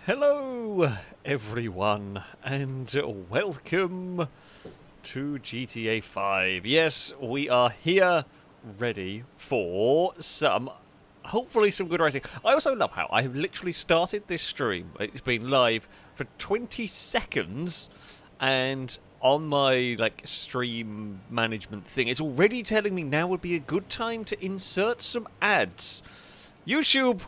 Hello, everyone, and welcome to GTA 5. Yes, we are here, ready for hopefully some good racing. I also love how I have literally started this stream. It's been live for 20 seconds, and on my, stream management thing, it's already telling me now would be a good time to insert some ads. YouTube,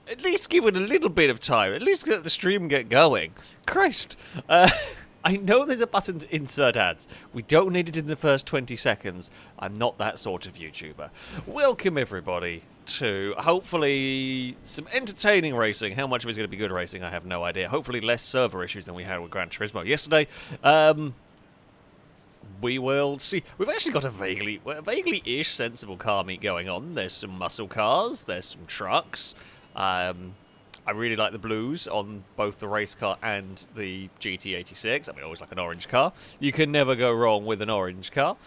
at least give it a little bit of time. At least let the stream get going. Christ. I know there's a button to insert ads. We don't need it in the first 20 seconds. I'm not that sort of YouTuber. Welcome, everybody, to hopefully some entertaining racing. How much of it's going to be good racing, I have no idea. Hopefully less server issues than we had with Gran Turismo yesterday. We will see. We've actually got a vaguely-ish sensible car meet going on. There's some muscle cars. There's some trucks. I really like the blues on both the race car and the GT86. I mean, I always like an orange car. You can never go wrong with an orange car.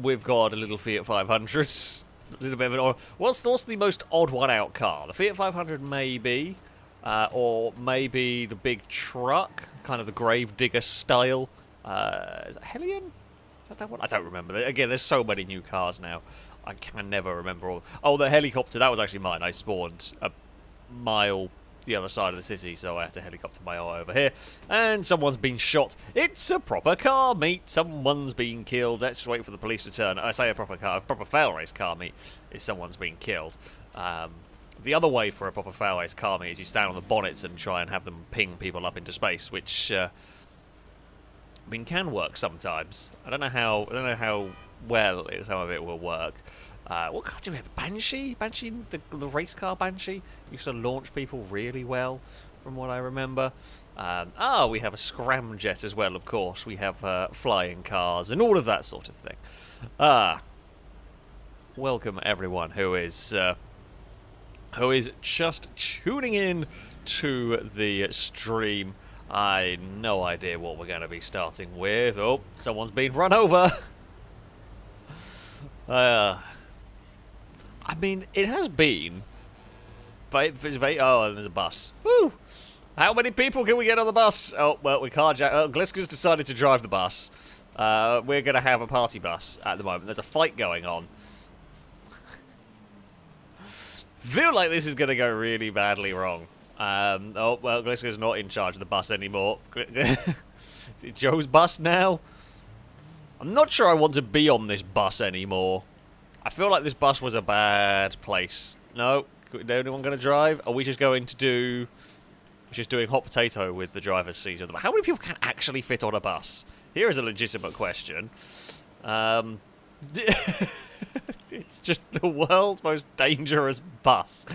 We've got a little Fiat 500. A little bit of an what's the most odd one out car? The Fiat 500 maybe, or maybe the big truck, kind of the Gravedigger style. Is that Hellion? Is that one? I don't remember. Again, there's so many new cars now. I can never remember all. Oh, the helicopter, that was actually mine. I spawned a mile the other side of the city, so I had to helicopter my eye over here. And someone's been shot. It's a proper car meet. Someone's been killed. Let's just wait for the police to turn. I say a proper FailRace car meet is someone's been killed. The other way for a proper FailRace car meet is you stand on the bonnets and try and have them ping people up into space, which I mean, can work sometimes. I don't know how well some of it will work. What car do we have? The Banshee? The race car Banshee used to launch people really well, from what I remember. We have a scramjet as well, of course. We have flying cars and all of that sort of thing. Welcome everyone who is just tuning in to the stream. I no idea what we're going to be starting with. Oh, someone's been run over. I mean, it has been. But oh, there's a bus. Woo! How many people can we get on the bus? Oh, well, we can't. Gliska's decided to drive the bus. We're going to have a party bus at the moment. There's a fight going on. Feel like this is going to go really badly wrong. Oh, well, Gliska's not in charge of the bus anymore. Is it Joe's bus now? I'm not sure I want to be on this bus anymore. I feel like this bus was a bad place. No? Is anyone going to drive? Are we just going to do... We're just doing hot potato with the driver's seat. How many people can actually fit on a bus? Here is a legitimate question. It's just the world's most dangerous bus.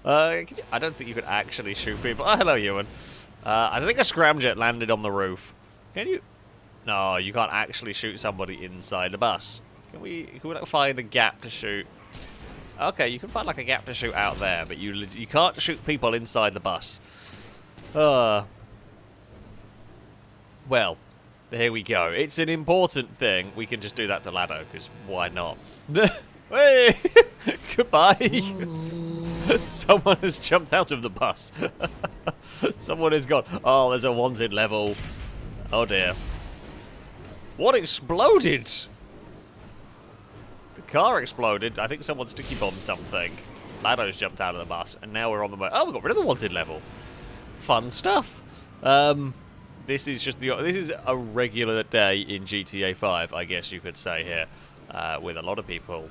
I don't think you could actually shoot people. Oh, hello, Ewan. I think a scramjet landed on the roof. Can you? No, you can't actually shoot somebody inside the bus. Can we find a gap to shoot? Okay, you can find a gap to shoot out there, but you can't shoot people inside the bus. Well, there we go. It's an important thing. We can just do that to Lado, because why not? Hey! Goodbye! Someone has jumped out of the bus. Someone has gone. Oh, there's a wanted level. Oh dear. What exploded? The car exploded. I think someone sticky bombed something. Lado's jumped out of the bus, and now we're on the way. Oh, we got rid of the wanted level. Fun stuff. This is a regular day in GTA 5, I guess you could say here, with a lot of people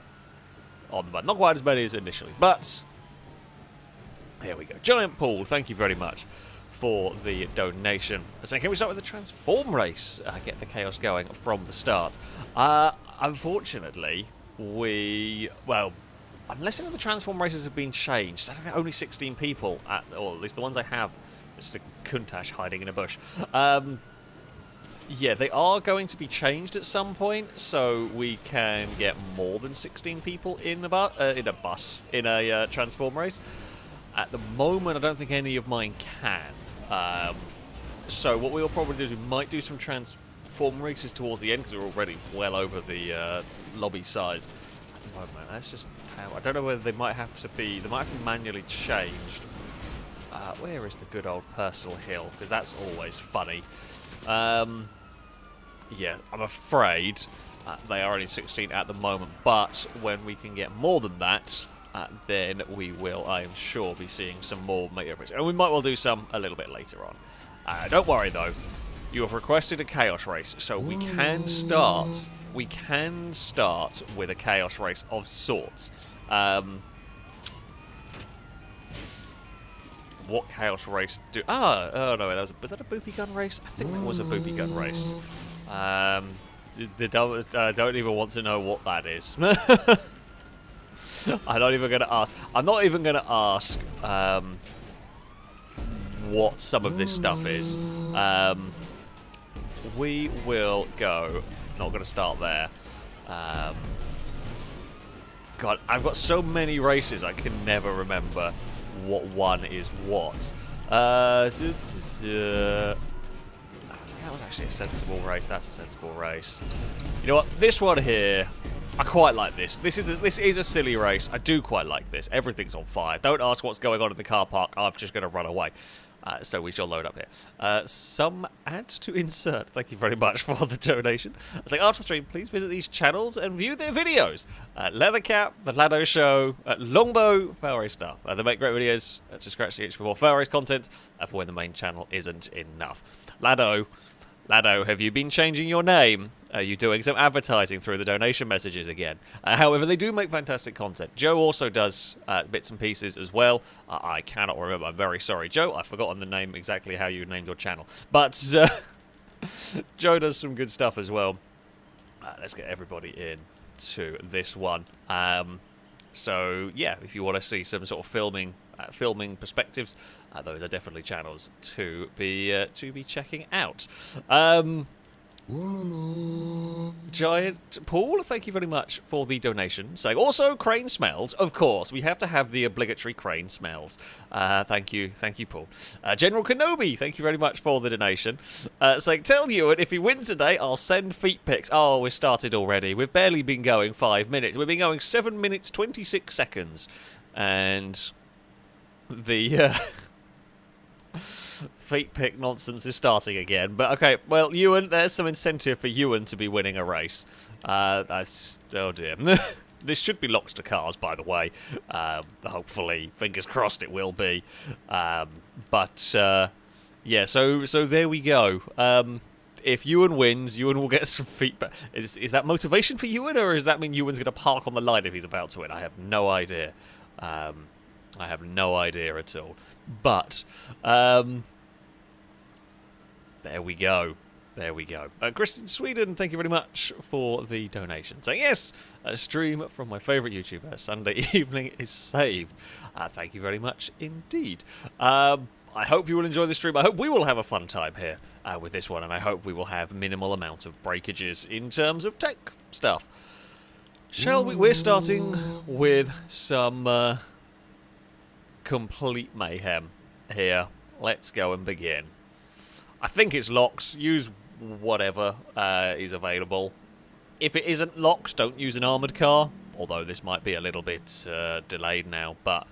on the bus. Not quite as many as initially, but here we go. Giant Paul, thank you very much for the donation. So can we start with the transform race? Get the chaos going from the start. Unfortunately, unless any of the transform races have been changed, I think only 16 people, or at least the ones I have. It's just a Kuntash hiding in a bush. Yeah, they are going to be changed at some point, so we can get more than 16 people in a transform race. At the moment, I don't think any of mine can. So what we'll probably do is we might do some transform races towards the end, because we're already well over the lobby size. At the moment, that's just how... I don't know whether they might have to be... They might have to be manually changed. Where is the good old personal hill? Because that's always funny. Yeah, I'm afraid they are only 16 at the moment, but when we can get more than that, then we will, I am sure, be seeing some more Meteor Race. And we might well do some a little bit later on. Don't worry, though. You have requested a Chaos Race, so we can start. We can start with a Chaos Race of sorts. What Chaos Race do... Oh no, was that a boopy gun race? I think that was a boopy gun race. They don't even want to know what that is. I'm not even going to ask. I'm not even going to ask what some of this stuff is. We will go. Not going to start there. God, I've got so many races I can never remember what one is what. That was actually a sensible race. That's a sensible race. You know what? This one here, I quite like this. This is a silly race. I do quite like this. Everything's on fire. Don't ask what's going on in the car park. I'm just going to run away. So we shall load up here. Some ads to insert. Thank you very much for the donation. It's like, after the stream, please visit these channels and view their videos. Leathercap, The Lado Show, Longbow, FailRace stuff. They make great videos to scratch the itch for more FailRace content for when the main channel isn't enough. Lado, have you been changing your name? Are you doing some advertising through the donation messages again? However, they do make fantastic content. Joe also does bits and pieces as well. I cannot remember. I'm very sorry, Joe. I've forgotten the name, exactly how you named your channel. But Joe does some good stuff as well. Let's get everybody in to this one. So, yeah, if you want to see some sort of filming perspectives, those are definitely channels to be checking out. Giant Paul, thank you very much for the donation. Saying also crane smells. Of course, we have to have the obligatory crane smells. Thank you, Paul. General Kenobi, thank you very much for the donation. Saying, tell Ewan if he wins today, I'll send feet pics. Oh, we're started already. We've barely been going 5 minutes. We've been going 7 minutes 26 seconds, and the feet pick nonsense is starting again. But okay, well, Ewan, there's some incentive for Ewan to be winning a race. That's, oh dear. This should be locked to cars, by the way. Hopefully, fingers crossed, it will be. Yeah, so there we go. If Ewan wins, Ewan will get some feedback. Is that motivation for Ewan, or does that mean Ewan's going to park on the line if he's about to win? I have no idea. I have no idea at all. But there we go. There we go. Kristen Sweden, thank you very much for the donation. Saying, yes, a stream from my favourite YouTuber. Sunday evening is saved. Thank you very much indeed. I hope you will enjoy the stream. I hope we will have a fun time here with this one. And I hope we will have minimal amount of breakages in terms of tech stuff. Shall we? We're starting with some complete mayhem here. Let's go and begin. I think it's locks. Use whatever is available. If it isn't locks, don't use an armoured car. Although this might be a little bit delayed now, but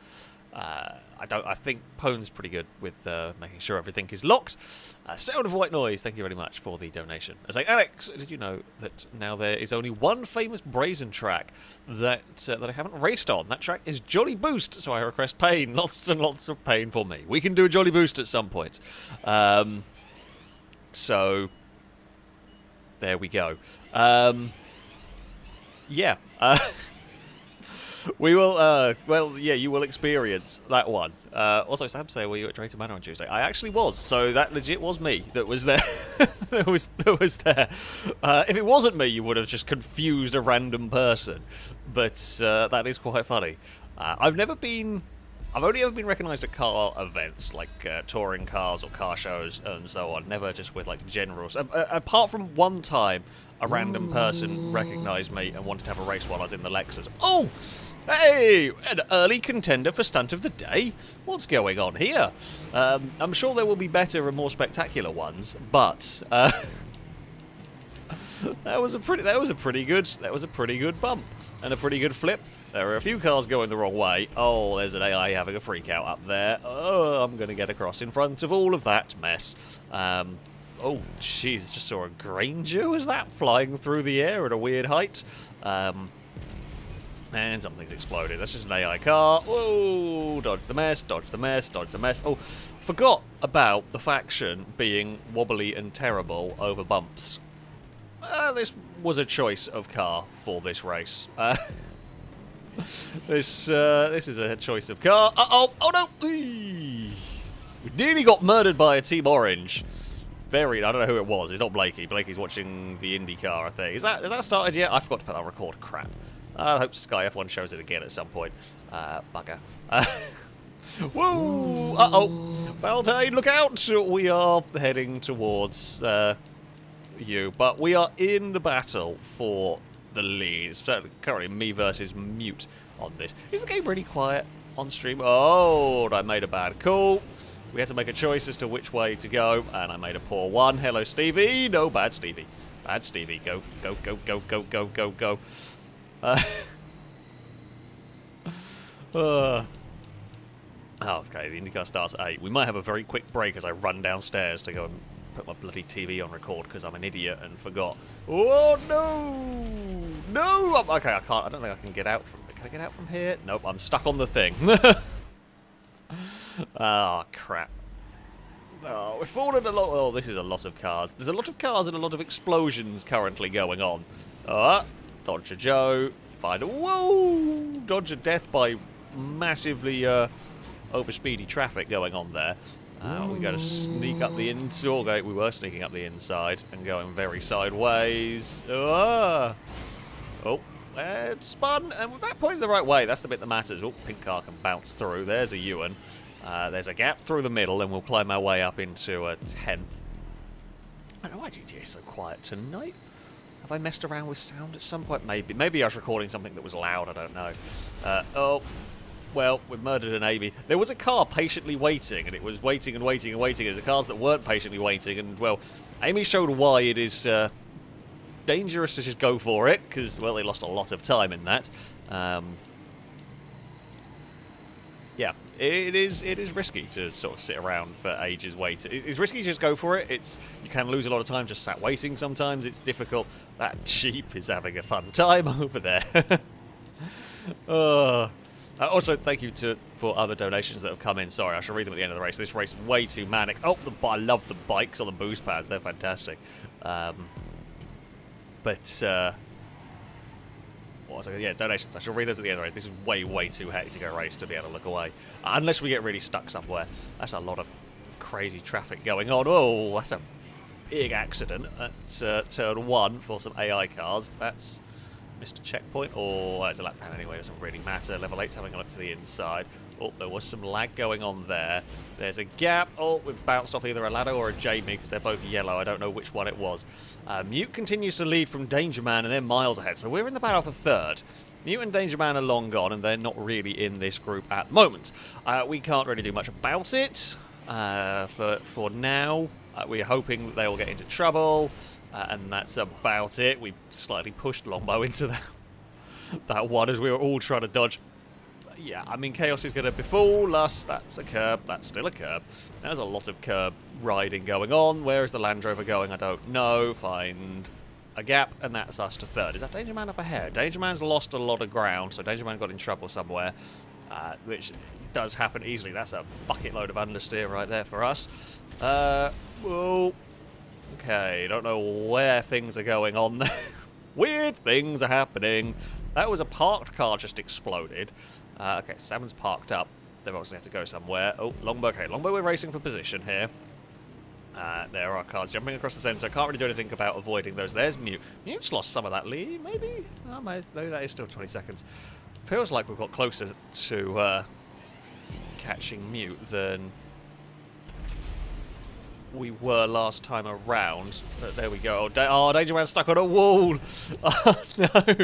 I think Pone's pretty good with making sure everything is locked. Sound of White Noise, thank you very much for the donation. I say, Alex, did you know that now there is only one famous Brazen track that I haven't raced on? That track is Jolly Boost, so I request pain, lots and lots of pain for me. We can do a Jolly Boost at some point. So there we go. Yeah. We will, well, yeah, you will experience that one. Also, Sam say, were you at Drayton Manor on Tuesday? I actually was, so that legit was me that was there. that was there. If it wasn't me, you would have just confused a random person. But that is quite funny. I've only ever been recognised at car events, like touring cars or car shows and so on. Never just with, like, generals. Apart from one time, a random person recognised me and wanted to have a race while I was in the Lexus. Oh! Hey! An early contender for Stunt of the Day? What's going on here? I'm sure there will be better and more spectacular ones, but that was a pretty good bump and a pretty good flip. There are a few cars going the wrong way. Oh, there's an AI having a freak out up there. Oh, I'm going to get across in front of all of that mess. Oh, jeez, just saw a Granger. Was that flying through the air at a weird height? And something's exploded. That's just an AI car. Whoa, dodge the mess, dodge the mess, dodge the mess. Oh, forgot about the faction being wobbly and terrible over bumps. This was a choice of car for this race. This is a choice of car. Uh-oh! Oh no! We nearly got murdered by a Team Orange. I don't know who it was. It's not Blakey. Blakey's watching the IndyCar, I think. Has that started yet? I forgot to put that on record. Crap. I hope Sky F1 shows it again at some point. Bugger. Whoa! Uh-oh! Valtane, look out! We are heading towards you, but we are in the battle for the lead. It's currently me versus Mute on this. Is the game really quiet on stream? Oh, I made a bad call. We had to make a choice as to which way to go, and I made a poor one. Hello, Stevie. No, bad Stevie. Bad Stevie. Go, go, go, go, go, go, go, go. Okay, the IndyCar starts at 8. We might have a very quick break as I run downstairs to go and put my bloody TV on record because I'm an idiot and forgot. Oh, no! No! Okay, I can't. I don't think I can get out from... Can I get out from here? Nope, I'm stuck on the thing. Oh, crap. Oh, we've fallen a lot... Oh, this is a lot of cars. There's a lot of cars and a lot of explosions currently going on. Dodger Joe. Find a... Whoa! Dodger death by massively over-speedy traffic going on there. We got to sneak up the inside. Okay, we were sneaking up the inside and going very sideways. Oh, it spun, and we're back pointing the right way. That's the bit that matters. Oh, pink car can bounce through. There's a Ewan. There's a gap through the middle, and we'll climb our way up into a 10th. I don't know why GTA is so quiet tonight. Have I messed around with sound at some point? Maybe. Maybe I was recording something that was loud. I don't know. Oh. Well, we've murdered an Amy. There was a car patiently waiting, and it was waiting and waiting and waiting. There's cars that weren't patiently waiting, and, well, Amy showed why it is dangerous to just go for it, because, well, they lost a lot of time in that. Yeah, it is risky to sort of sit around for ages waiting. It's risky to just go for it. You can lose a lot of time just sat waiting sometimes. It's difficult. That Jeep is having a fun time over there. Also, thank you for other donations that have come in. Sorry, I shall read them at the end of the race. This race is way too manic. Oh, I love the bikes on the boost pads. They're fantastic. What was I? Yeah, donations. I shall read those at the end of the race. This is way, way too hectic a race to be able to look away. Unless we get really stuck somewhere. That's a lot of crazy traffic going on. Oh, that's a big accident at turn 1 for some AI cars. That's... Mr. Checkpoint, or there's a lap down anyway, doesn't really matter. Level 8's having a look to the inside. Oh, there was some lag going on there. There's a gap. Oh, we've bounced off either a Lado or a Jamie because they're both yellow. I don't know which one it was. Mute continues to lead from Danger Man, and they're miles ahead. So we're in the battle for third. Mute and Danger Man are long gone, and they're not really in this group at the moment. We can't really do much about it for now. We're hoping that they will get into trouble. And that's about it. We slightly pushed Longbow into that one as we were all trying to dodge. Yeah, I mean, Chaos is going to befool us. That's a curb. That's still a curb. There's a lot of curb riding going on. Where is the Land Rover going? I don't know. Find a gap, and that's us to third. Is that Danger Man up ahead? Danger Man's lost a lot of ground, so Danger Man got in trouble somewhere, which does happen easily. That's a bucket load of understeer right there for us. Whoa. Okay, don't know where things are going on there. Weird things are happening. That was a parked car just exploded. Okay, Salmon's parked up. They've obviously had to go somewhere. Oh, Longbow. Okay, Longbow, we're racing for position here. There are cars jumping across the centre. Can't really do anything about avoiding those. There's Mute. Mute's lost some of that lead, maybe? Oh, maybe that is still 20 seconds. Feels like we've got closer to catching Mute than we were last time around, but there we go. Oh, Danger Man's stuck on a wall. Oh no,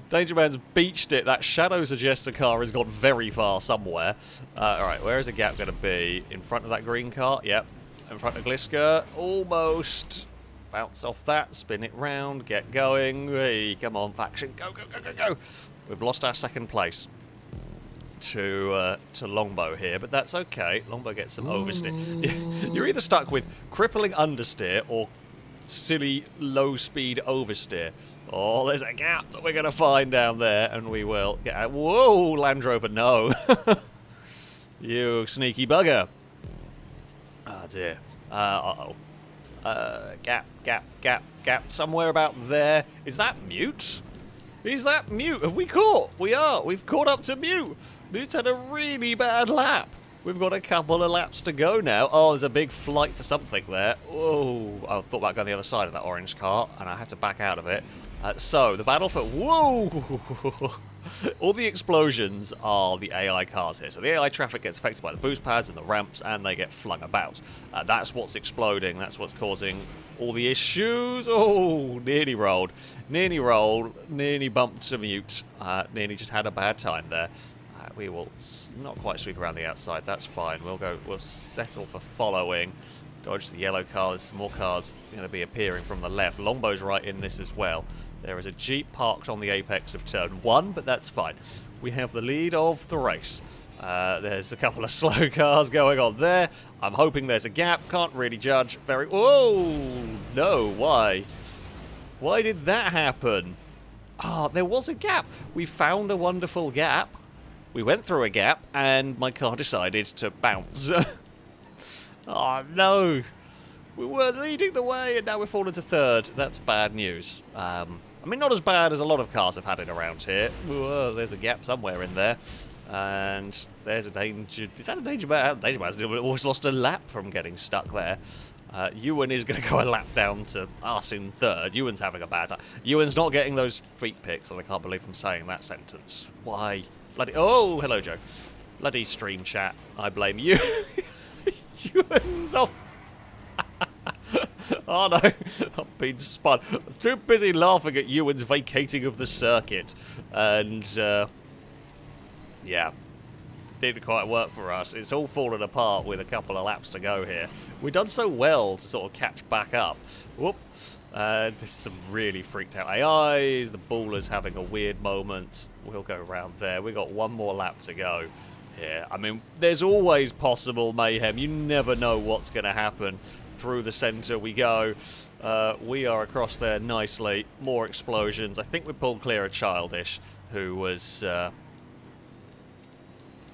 Danger Man's beached it. That shadow suggests the car has gone very far somewhere. Alright, where is the gap going to be? In front of that green car? Yep. In front of Gliska. Almost. bounce off that, spin it round, get going. Hey, come on, faction, go, go, go, go, go. We've lost our second place to Longbow here, but that's okay. Longbow gets some oversteer. You're either stuck with crippling understeer or silly low-speed oversteer. Oh, there's a gap that we're going to find down there, and we will get out. Whoa, Land Rover, no. You sneaky bugger. Oh, dear. Uh-oh. Gap, gap, gap, gap. Somewhere about there. Is that Mute? Is that Mute? Have we caught? We are. We've caught up to Mute. Mute's had a really bad lap. We've got a couple of laps to go now. Oh, there's a big flight for something there. Whoa. I thought about going the other side of that orange car, and I had to back out of it. So, the battle for... Whoa! All the explosions are the AI cars here. So the AI traffic gets affected by the boost pads and the ramps, and they get flung about. That's what's exploding. That's what's causing all the issues. Oh, nearly rolled. Nearly rolled. Nearly bumped to Mute. Nearly just had a bad time there. We will not quite sweep around the outside. That's fine. We'll settle for following. Dodge the yellow car. There's some more cars going to be appearing from the left. Longbow's right in this as well. There is a Jeep parked on the apex of turn 1, but that's fine. We have the lead of the race. There's a couple of slow cars going on there. I'm hoping there's a gap. Can't really judge. Whoa! No, why? Why did that happen? Ah, there was a gap. We found a wonderful gap. We went through a gap, and my car decided to bounce. Oh, no. We were leading the way, and now we've fallen to third. That's bad news. I mean, not as bad as a lot of cars have had it around here. Whoa, there's a gap somewhere in there. And there's a danger... Is that a danger man? Danger man's almost lost a lap from getting stuck there. Ewan is going to go a lap down to us in third. Ewan's having a bad time. Ewan's not getting those feet picks, and I can't believe I'm saying that sentence. Why? Bloody... Oh, hello, Joe. Bloody stream chat. I blame you. Ewan's off. Oh no, I've been spun. I was too busy laughing at Ewan's vacating of the circuit. And, yeah, didn't quite work for us. It's all fallen apart with a couple of laps to go here. We've done so well to sort of catch back up. Whoop. There's some really freaked out AIs. The baller's having a weird moment. We'll go around there. We've got one more lap to go. Yeah, I mean, there's always possible mayhem. You never know what's going to happen. Through the centre we go. We are across there nicely. More explosions. I think we pulled clear of Childish, who was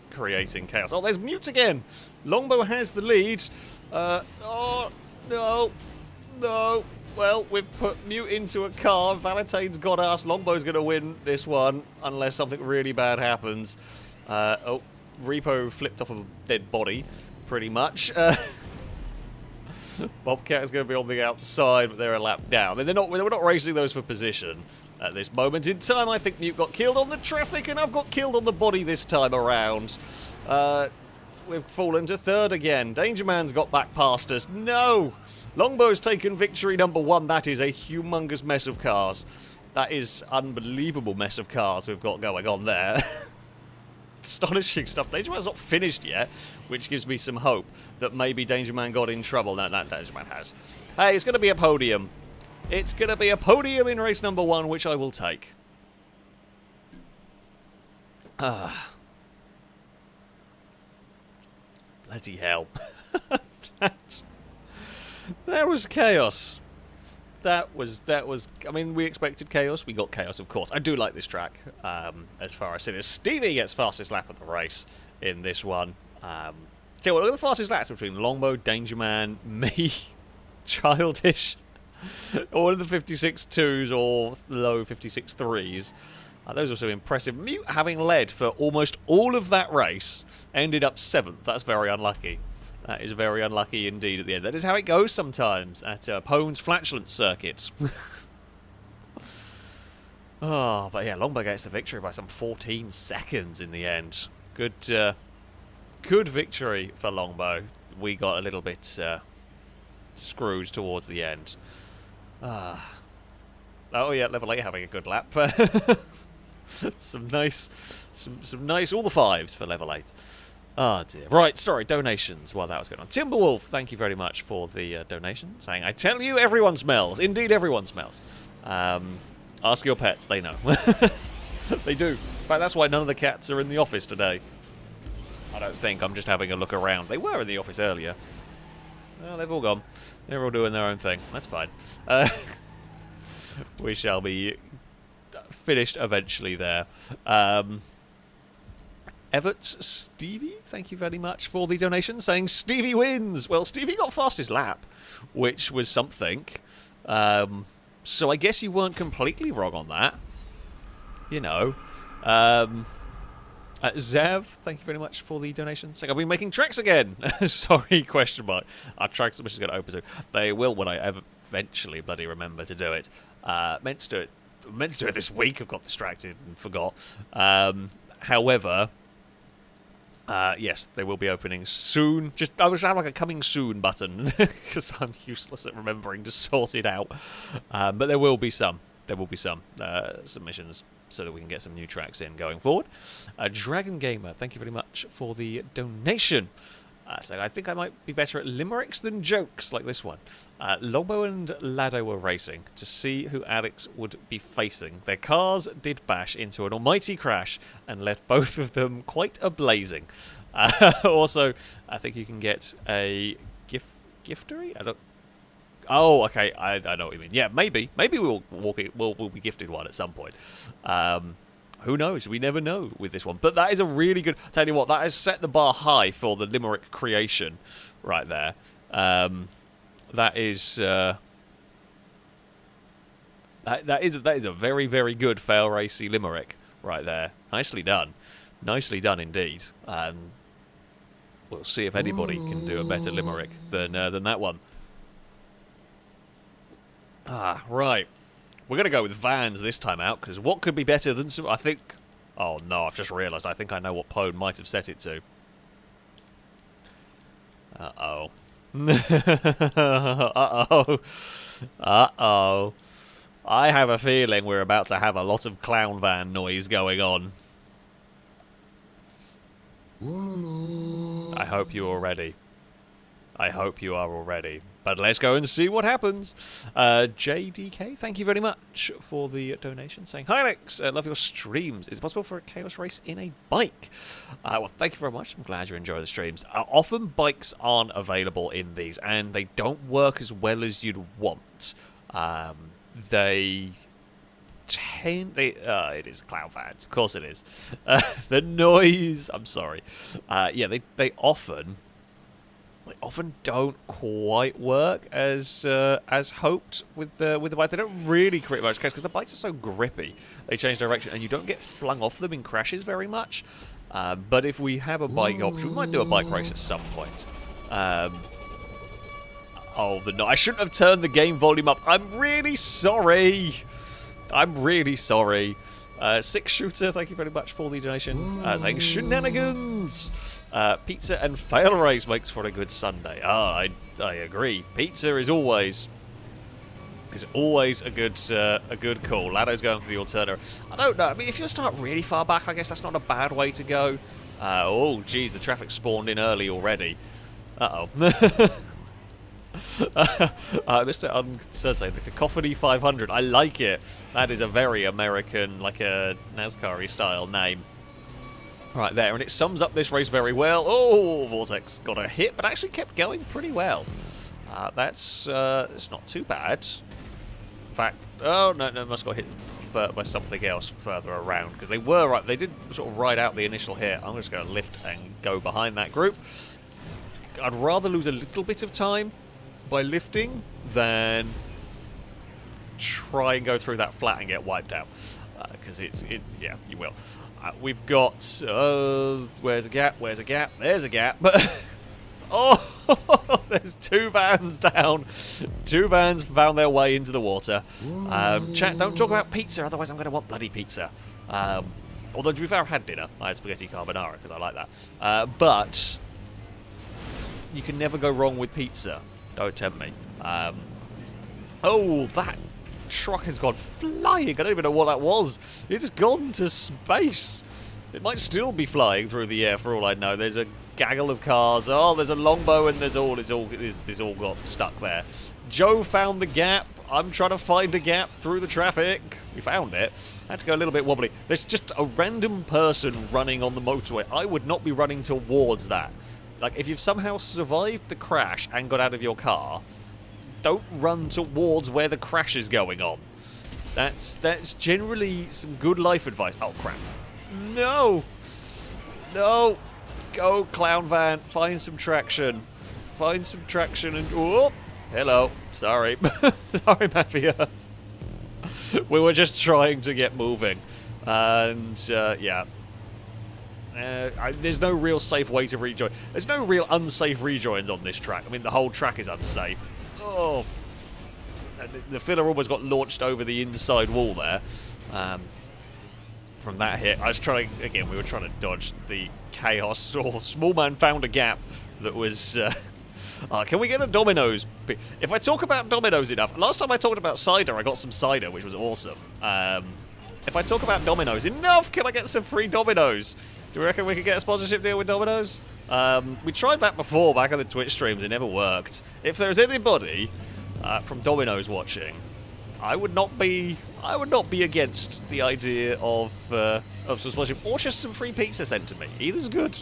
creating chaos. Oh, there's Mute again! Longbow has the lead. Oh, no. No. Well, we've put Mute into a car. Valentane's got us. Longbow's going to win this one, unless something really bad happens. Oh, Repo flipped off of a dead body, pretty much. Bobcat is going to be on the outside, but they're a lap down. I mean, we're not racing those for position at this moment in time. I think Mute got killed on the traffic, and I've got killed on the body this time around. We've fallen to third again. Danger Man's got back past us. No! Longbow's taken victory number 1. That is a humongous mess of cars. That is unbelievable mess of cars we've got going on there. Astonishing stuff. Danger Man's not finished yet, which gives me some hope that maybe Danger Man got in trouble. No, Danger Man has. Hey, it's going to be a podium. It's going to be a podium in race number 1, which I will take. Bloody hell. That was chaos. That was. I mean, we expected chaos. We got chaos, of course. I do like this track. As far as it is, Stevie gets fastest lap of the race in this one. Tell you what, look at the fastest laps between Longbow, Danger Man, me, Childish, all of the 56.2s or low 56.3s. Those are also impressive. Mute, having led for almost all of that race, ended up 7th. That's very unlucky. That is very unlucky indeed at the end. That is how it goes sometimes at Pone's Flatulence Circuit. Oh, but yeah, Longbow gets the victory by some 14 seconds in the end. Good victory for Longbow. We got a little bit screwed towards the end. Oh yeah, level 8 having a good lap. Some nice, all the 5s for level 8. Oh dear. Right, sorry, donations while that was going on. Timberwolf, thank you very much for the donation, saying, I tell you, everyone smells. Indeed, everyone smells. Ask your pets, they know. They do. In fact, that's why none of the cats are in the office today. I don't think. I'm just having a look around. They were in the office earlier. Well, they've all gone. They're all doing their own thing. That's fine. We shall be finished eventually there. Everett Stevie, thank you very much for the donation, saying Stevie wins. Well, Stevie got fastest lap, which was something. So I guess you weren't completely wrong on that. You know. Zev, thank you very much for the donation. Saying I'll be making tracks again. Sorry, question mark. Our tracks which is going to open soon. They will when I eventually bloody remember to do it. Meant to do it this week. I've got distracted and forgot. However, yes, they will be opening soon. I wish I had like a coming soon button because I'm useless at remembering to sort it out. But there will be some. There will be some submissions so that we can get some new tracks in going forward. Dragon Gamer, thank you very much for the donation. So I think I might be better at limericks than jokes like this one. Lobo and Lado were racing to see who Alex would be facing. Their cars did bash into an almighty crash and left both of them quite a-blazing. Also, I think you can get a giftery? I don't... Oh, okay, I know what you mean. Yeah, maybe we'll be gifted one at some point. Who knows? We never know with this one. But that is a really good... Tell you what, that has set the bar high for the limerick creation right there. That is... that is a very, very good FailRace limerick right there. Nicely done. Nicely done indeed. We'll see if anybody can do a better limerick than that one. Right. We're going to go with vans this time out, because what could be better than some... I think... Oh, no, I've just realised. I think I know what Pone might have set it to. Uh-oh. Uh-oh. Uh-oh. I have a feeling we're about to have a lot of clown van noise going on. I hope you're all ready. I hope you are all ready. But let's go and see what happens. JDK, thank you very much for the donation, saying, Hi Alex, love your streams. Is it possible for a chaos race in a bike? Well, thank you very much. I'm glad you enjoy the streams. Often bikes aren't available in these, and they don't work as well as you'd want. They tend... it is cloud fans. Of course it is. The noise... I'm sorry. Yeah, they often don't quite work as hoped with the bike. They don't really create much chaos because the bikes are so grippy. They change direction and you don't get flung off them in crashes very much. But if we have a bike option, we might do a bike race at some point. I shouldn't have turned the game volume up. I'm really sorry. I'm really sorry. Six Shooter, thank you very much for the donation. Saying shenanigans. Pizza and FailRace makes for a good Sunday. I agree. Pizza is always a good call. Lado's going for the alternative. I don't know. I mean, if you start really far back, I guess that's not a bad way to go. Oh, geez, the traffic spawned in early already. Uh-oh. Mr. Uncersay, the Cacophony 500. I like it. That is a very American, like a NASCAR-y style name. Right there, and it sums up this race very well. Oh, Vortex got a hit, but actually kept going pretty well. It's not too bad. In fact, oh, no, must got hit by something else further around, because they did sort of ride out the initial hit. I'm just going to lift and go behind that group. I'd rather lose a little bit of time by lifting than try and go through that flat and get wiped out, because yeah, you will. We've got, where's a gap, there's a gap, but, oh, there's two vans down, two vans found their way into the water. Chat, don't talk about pizza, otherwise I'm going to want bloody pizza. Although, to be fair, I had dinner, I had spaghetti carbonara, because I like that. But, you can never go wrong with pizza, don't tempt me. Oh, that truck has gone flying. I don't even know what that was. It's gone to space. It might still be flying through the air for all I know. There's a gaggle of cars. Oh, there's a longbow and there's all got stuck there. Joe found the gap. I'm trying to find a gap through the traffic. We found it. Had to go a little bit wobbly. There's just a random person running on the motorway. I would not be running towards that. Like, if you've somehow survived the crash and got out of your car, don't run towards where the crash is going on. That's generally some good life advice. Oh, crap. No! No! Go, clown van. Find some traction. Find some traction and... Oh! Hello. Sorry. Sorry, Mafia. We were just trying to get moving. And, yeah. There's no real safe way to rejoin. There's no real unsafe rejoins on this track. I mean, the whole track is unsafe. Oh. The filler almost got launched over the inside wall there. From that hit. I was trying... Again, we were trying to dodge the chaos. Or Small Man found a gap that was... can we get a Domino's? If I talk about Domino's enough... Last time I talked about cider, I got some cider, which was awesome. If I talk about Domino's enough, can I get some free Domino's? Do we reckon we could get a sponsorship deal with Domino's? We tried that before, back on the Twitch streams. It never worked. If there's anybody from Domino's watching, I would not be against the idea of some sponsorship, or just some free pizza sent to me. Either's good.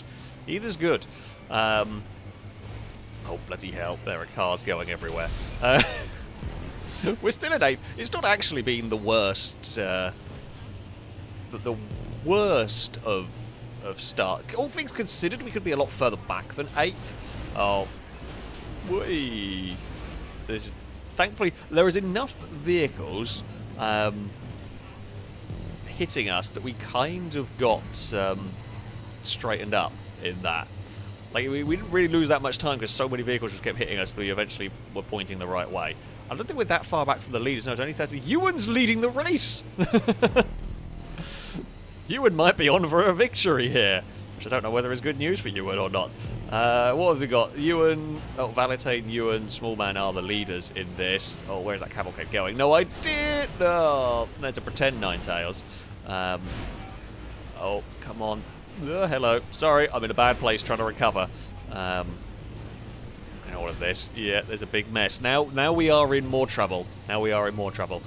Either's good. Oh, bloody hell. There are cars going everywhere. We're still in 8th. It's not actually been the worst... the worst of start. All things considered, we could be a lot further back than 8th. Oh. Whee. Thankfully, there is enough vehicles hitting us that we kind of got straightened up in that. Like, we didn't really lose that much time because so many vehicles just kept hitting us that we eventually were pointing the right way. I don't think we're that far back from the leaders. No, it's only 30. Ewan's leading the race! Ewan might be on for a victory here. Which I don't know whether is good news for Ewan or not. What have we got? Ewan, Valentine, Ewan, Small Man are the leaders in this. Oh, where's that cavalcade going? No, I did! Oh, that's a pretend Ninetales. Oh, come on. Hello. Sorry, I'm in a bad place trying to recover. And all of this. Yeah, there's a big mess. Now we are in more trouble. Now we are in more trouble.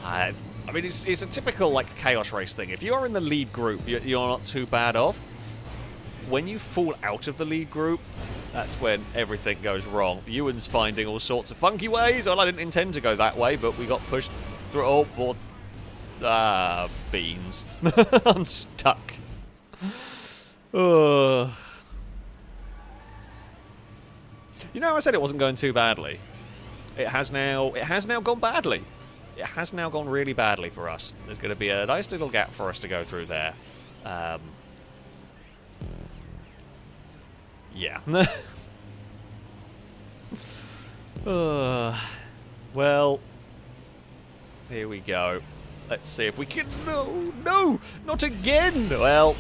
I mean, it's a typical, like, chaos race thing. If you're in the lead group, you're not too bad off. When you fall out of the lead group, that's when everything goes wrong. Ewan's finding all sorts of funky ways. Well, I didn't intend to go that way, but we got pushed through. Oh, beans. I'm stuck. You know, I said it wasn't going too badly. It has now gone badly. It has now gone really badly for us. There's going to be a nice little gap for us to go through there. Yeah. Well, here we go. Let's see if we can... No! Not again! Well...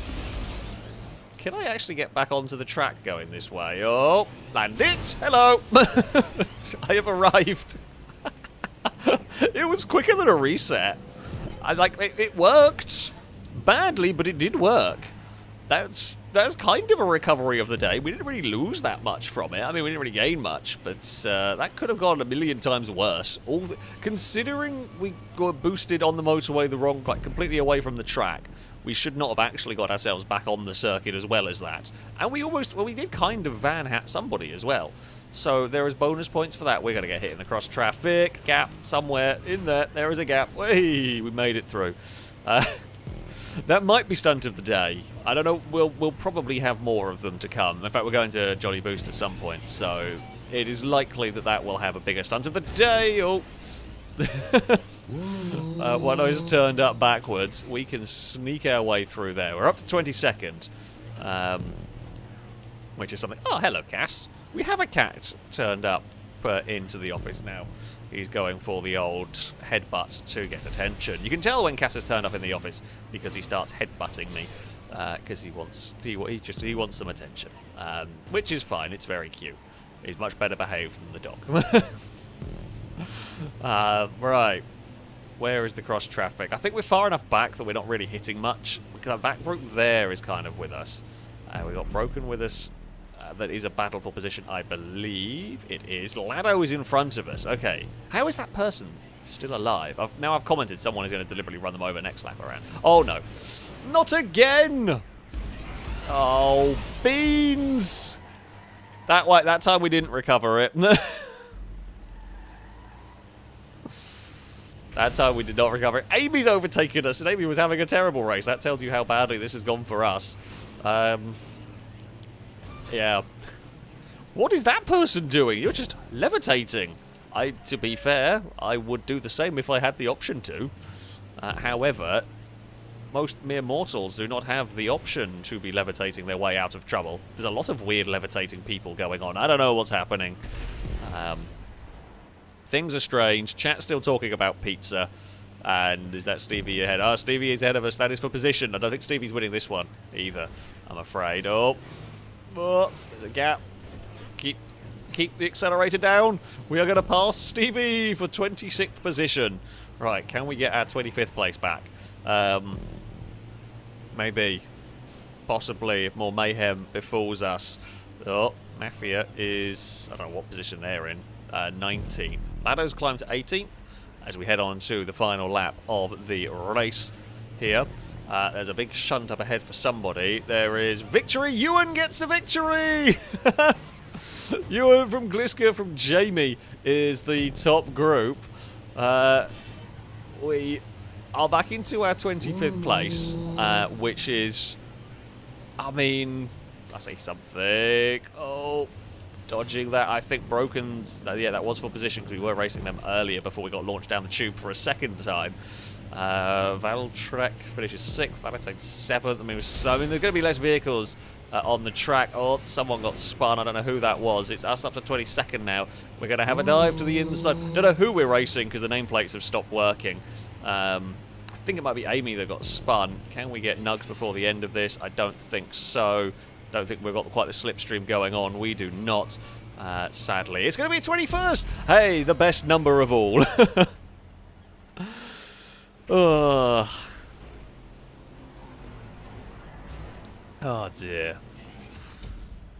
Can I actually get back onto the track going this way? Oh, land it! Hello! I have arrived. It was quicker than a reset. It worked. Badly, but it did work. That's kind of a recovery of the day. We didn't really lose that much from it. I mean, we didn't really gain much, but that could have gone a million times worse. Considering we got boosted on the motorway the wrong, like completely away from the track, we should not have actually got ourselves back on the circuit as well as that. And we did kind of van hat somebody as well. So there is bonus points for that. We're going to get hit in the cross traffic. Gap somewhere in there. There is a gap. Whee! We made it through. That might be stunt of the day. I don't know. We'll probably have more of them to come. In fact, we're going to Jolly Boost at some point. So it is likely that will have a bigger stunt of the day. Oh. When I was turned up backwards, we can sneak our way through there. We're up to 22nd. Which is something... Oh, hello, Cass. We have a cat turned up into the office now. He's going for the old headbutt to get attention. You can tell when Cass has turned up in the office because he starts headbutting me because he wants some attention, which is fine. It's very cute. He's much better behaved than the dog. Right, where is the cross traffic? I think we're far enough back that we're not really hitting much. Because that back group there is kind of with us. We got Broken with us. that is a battle for position, I believe it is. Lado is in front of us. Okay. How is that person still alive? Now I've commented someone is going to deliberately run them over next lap around. Oh, no. Not again! Oh, beans! That time we didn't recover it. That time we did not recover it. Amy's overtaken us, and Amy was having a terrible race. That tells you how badly this has gone for us. Yeah. What is that person doing? You're just levitating. To be fair, I would do the same if I had the option to. However, most mere mortals do not have the option to be levitating their way out of trouble. There's a lot of weird levitating people going on. I don't know what's happening. Things are strange. Chat's still talking about pizza. And is that Stevie ahead? Oh, Stevie is ahead of us. That is for position. I don't think Stevie's winning this one either, I'm afraid. Oh, there's a gap. Keep the accelerator down. We are going to pass Stevie for 26th position. Right, can we get our 25th place back? Maybe. Possibly, if more mayhem befalls us. Oh, Mafia is... I don't know what position they're in. 19th. Lado's climbed to 18th as we head on to the final lap of the race here. There's a big shunt up ahead for somebody. There is victory. Ewan gets the victory! Ewan from Gliska from Jamie is the top group. We are back into our 25th place, which is, I mean, I say something. Oh, dodging that. I think Broken's, yeah, that was for position because we were racing them earlier before we got launched down the tube for a second time. Valtrek finishes 6th, Valentine 7th. I mean, there's going to be less vehicles on the track. Oh, someone got spun. I don't know who that was. It's us up to 22nd now. We're going to have a dive to the inside. Don't know who we're racing because the nameplates have stopped working. I think it might be Amy that got spun. Can we get nugs before the end of this? I don't think so. Don't think we've got quite the slipstream going on. We do not, sadly. It's going to be 21st. Hey, the best number of all. Oh dear.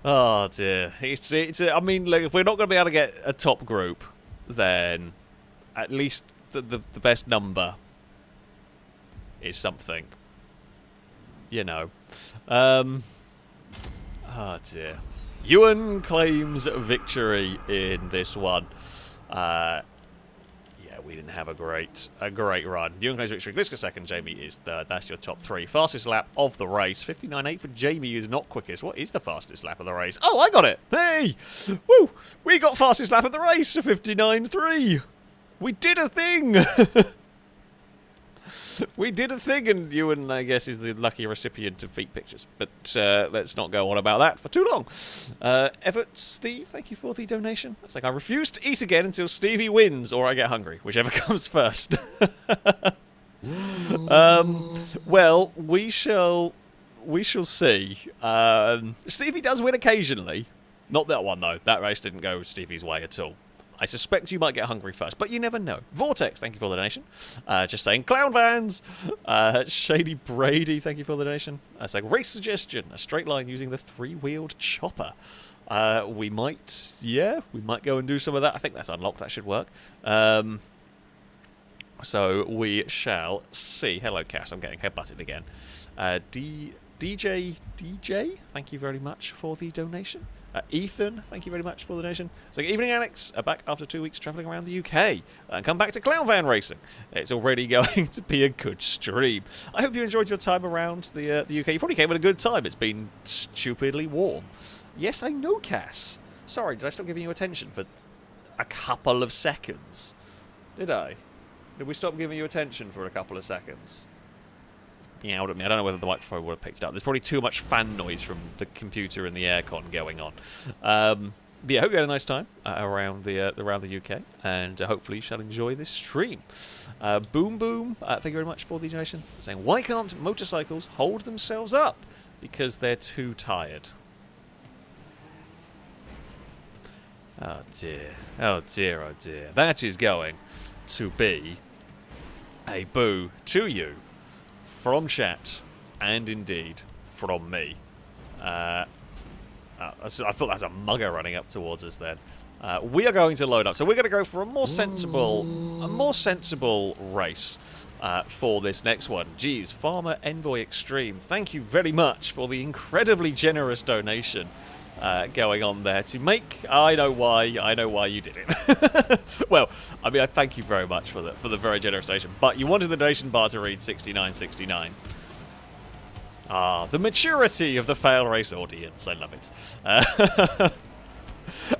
Oh dear. I mean, like, if we're not going to be able to get a top group, then at least the best number is something. You know. Oh dear. Ewan claims victory in this one. We didn't have a great run. Ewan claims victory. Gliska second, Jamie is third. That's your top three. Fastest lap of the race. 59.8 for Jamie is not quickest. What is the fastest lap of the race? Oh, I got it. Hey! Woo! We got fastest lap of the race. 59.3. We did a thing! We did a thing, and Ewan, I guess, is the lucky recipient of feet pictures. But let's not go on about that for too long. Everett, Steve, thank you for the donation. It's like, I refuse to eat again until Stevie wins, or I get hungry, whichever comes first. Well, we shall see. Stevie does win occasionally. Not that one, though. That race didn't go Stevie's way at all. I suspect you might get hungry first, but you never know. Vortex, thank you for the donation. Just saying, Clown Vans. Shady Brady, thank you for the donation. It's like, race suggestion, a straight line using the three-wheeled chopper. We might go and do some of that. I think that's unlocked, that should work. So we shall see. Hello, Cass, I'm getting headbutted again. DJ, thank you very much for the donation. Ethan, thank you very much for the donation. So, evening, Alex. Back after 2 weeks travelling around the UK. And come back to Clown Van Racing. It's already going to be a good stream. I hope you enjoyed your time around the UK. You probably came at a good time. It's been stupidly warm. Yes, I know, Cass. Sorry, did I stop giving you attention for a couple of seconds? Did I? Did we stop giving you attention for a couple of seconds? Meowed at me. I don't know whether the microphone would have picked it up. There's probably too much fan noise from the computer and the aircon going on. But yeah, I hope you had a nice time around the UK, and hopefully you shall enjoy this stream. Boom Boom, thank you very much for the donation. Saying, why can't motorcycles hold themselves up? Because they're too tired. Oh dear. Oh dear, oh dear. That is going to be a boo to you. From chat, and indeed, from me. I thought that was a mugger running up towards us then. We are going to load up. So we're going to go for a more sensible race for this next one. Geez, Farmer Envoy Extreme, thank you very much for the incredibly generous donation going on there to make. I know why you did it. Well, I mean, I thank you very much for the very generous donation. But you wanted the donation bar to read 6969. Ah, the maturity of the FailRace audience. I love it.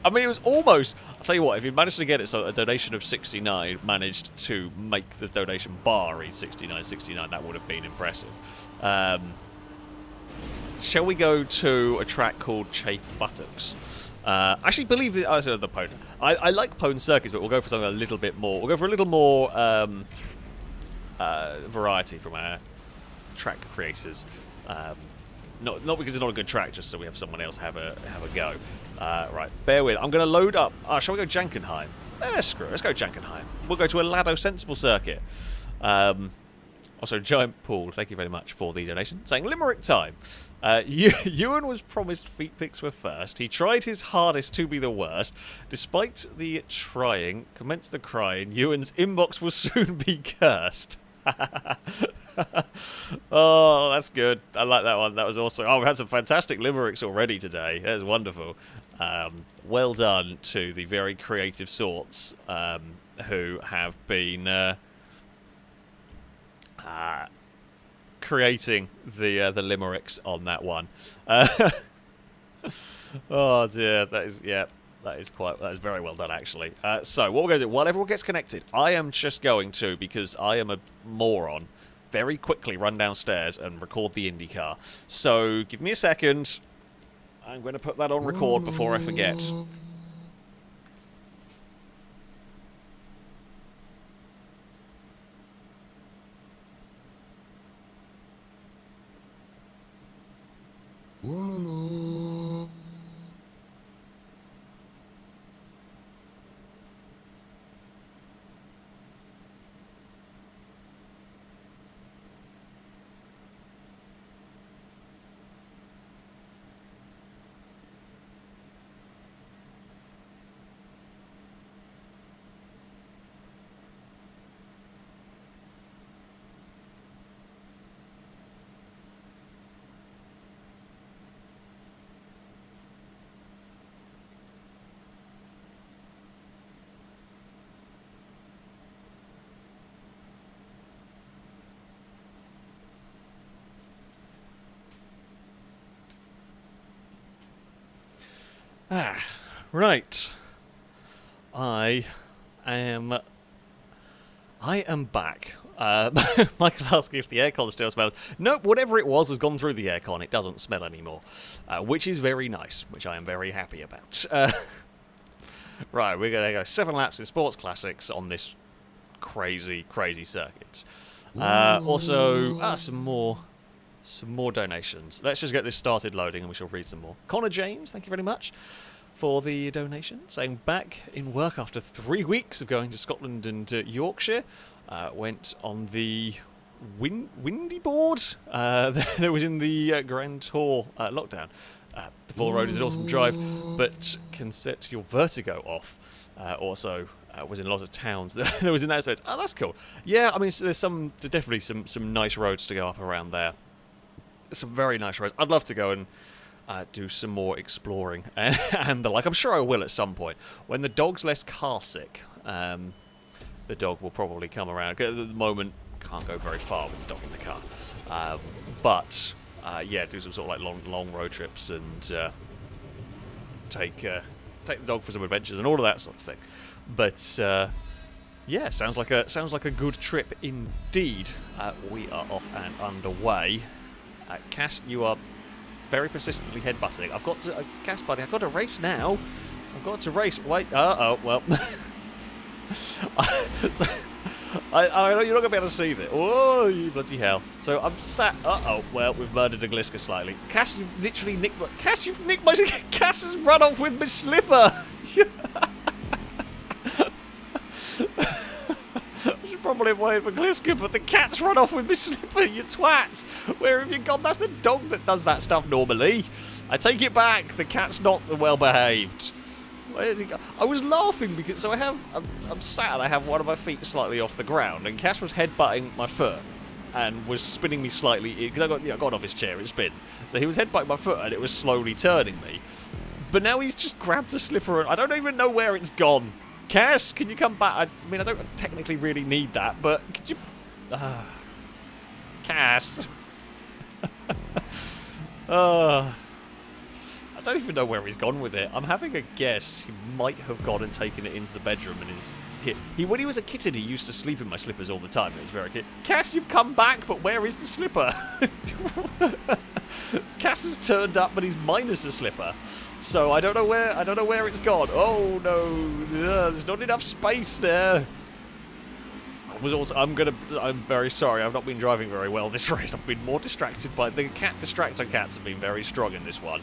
I mean, it was almost... I'll tell you what, if you managed to get it so a donation of 69 managed to make the donation bar read 6969, that would have been impressive. Shall we go to a track called Chafed Buttocks? I actually believe the Pone. I like Pone circuits, but we'll go for something a little bit more. We'll go for a little more variety from our track creators. Not because it's not a good track, just so we have someone else have a go. Right, bear with. I'm going to load up. Shall we go Jankenheim? Screw it. Let's go Jankenheim. We'll go to a Lado Sensible circuit. Also, Giant Paul, thank you very much for the donation. Saying Limerick time. Ewan was promised feet pics were first. He tried his hardest to be the worst. Despite the trying, commenced the crying. Ewan's inbox will soon be cursed. Oh, that's good. I like that one. That was awesome. Oh, we've had some fantastic limericks already today. That was wonderful. Well done to the very creative sorts who have been creating the limericks on that one. Oh dear, that is very well done actually. So what we're going to do, while everyone gets connected, I am just going to, because I am a moron, very quickly run downstairs and record the IndyCar. So give me a second. I'm going to put that on record before I forget. Right. I am back. Michael asking if the aircon still smells. Nope, whatever it was has gone through the aircon. It doesn't smell anymore, which is very nice, which I am very happy about. Right, we're going to go 7 laps in Sports Classics on this crazy, crazy circuit. Also, some more donations. Let's just get this started loading and we shall read some more. Connor James, thank you very much for the donation. Saying back in work after 3 weeks of going to Scotland and Yorkshire. Went on the windy board that was in the Grand Tour lockdown. The Vol Road is an awesome drive, but can set your vertigo off. Also, was in a lot of towns that was in that episode. Oh, that's cool. Yeah, I mean, so there's definitely some nice roads to go up around there. Some very nice roads. I'd love to go and do some more exploring and the like. I'm sure I will at some point when the dog's less car sick. The dog will probably come around. At the moment, can't go very far with the dog in the car. But yeah, do some sort of like long road trips and take the dog for some adventures and all of that sort of thing. But yeah, sounds like a good trip indeed. We are off and underway. Cass, you are very persistently headbutting. I've got to Cass, buddy. I've got to race now. I've got to race. Wait. Well. So, I know you're not going to be able to see this. Oh, you bloody hell. So I'm sat... well, we've murdered a Gliska slightly. Cass, you've literally nicked my... Cass, you've nicked my... Cass has run off with my slipper! I should stumbling way over Gliska, but the cat's run off with my slipper, you twat! Where have you gone? That's the dog that does that stuff normally. I take it back, the cat's not well behaved. Where has he gone? I was laughing because, so I'm sat and I have one of my feet slightly off the ground, and Cash was headbutting my foot and was spinning me slightly, because I got off his chair, it spins. So he was headbutting my foot and it was slowly turning me. But now he's just grabbed the slipper and I don't even know where it's gone. Cass, can you come back? I mean, I don't technically really need that, but could you... Cass. I don't even know where he's gone with it. I'm having a guess. He might have gone and taken it into the bedroom and is... When he was a kitten, he used to sleep in my slippers all the time. It was very cute. Cass, you've come back, but where is the slipper? Cass has turned up, but he's minus a slipper. So I don't know where it's gone. Oh no, there's not enough space there. I'm very sorry. I've not been driving very well this race. I've been more distracted by the distractor cats have been very strong in this one.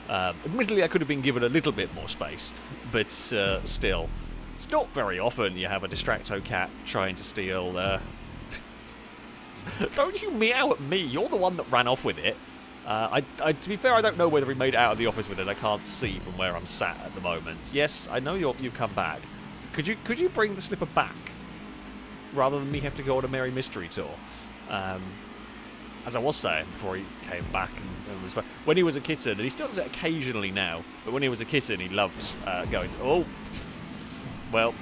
Admittedly, I could have been given a little bit more space, but still, it's not very often you have a distracto cat trying to steal. Don't you meow at me? You're the one that ran off with it. To be fair, I don't know whether he made it out of the office with it. I can't see from where I'm sat at the moment. Yes, I know you've come back. Could you bring the slipper back rather than me have to go on a merry mystery tour? As I was saying before he came back, and was, when he was a kitten, and he still does it occasionally now, but when he was a kitten, he loved going to... Oh, well,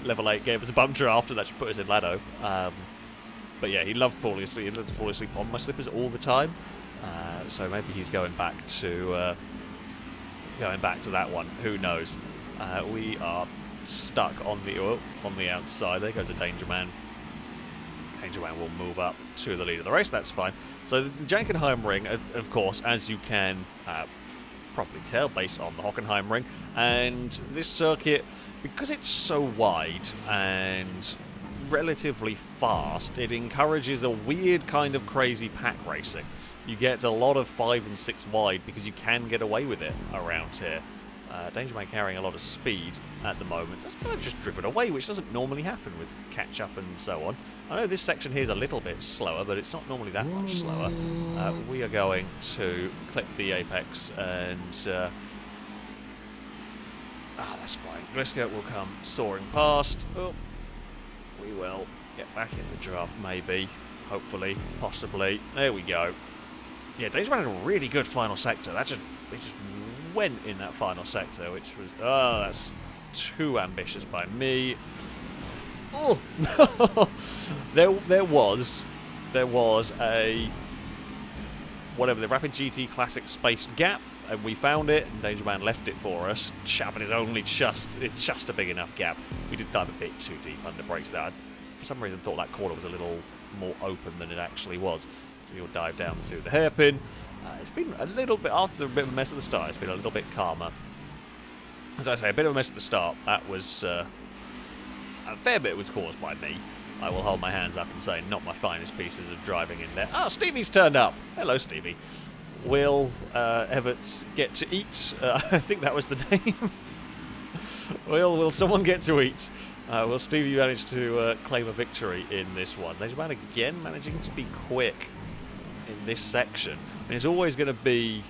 level 8 gave us a bumper after that, should put us in Lado. But yeah, he loved falling asleep. He loved to fall asleep on my slippers all the time. So maybe he's going back to that one. Who knows? We are stuck on the outside. There goes a Danger Man. Danger Man will move up to the lead of the race. That's fine. So the Jankenheim Ring, of course, as you can probably tell based on the Hockenheim Ring, and this circuit, because it's so wide and relatively fast, it encourages a weird kind of crazy pack racing. You get a lot of 5 and 6 wide because you can get away with it around here. Danger Man carrying a lot of speed at the moment. I've just driven away, which doesn't normally happen with catch-up and so on. I know this section here is a little bit slower, but it's not normally that much slower. We are going to clip the apex and... that's fine. Gliska will come soaring past. Oh, we will get back in the draft, maybe. Hopefully. Possibly. There we go. Yeah, Danger Man had a really good final sector. They just went in that final sector, which was... Oh, that's too ambitious by me. Oh! there was a... Whatever, the Rapid GT Classic spaced gap, and we found it, and Danger Man left it for us. But it's only just a big enough gap. We did dive a bit too deep under brakes there. I, for some reason, thought that corner was a little more open than it actually was. So you'll dive down to the hairpin. It's been a little bit, after a bit of a mess at the start, it's been a little bit calmer. As I say, a bit of a mess at the start. That was, a fair bit was caused by me. I will hold my hands up and say not my finest pieces of driving in there. Ah, Stevie's turned up. Hello, Stevie. Will Everts get to eat? I think that was the name. Will someone get to eat? Will Stevie manage to claim a victory in this one? Danger Man again managing to be quick in this section. I mean, it's always going to be...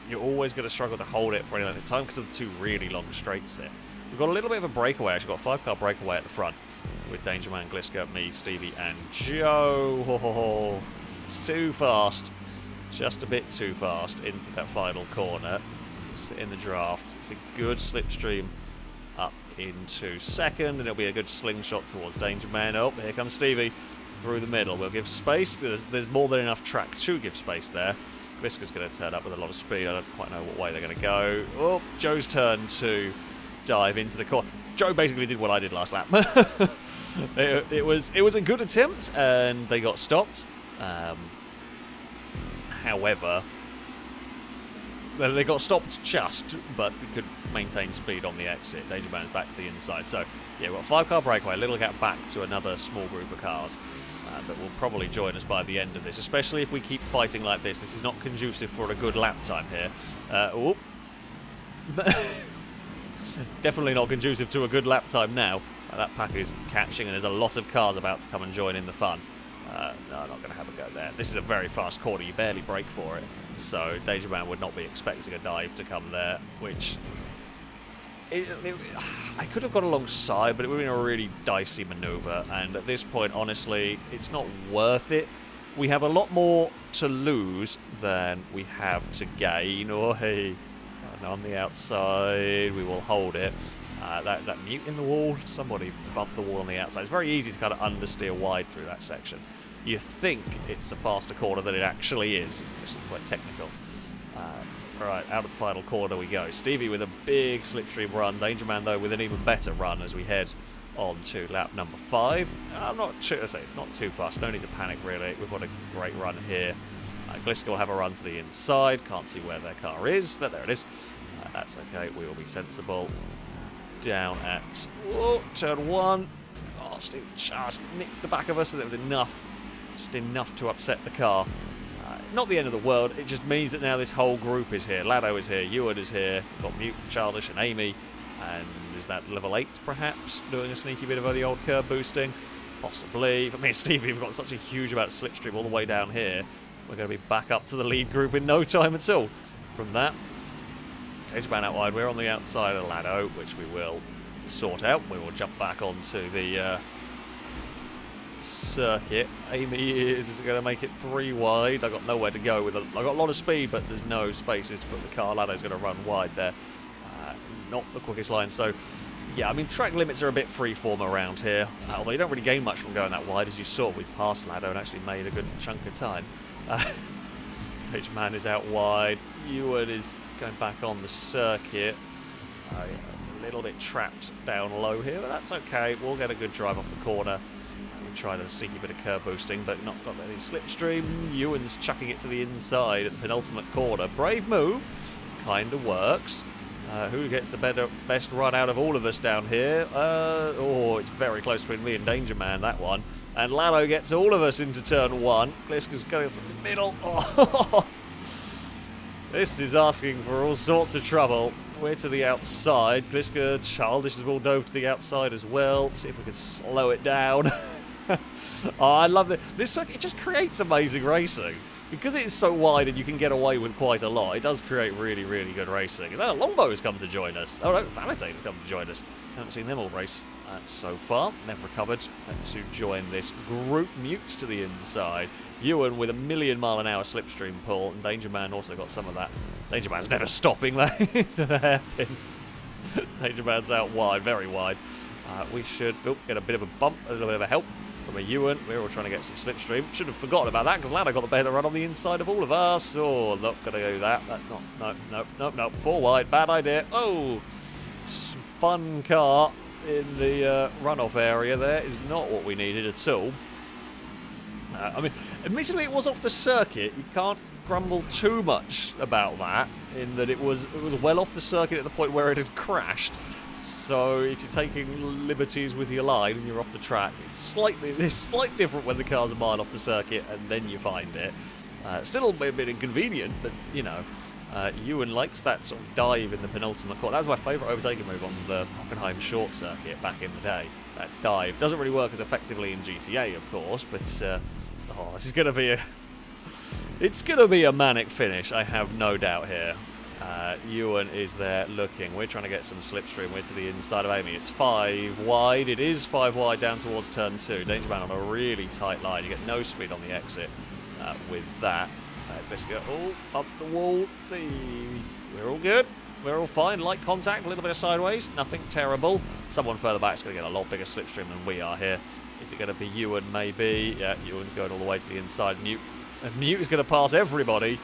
You're always going to struggle to hold it for any length of time because of the two really long straights here. We've got a little bit of a breakaway, actually. We've got a 5-car breakaway at the front with Danger Man, Gliska, me, Stevie, and Joe. Oh, too fast. Just a bit too fast into that final corner. Sit in the draft. It's a good slipstream up into second, and it'll be a good slingshot towards Danger Man. Oh, here comes Stevie through the middle. We'll give space. There's more than enough track to give space there. Gliska's going to turn up with a lot of speed. I don't quite know what way they're going to go. Oh, Joe's turn to dive into the corner. Joe basically did what I did last lap. It was a good attempt, and they got stopped. However, they got stopped just, but we could maintain speed on the exit. Danger Man's back to the inside. So, yeah, we've got a 5-car breakaway, a little gap back to another small group of cars that will probably join us by the end of this, especially if we keep fighting like this. This is not conducive for a good lap time here. Definitely not conducive to a good lap time now. That pack is catching, and there's a lot of cars about to come and join in the fun. No, I'm not going to have a go there. This is a very fast corner. You barely brake for it. So Danger Man would not be expecting a dive to come there, which... I could have gone alongside, but it would have been a really dicey manoeuvre. And at this point, honestly, it's not worth it. We have a lot more to lose than we have to gain. Oh, hey. And on the outside, we will hold it. That mute in the wall. Somebody bumped the wall on the outside. It's very easy to kind of understeer wide through that section. You think it's a faster corner than it actually is. It's actually quite technical. Right, out of the final corner we go. Stevie with a big slipstream run. Danger Man, though, with an even better run as we head on to lap number 5. I'm not sure to say, not too fast. No need to panic, really. We've got a great run here. Gliska will have a run to the inside. Can't see where their car is. There it is. That's okay. We will be sensible. Down at turn 1. Oh, Stevie just nicked the back of us, so there was enough. Just enough to upset the car. Not the end of the world, it just means that now this whole group is here. Lado is here, Ewan is here, we've got Mute, Childish and Amy, and is that level 8 perhaps, doing a sneaky bit of the old curb boosting? Possibly. For me and Stevie, we've got such a huge amount of slipstream all the way down here, we're going to be back up to the lead group in no time at all. From that, Danger Man out wide, we're on the outside of Lado, which we will sort out. We will jump back onto the... circuit. Amy is going to make it 3 wide. I got nowhere to go with it. I got a lot of speed, but there's no spaces to put the car. Lado's going to run wide there. Not the quickest line. So, yeah, I mean, track limits are a bit freeform around here. Although you don't really gain much from going that wide. As you saw, we passed Lado and actually made a good chunk of time. Danger Man is out wide. Ewan is going back on the circuit. A little bit trapped down low here, but that's okay. We'll get a good drive off the corner. Tried a sneaky bit of curb boosting, but not got any slipstream. Ewan's chucking it to the inside at the penultimate corner. Brave move, kind of works. Who gets the best run out of all of us down here? Oh, it's very close between me and Danger Man, that one. And Lado gets all of us into turn 1. Gliska's going through the middle. Oh. This is asking for all sorts of trouble. We're to the outside. Gliska, Childish has all dove to the outside as well. See if we can slow it down. Oh, I love it. This circuit just creates amazing racing. Because it's so wide and you can get away with quite a lot, it does create really, really good racing. Is that a Longbow has come to join us? Oh no, Valentine has come to join us. Haven't seen them all race so far. They've recovered to join this group. Mutes to the inside. Ewan with a 1,000,000-mile-an-hour slipstream pull, and Danger Man also got some of that. Danger Man's never stopping that into the hairpin. Danger Man's out wide, very wide. We should get a bit of a bump, a little bit of a help from a Ewan. We're all trying to get some slipstream. Should have forgotten about that because Lado got the better run on the inside of all of us. Oh, not going to do that. No. 4 wide. Bad idea. Oh, spun car in the runoff area there is not what we needed at all. I mean, admittedly it was off the circuit. You can't grumble too much about that, in that it was well off the circuit at the point where it had crashed. So if you're taking liberties with your line and you're off the track, it's slightly different when the car's a mile off the circuit and then you find it. Still a bit inconvenient, but you know, Ewan likes that sort of dive in the penultimate corner. That was my favourite overtaking move on the Hockenheim short circuit back in the day. That dive doesn't really work as effectively in GTA, of course, but oh, this is going to be it's going to be a manic finish, I have no doubt here. Ewan is there looking. We're trying to get some slipstream. We're to the inside of Amy. It's 5 wide. It is 5 wide down towards turn 2. Danger Man on a really tight line. You get no speed on the exit with that. Let's go. Oh, up the wall. We're all good. We're all fine. Light contact, a little bit of sideways. Nothing terrible. Someone further back is going to get a lot bigger slipstream than we are here. Is it going to be Ewan? Maybe. Yeah, Ewan's going all the way to the inside. Mute is going to pass everybody.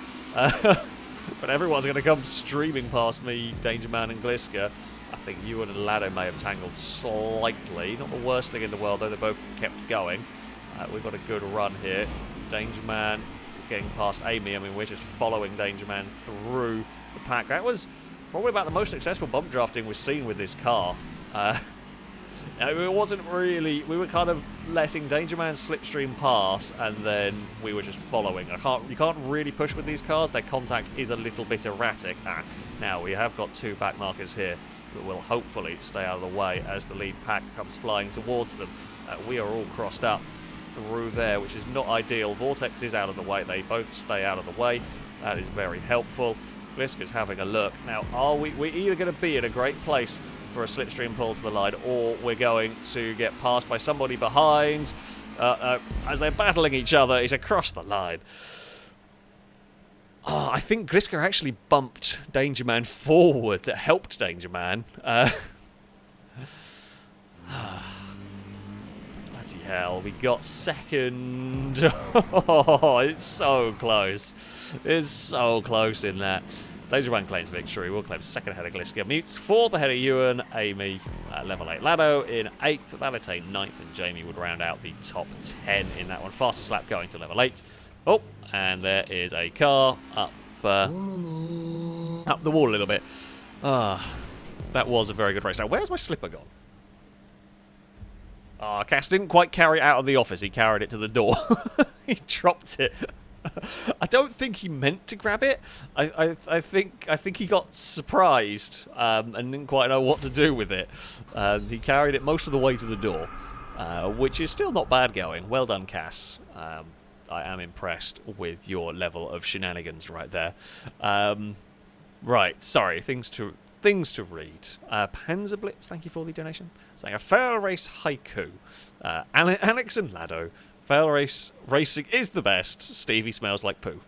But everyone's going to come streaming past me, Danger Man and Gliska. I think Ewan and Lado may have tangled slightly. Not the worst thing in the world, though. They both kept going. We've got a good run here. Danger Man is getting past Amy. I mean, we're just following Danger Man through the pack. That was probably about the most successful bump drafting we've seen with this car. It wasn't really... We were kind of letting Danger Man slipstream pass, and then we were just following. You can't really push with these cars. Their contact is a little bit erratic. Now, we have got 2 back markers here. that will hopefully stay out of the way as the lead pack comes flying towards them. We are all crossed up through there, which is not ideal. Vortex is out of the way. They both stay out of the way. That is very helpful. Gliska's having a look. Now, we're either going to be in a great place for a slipstream pull to the line, or we're going to get passed by somebody behind. As they're battling each other, he's across the line. Oh, I think Gliska actually bumped Danger Man forward. That helped Danger Man. Bloody hell, we got second. Oh, it's so close. It's so close in that. Danger Man claims victory. We'll claim second ahead of Gliska. Mutes fourth ahead of Ewan. Amy, level 8 Lado in 8th. Valete 9th. And Jamie would round out the top 10 in that one. Fastest lap going to level 8. Oh, and there is a car up the wall a little bit. That was a very good race. Now, where's my slipper gone? Cass didn't quite carry it out of the office. He carried it to the door. He dropped it. I don't think he meant to grab it. I think he got surprised and didn't quite know what to do with it. He carried it most of the way to the door, which is still not bad going. Well done, Cass. I am impressed with your level of shenanigans right there. Right, sorry, things to read. Panzerblitz, thank you for the donation. Saying a FailRace haiku. Alex and Lado. FailRace racing is the best. Stevie smells like poo.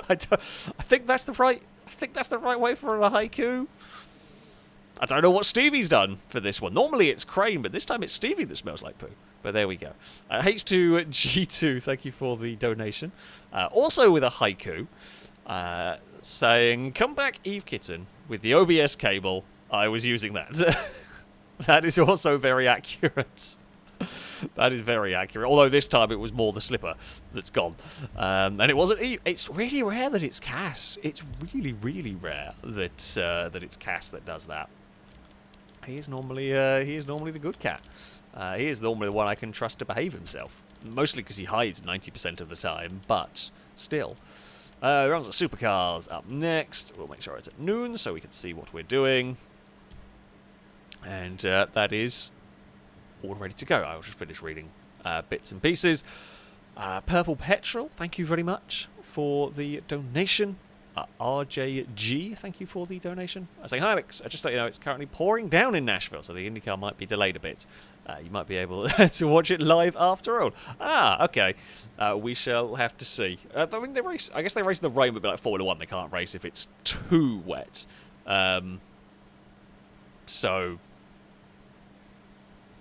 I think that's the right way for a haiku. I don't know what Stevie's done for this one. Normally it's Crane, but this time it's Stevie that smells like poo. But there we go. H2G2, thank you for the donation. Also with a haiku, saying, "Come back, Eve Kitten, with the OBS cable. I was using that." That is also very accurate. That is very accurate. Although this time it was more the slipper that's gone. And it wasn't Eve. It's really rare that it's Cass. It's really, really rare that it's Cass that does that. He is normally the good cat. He is normally the one I can trust to behave himself. Mostly because he hides 90% of the time, but still. Rounds of supercars up next. We'll make sure it's at noon so we can see what we're doing. And that is all ready to go. I'll just finish reading bits and pieces. Purple Petrol, thank you very much for the donation. RJG, thank you for the donation. I say, hi Alex, I just let you know it's currently pouring down in Nashville, so the IndyCar might be delayed a bit. You might be able to watch it live after all. Okay. We shall have to see. I mean, I guess they race in the rain, but like Formula 1, they can't race if it's too wet. So,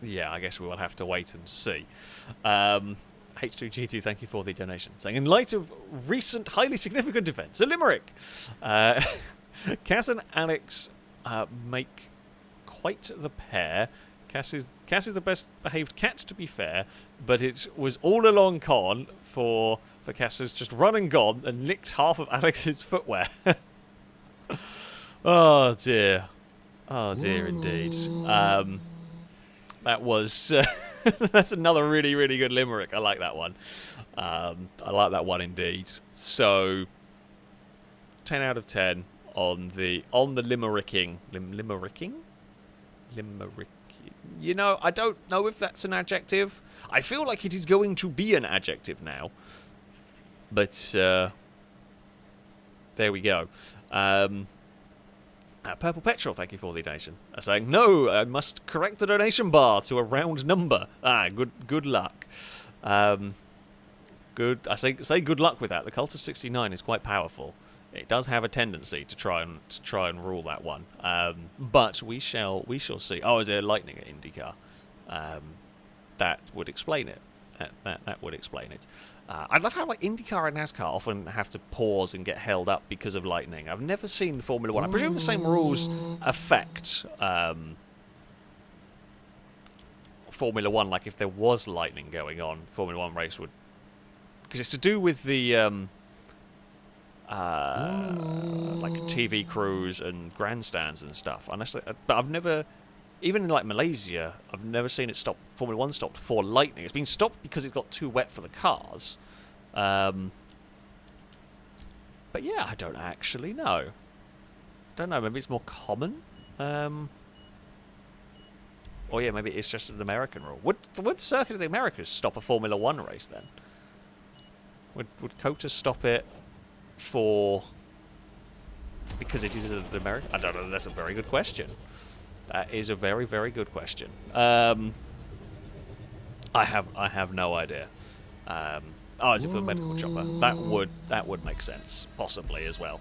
yeah, I guess we will have to wait and see. H2G2, thank you for the donation. Saying, in light of recent highly significant events, a limerick. Cass and Alex make quite the pair. Cass is the best behaved cat, to be fair, but it was all along con for Cass's just run and gone and licked half of Alex's footwear. Oh dear. Oh dear indeed. That was that's another really, really good limerick. I like that one. I like that one indeed. So 10 out of 10 on the limericking. Limericking? Limerick. You know, I don't know if that's an adjective. I feel like it is going to be an adjective now. But there we go. Purple Petrol, thank you for the donation. Saying, no, I must correct the donation bar to a round number. Good luck. Good. Say good luck with that. The Cult of 69 is quite powerful. It does have a tendency to try and rule that one. But we shall see. Oh, is there lightning at IndyCar? That would explain it. That would explain it. I love how like IndyCar and NASCAR often have to pause and get held up because of lightning. I've never seen Formula 1. I presume the same rules affect Formula 1. Like if there was lightning going on, Formula 1 race would... Because it's to do with the like TV crews and grandstands and stuff. Honestly, but I've never... Even in like Malaysia, I've never seen it stop. Formula 1 stopped for lightning. It's been stopped because it got too wet for the cars. But yeah, I don't actually know. don't know, maybe it's more common? Or yeah, maybe it's just an American rule. Would Circuit of the Americas stop a Formula 1 race then? Would COTA stop it for... because it is an American? I don't know, that's a very good question. That is a very, very good question. I have no idea. Oh, is it for the medical chopper? That would make sense, possibly as well.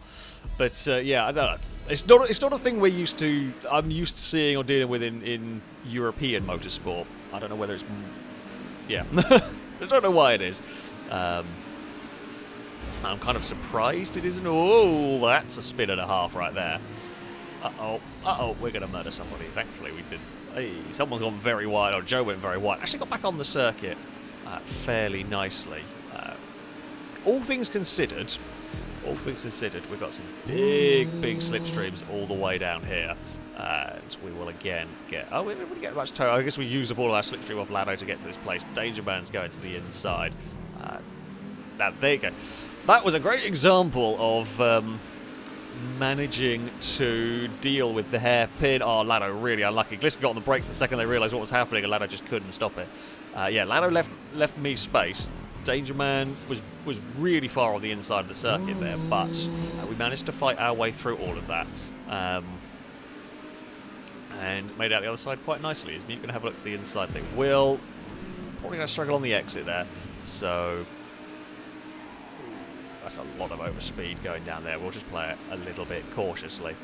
But yeah, I don't know. It's not a thing I'm used to seeing or dealing with in European motorsport. I don't know whether it's yeah. I don't know why it is. I'm kind of surprised it isn't. Oh, that's a spin and a half right there. Uh-oh, we're going to murder somebody. Thankfully we didn't. Hey, someone's gone very wide. Oh, Joe went very wide. Actually got back on the circuit fairly nicely. All things considered, we've got some big slipstreams all the way down here. And we will again get... oh, we didn't get much tow. I guess we used up all of our slipstream off Lado to get to this place. Danger Man's going to the inside. Now, there you go. That was a great example of managing to deal with the hairpin. Oh, Lado really unlucky. Glisson got on the brakes the second they realised what was happening, and Lado just couldn't stop it. Yeah, Lado left me space. Danger Man was really far on the inside of the circuit there, but we managed to fight our way through all of that. And made out the other side quite nicely. Is Mute going to have a look to the inside thing? Will probably going to struggle on the exit there. So that's a lot of overspeed going down there. We'll just play it a little bit cautiously.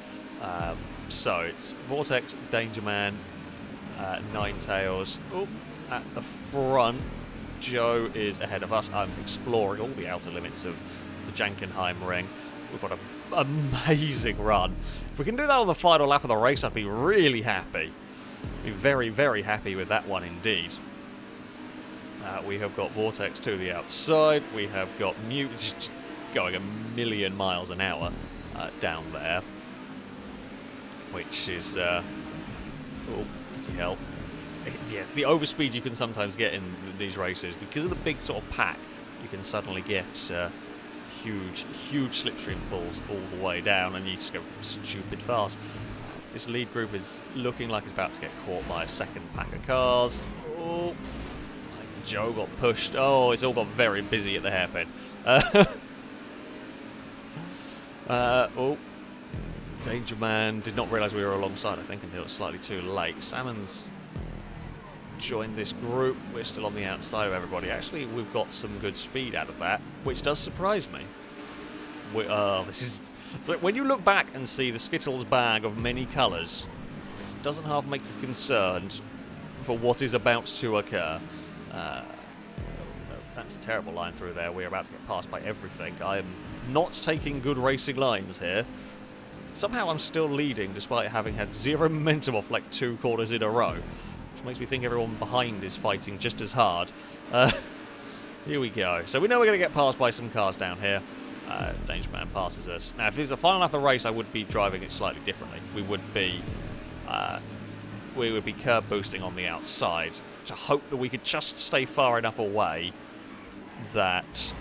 So it's Vortex, Danger Man, Ninetales. Oh, at the front. Joe is ahead of us. I'm exploring all the outer limits of the Jankenheim ring. We've got an amazing run. If we can do that on the final lap of the race, I'd be really happy. Be very, very happy with that one indeed. We have got Vortex to the outside. We have got Mute just going 1,000,000 miles an hour down there. Which is... oh, bloody hell. Yeah, the overspeed you can sometimes get in these races, because of the big sort of pack, you can suddenly get huge slipstream pulls all the way down, and you just go stupid fast. This lead group is looking like it's about to get caught by a second pack of cars. Oh, Joe got pushed. Oh, it's all got very busy at the hairpin. Oh, Danger Man did not realise we were alongside, I think, until it was slightly too late. Salmon's joined this group. We're still on the outside of everybody. Actually, we've got some good speed out of that, which does surprise me. This is... so when you look back and see the Skittles bag of many colours, it doesn't half make you concerned for what is about to occur. That's a terrible line through there. We're about to get passed by everything. I am not taking good racing lines here. Somehow I'm still leading despite having had zero momentum off like 2 corners in a row. Which makes me think everyone behind is fighting just as hard. Here we go. So we know we're going to get passed by some cars down here. Danger Man passes us. Now, if it's the final lap of the race, I would be driving it slightly differently. We would be curb boosting on the outside to hope that we could just stay far enough away that...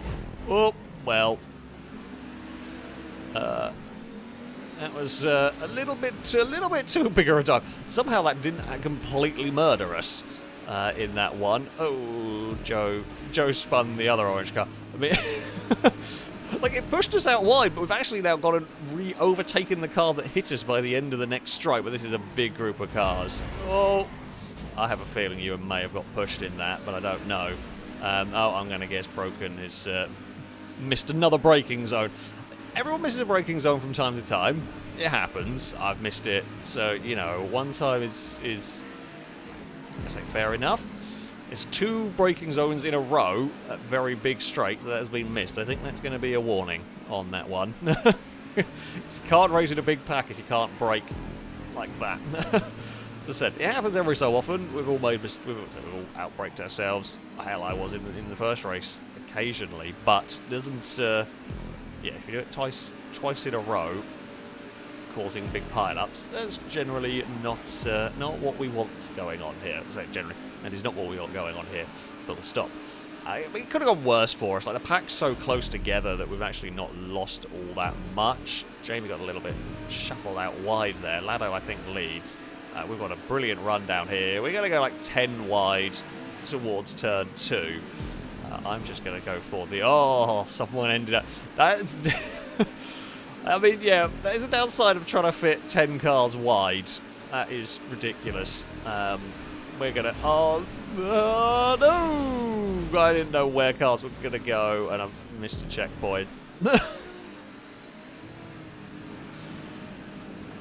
oh, well... that was a little bit too big of a time. Somehow that didn't completely murder us in that one. Oh, Joe spun the other orange car. I mean, like, it pushed us out wide, but we've actually now got overtaken the car that hit us by the end of the next stripe. But this is a big group of cars. Oh, I have a feeling you may have got pushed in that, but I don't know. Oh, I'm going to guess Broken has missed another braking zone. Everyone misses a braking zone from time to time. It happens. I've missed it. So, you know, one time is I say fair enough. It's 2 braking zones in a row at very big straights that has been missed. I think that's going to be a warning on that one. You can't race in a big pack if you can't brake like that. As I said, it happens every so often. We've all outbraked ourselves. Hell, I was in the first race occasionally, but doesn't... yeah, if you do it twice in a row, causing big pile-ups, that's generally not what we want going on here. So generally, that is not what we want going on here. Full stop. I mean, it could have gone worse for us. Like, the pack's so close together that we've actually not lost all that much. Jamie got a little bit shuffled out wide there. Lado, I think, leads. We've got a brilliant run down here. We're going to go like 10 wide towards turn 2. I'm just going to go for the... Oh, someone ended up... That's... I mean, yeah, that is the downside of trying to fit 10 cars wide. That is ridiculous. We're going to... Oh, no! I didn't know where cars were going to go, and I missed a checkpoint.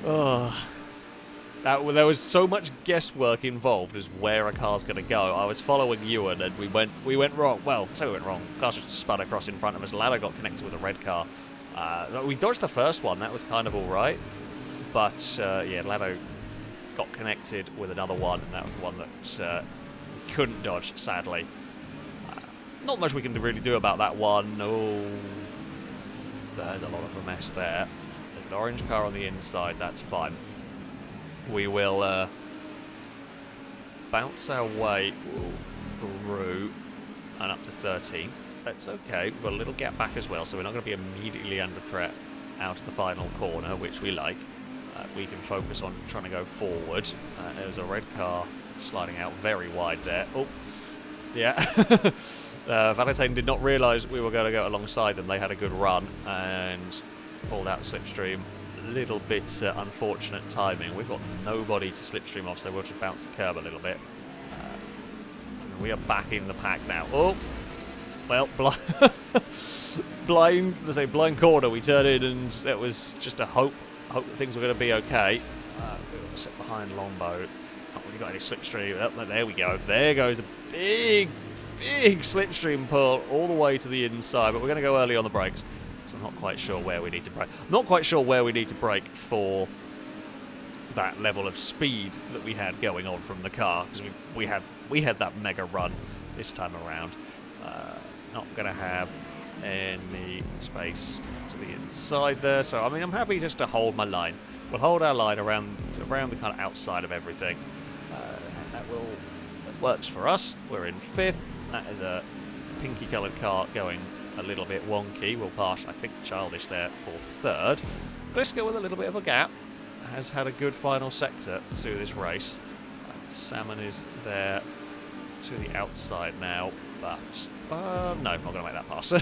Oh... there was so much guesswork involved as where a car's going to go. I was following Ewan and we went wrong. Well, so we went wrong. Cars just spun across in front of us. Lado got connected with a red car. We dodged the first one. That was kind of all right. But, yeah, Lado got connected with another one, and that was the one that we couldn't dodge, sadly. Not much we can really do about that one. Oh, there's a lot of a mess there. There's an orange car on the inside. That's fine. We will bounce our way through and up to 13th. That's okay. We've got a little gap back as well, so we're not going to be immediately under threat out of the final corner, which we like. We can focus on trying to go forward. There's a red car sliding out very wide there. Oh, yeah. Valentine did not realise we were going to go alongside them. They had a good run and pulled out the slipstream. Little bit unfortunate timing. We've got nobody to slipstream off, so we'll just bounce the curb a little bit. We are back in the pack now. Oh, well, blind corner. We turned in, and it was just a hope that things were going to be okay. We'll sit behind Longbow. Not really got any slipstream. Oh, there we go. There goes a big slipstream pull all the way to the inside, but we're going to go early on the brakes. I'm not quite sure where we need to brake. Not quite sure where we need to brake for that level of speed that we had going on from the car, because we had that mega run this time around. Not going to have any space to the inside there, so I mean I'm happy just to hold my line. We'll hold our line around the kind of outside of everything. That works for us. We're in 5th. That is a pinky coloured car going a little bit wonky. We'll pass, I think, Childish there for 3rd. Gliska with a little bit of a gap has had a good final sector to this race. Salmon is there to the outside now, but no, not going to make that pass.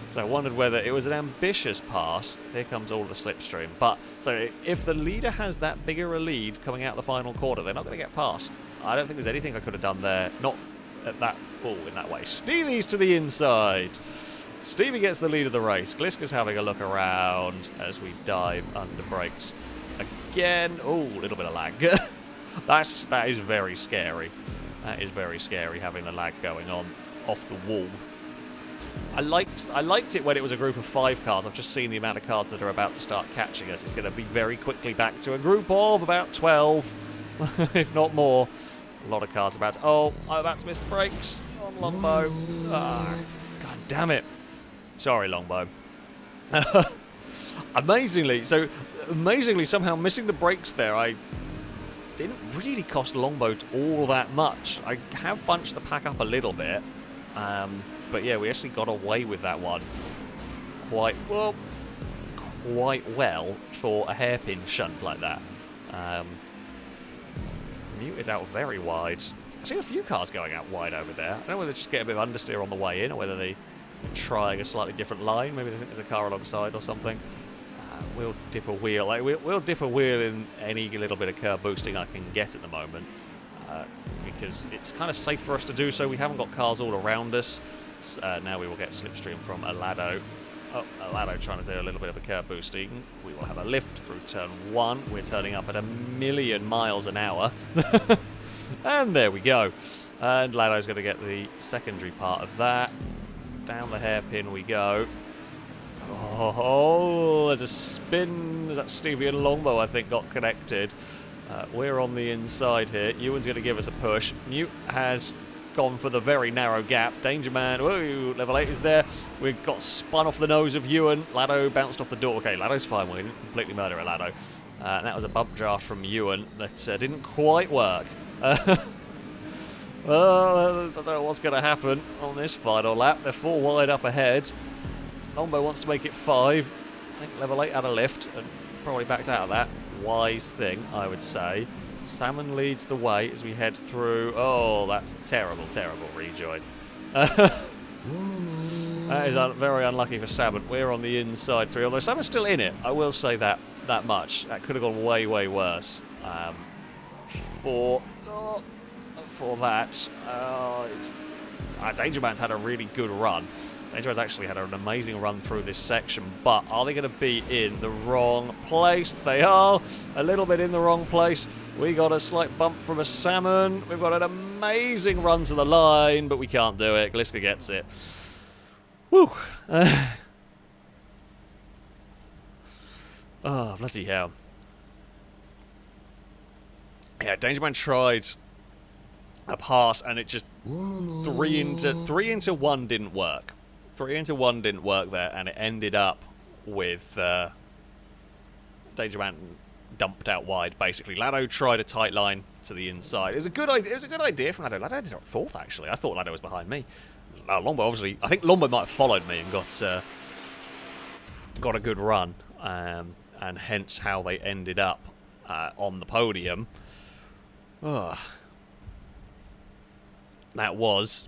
So I wondered whether it was an ambitious pass. Here comes all the slipstream. But so if the leader has that bigger a lead coming out the final quarter, they're not going to get past. I don't think there's anything I could have done there. Not at that in that way. Stevie's to the inside. Stevie gets the lead of the race. Gliska's having a look around as we dive under brakes again. Oh, a little bit of lag. That is very scary. That is very scary, having the lag going on off the wall. I liked it when it was a group of 5 cars. I've just seen the amount of cars that are about to start catching us. It's going to be very quickly back to a group of about 12, if not more. A lot of cars about to... Oh, I'm about to miss the brakes on Longbow. Ah, God damn it. Sorry, Longbow. Amazingly, somehow missing the brakes there, I didn't really cost Longbow all that much. I have bunched the pack up a little bit. But yeah, we actually got away with that one quite well for a hairpin shunt like that. Mute is out very wide. I've seen a few cars going out wide over there. I don't know whether they just get a bit of understeer on the way in, or whether they're trying a slightly different line. Maybe they think there's a car alongside or something. We'll dip a wheel. We'll dip a wheel in any little bit of curb boosting I can get at the moment, because it's kind of safe for us to do so. We haven't got cars all around us. Now we will get slipstream from Alado. Oh, Alado trying to do a little bit of a curb boosting. We will have a lift through turn 1. We're turning up at 1,000,000 miles an hour. And there we go. And Lado's going to get the secondary part of that. Down the hairpin we go. Oh, there's a spin. That Stevie and Longbow, I think, got connected. We're on the inside here. Ewan's going to give us a push. Mute has gone for the very narrow gap. Danger Man, whoa, level 8 is there. We got spun off the nose of Ewan. Lado bounced off the door. Okay, Lado's fine. We didn't completely murder a Lado. And that was a bump draft from Ewan that didn't quite work. I don't know what's going to happen on this final lap. They're 4 wide up ahead. Lombo wants to make it 5. I think level 8 had a lift and probably backed out of that. Wise thing, I would say. Salmon leads the way as we head through. Oh, that's a terrible, terrible rejoin. That is very unlucky for Salmon. We're on the inside 3, although Salmon's still in it. I will say that much. That could have gone way, way worse. For that, Danger Man's had a really good run. Danger Man's actually had an amazing run through this section, but are they going to be in the wrong place? They are a little bit in the wrong place. We got a slight bump from a Salmon. We've got an amazing run to the line, but we can't do it. Gliska gets it. Whew. Oh, bloody hell. Yeah, Danger Man tried a pass, and it just 3 into 1 didn't work. 3 into 1 didn't work there, and it ended up with Danger Man dumped out wide. Basically, Lado tried a tight line to the inside. It was a good idea. It was a good idea from Lado. Lado ended up 4th actually. I thought Lado was behind me. Lombo obviously. I think Lombo might have followed me and got a good run, and hence how they ended up on the podium. Oh. That was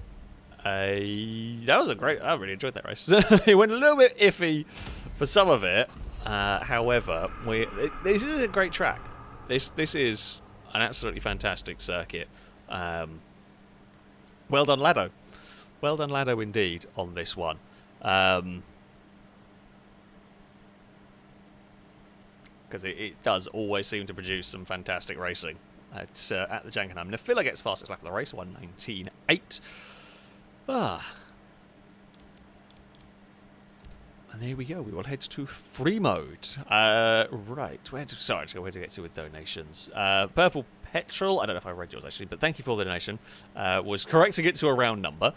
a great. I really enjoyed that race. It went a little bit iffy for some of it. However, this is a great track. This is an absolutely fantastic circuit. Well done, Lado. Well done, Lado, indeed, on this one. Because it does always seem to produce some fantastic racing at the Jankenheim. Nafila gets fastest lap of the race, 1:19.8. And there we go. We will head to free mode. Right. Where to get to with donations? Purple Petrol. I don't know if I read yours actually, but thank you for the donation. Was correcting it to a round number.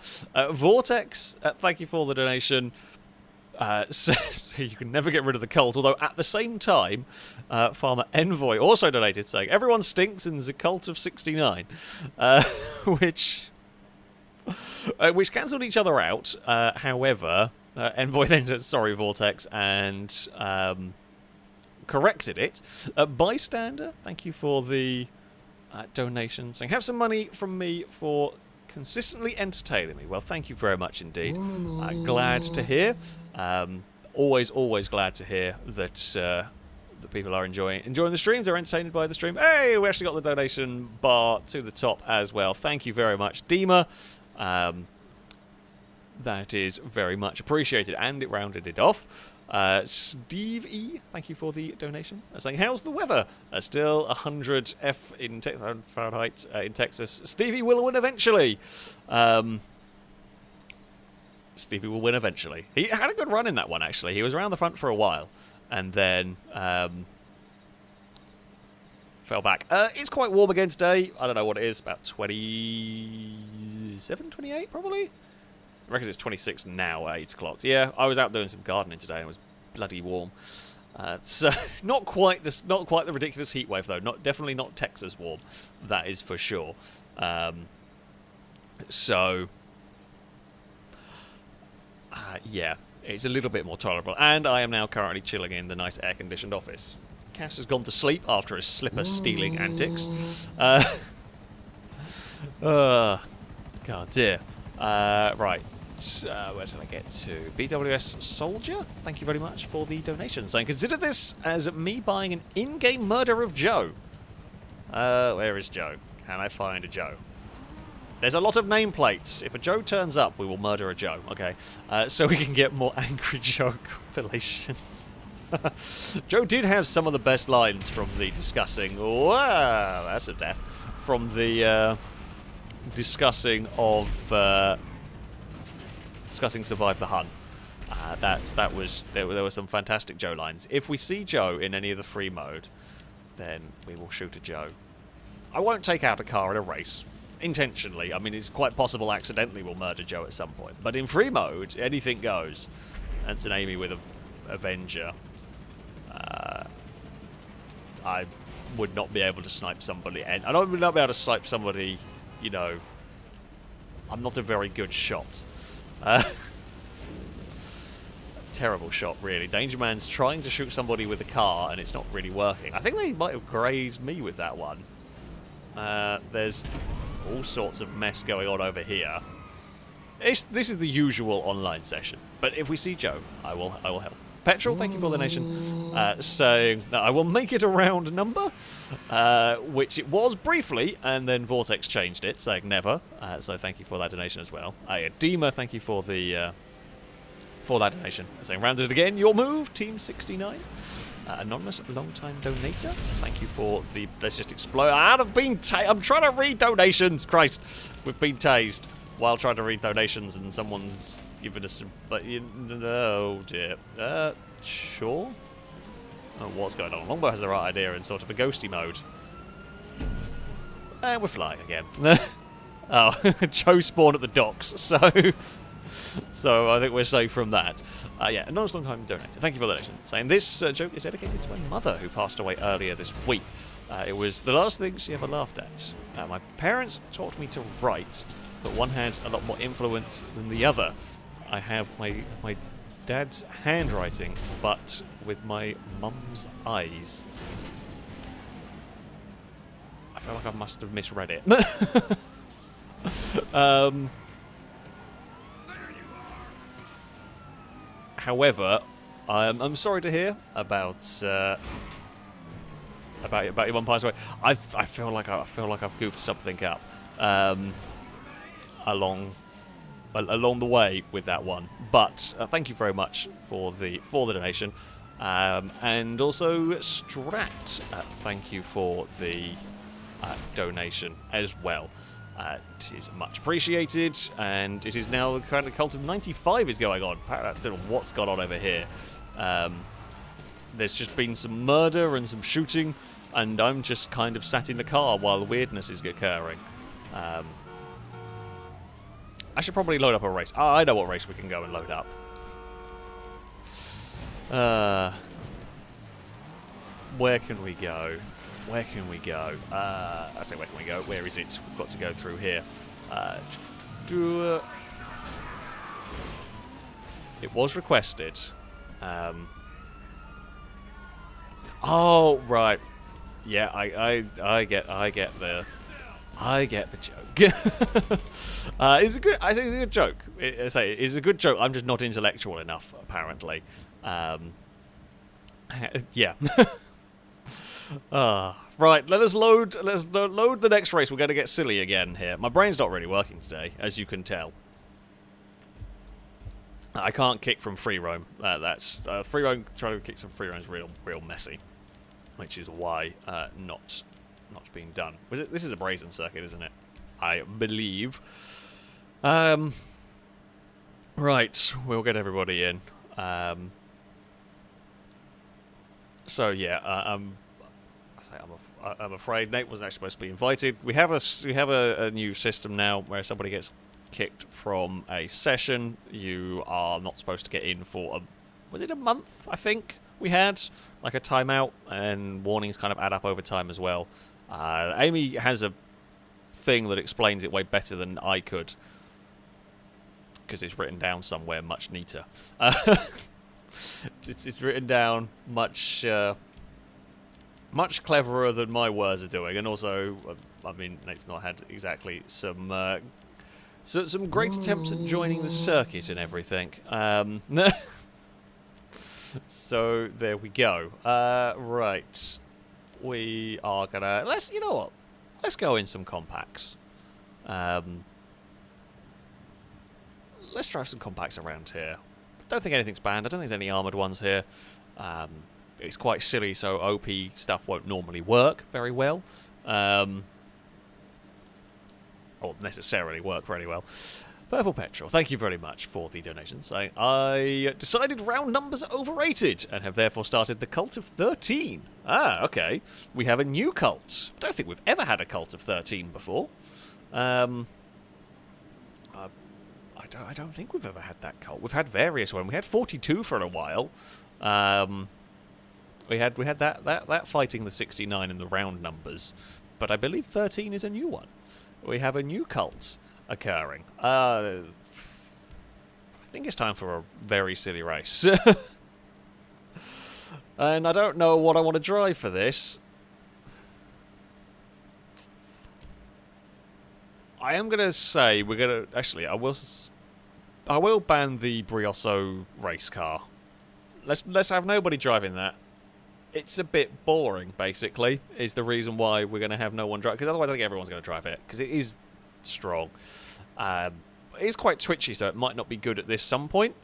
Vortex. Thank you for the donation. So you can never get rid of the cult, although at the same time, Farmer Envoy also donated saying, everyone stinks in the cult of 69, which cancelled each other out. However, Envoy then said, sorry, Vortex, and corrected it. Bystander, thank you for the donation, saying, have some money from me for consistently entertaining me. Well, thank you very much indeed. Glad to hear. Always glad to hear that that people are enjoying the streams. They're entertained by the stream. Hey, we actually got the donation bar to the top as well. Thank you very much, Dima. That is very much appreciated, and it rounded it off. Steve E, thank you for the donation. Saying, how's the weather? Still 100 in Fahrenheit in Texas. Stevie will win eventually. Stevie will win eventually. He had a good run in that one, actually. He was around the front for a while, and then fell back. It's quite warm again today. I don't know what it is, about 27, 28 probably? I reckon it's 26 now at 8 o'clock. Yeah, I was out doing some gardening today, and it was bloody warm. So not quite the ridiculous heat wave, though. Definitely not Texas warm. That is for sure. Yeah, it's a little bit more tolerable. And I am now currently chilling in the nice air-conditioned office. Cass has gone to sleep after his slipper-stealing antics. God dear. Right. Where did I get to? BWS Soldier, thank you very much for the donation. Saying, consider this as me buying an in-game murder of Joe. Where is Joe? Can I find a Joe? There's a lot of nameplates. If a Joe turns up, we will murder a Joe. Okay, so we can get more Angry Joe compilations. Joe did have some of the best lines from the discussing. Wow, that's a death. From the discussing Survive the Hun. There were some fantastic Joe lines. If we see Joe in any of the free mode, then we will shoot a Joe. I won't take out a car in a race intentionally. I mean, it's quite possible accidentally we'll murder Joe at some point. But in free mode, anything goes. That's an Amy with a Avenger. I would not be able to snipe somebody, and I would not be able to snipe somebody, you know, I'm not a very good shot. Terrible shot, really. Danger Man's trying to shoot somebody with a car, and it's not really working. I think they might have grazed me with that one. There's all sorts of mess going on over here. This is the usual online session, but if we see Joe, I will help. Petrol, thank you for the donation, saying that I will make it a round number, which it was briefly, and then Vortex changed it, saying never. So thank you for that donation as well. Dima, thank you for the that donation, saying rounded it again. Your move, Team 69. Anonymous, long-time donator. Thank you for the. Let's just explode. I'm trying to read donations. Christ, we've been tased while trying to read donations, and someone's given us some. But oh dear. Sure. Oh, what's going on? Longbow has the right idea in sort of a ghosty mode. And we're flying again. Oh, Joe spawned at the docks, so I think we're safe from that. Yeah, anonymous long-time donator. Thank you for the donation. Saying this joke is dedicated to my mother, who passed away earlier this week. It was the last thing she ever laughed at. My parents taught me to write, but one has a lot more influence than the other. I have my dad's handwriting, but with my mum's eyes. I feel like I must have misread it. However, I'm sorry to hear about your mum passing away. I feel like I've goofed something up along the way with that one. But thank you very much for the donation, and also Strat, thank you for the donation as well. It is much appreciated, and it is now the kind of cult of 95 is going on. I don't know what's gone on over here. There's just been some murder and some shooting, and I'm just kind of sat in the car while the weirdness is occurring. I should probably load up a race. Oh, I know what race we can go and load up. Where can we go? Where can we go? I say, where can we go? Where is it? We've got to go through here. It was requested. Oh, right. Yeah, I get the joke. It's a good. I say it's a good joke. It's a good joke. I'm just not intellectual enough, apparently. Yeah. Right, let's load the next race. We're going to get silly again here. My brain's not really working today, as you can tell. I can't kick from free roam. That's free roam. Trying to kick some free roam is real messy, which is why not being done. This is a brazen circuit, isn't it? I believe. Right, we'll get everybody in. So yeah, I'm afraid Nate wasn't actually supposed to be invited. We have a new system now where somebody gets kicked from a session, you are not supposed to get in for was it a month? I think we had like a timeout, and warnings kind of add up over time as well. Amy has a thing that explains it way better than I could, because it's written down somewhere much neater. It's written down much cleverer than my words are doing, and also, I mean, Nate's not had exactly some great attempts at joining the circuit and everything. So there we go. Right, we are gonna you know what? Let's go in some compacts. Let's drive some compacts around here. Don't think anything's banned. I don't think there's any armoured ones here. It's quite silly, so OP stuff won't normally work very well. Or necessarily work very well. Purple Petrol, thank you very much for the donation. Saying, I decided round numbers are overrated and have therefore started the cult of 13. Ah, okay. We have a new cult. I don't think we've ever had a cult of 13 before. I don't think we've ever had that cult. We've had various ones. We had 42 for a while. We had that fighting the 69 in the round numbers, but I believe 13 is a new one. We have a new cult. occurring. I think it's time for a very silly race. And I don't know what I want to drive for this. I am going to say we're going to... Actually, I will ban the Brioso race car. Let's have nobody driving that. It's a bit boring, basically, is the reason why we're going to have no one drive. Because otherwise I think everyone's going to drive it. Because it is strong. It is quite twitchy, so it might not be good at this some point.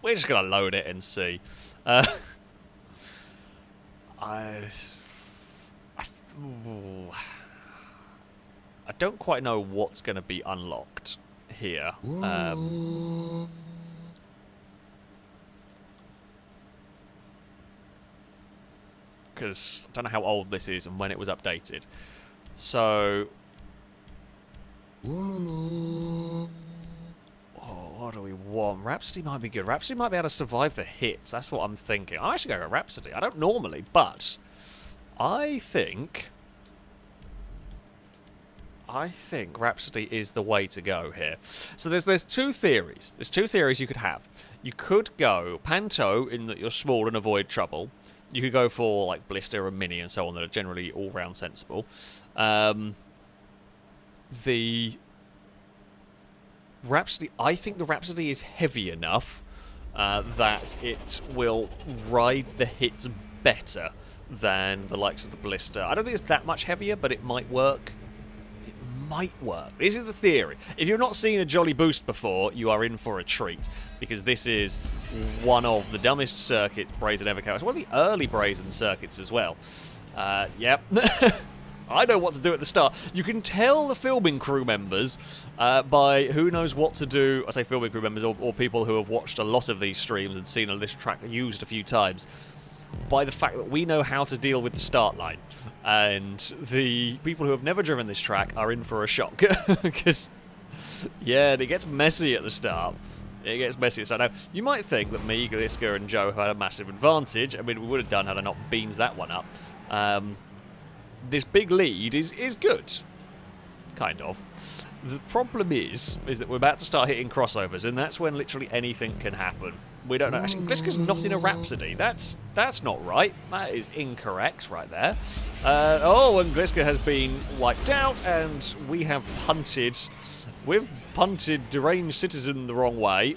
We're just going to load it and see. I don't quite know what's going to be unlocked here. Because I don't know how old this is and when it was updated. So... what do we want? Rhapsody might be good. Rhapsody might be able to survive the hits. That's what I'm thinking. I'm actually going to go Rhapsody. I don't normally, but I think Rhapsody is the way to go here. So there's two theories. There's two theories you could have. You could go Panto in that you're small and avoid trouble. You could go for like Blister and Mini and so on that are generally all-round sensible. The Rhapsody, I think the Rhapsody is heavy enough that it will ride the hits better than the likes of the Blister. I don't think it's that much heavier, but it might work. It might work. This is the theory. If you've not seen a Jolly Boost before, you are in for a treat, because this is one of the dumbest circuits Brazen ever came out. It's one of the early Brazen circuits as well. Yep. I know what to do at the start. You can tell the filming crew members by who knows what to do. I say filming crew members or people who have watched a lot of these streams and seen this track used a few times by the fact that we know how to deal with the start line. And the people who have never driven this track are in for a shock. Because, yeah, it gets messy at the start. It gets messy. So now, you might think that me, Gliska, and Joe had a massive advantage. I mean, we would have done had I not beans that one up. This big lead is good. Kind of. The problem is that we're about to start hitting crossovers, and that's when literally anything can happen. We don't know. Actually, Gliska's not in a Rhapsody. That's not right. That is incorrect right there. Oh, and Gliska has been wiped out, and we have punted. We've punted Deranged Citizen the wrong way.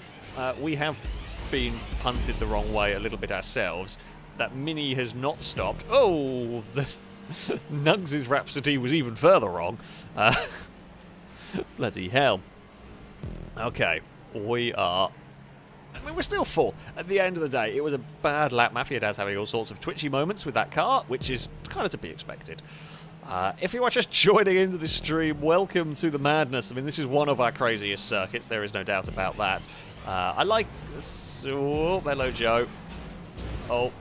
We have been punted the wrong way a little bit ourselves. That Mini has not stopped. Oh, the Nugs' Rhapsody was even further wrong. Bloody hell. Okay, we are... I mean, we're still fourth. At the end of the day, it was a bad lap. Mafia Dad's having all sorts of twitchy moments with that car, which is kind of to be expected. If you are just joining into this stream, welcome to the madness. I mean, this is one of our craziest circuits. There is no doubt about that. I like... Oh, hello, Joe. Oh.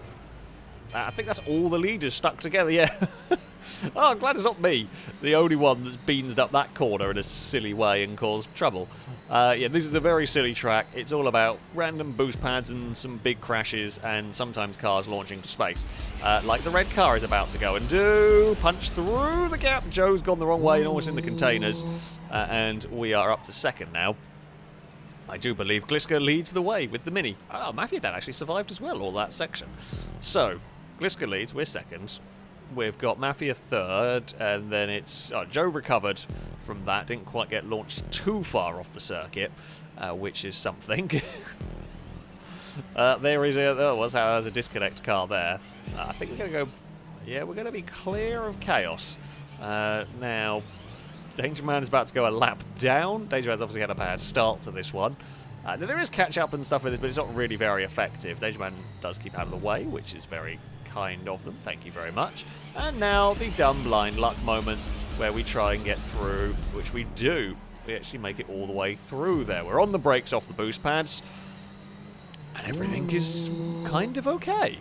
I think that's all the leaders stuck together, yeah. Oh, I'm glad it's not me, the only one that's beansed up that corner in a silly way and caused trouble. Yeah, this is a very silly track. It's all about random boost pads and some big crashes and sometimes cars launching to space. Like the red car is about to go and do. Punch through the gap. Joe's gone the wrong way and almost in the containers. And we are up to second now. I do believe Gliska leads the way with the Mini. Oh, Mafia Dad actually survived as well, all that section. So... Gliska leads, we're second. We've got Mafia third, and then it's... Oh, Joe recovered from that, didn't quite get launched too far off the circuit, which is something. There is a... Oh, there's a disconnect car there. I think we're going to go... Yeah, we're going to be clear of chaos. Now, Danger Man is about to go a lap down. Danger Man's obviously had a bad start to this one. Now, there is catch-up and stuff with this, but it's not really very effective. Danger Man does keep out of the way, which is very... kind of them, thank you very much. And now the dumb blind luck moment where we try and get through, which we do. We actually make it all the way through there. We're on the brakes off the boost pads, and everything is kind of okay.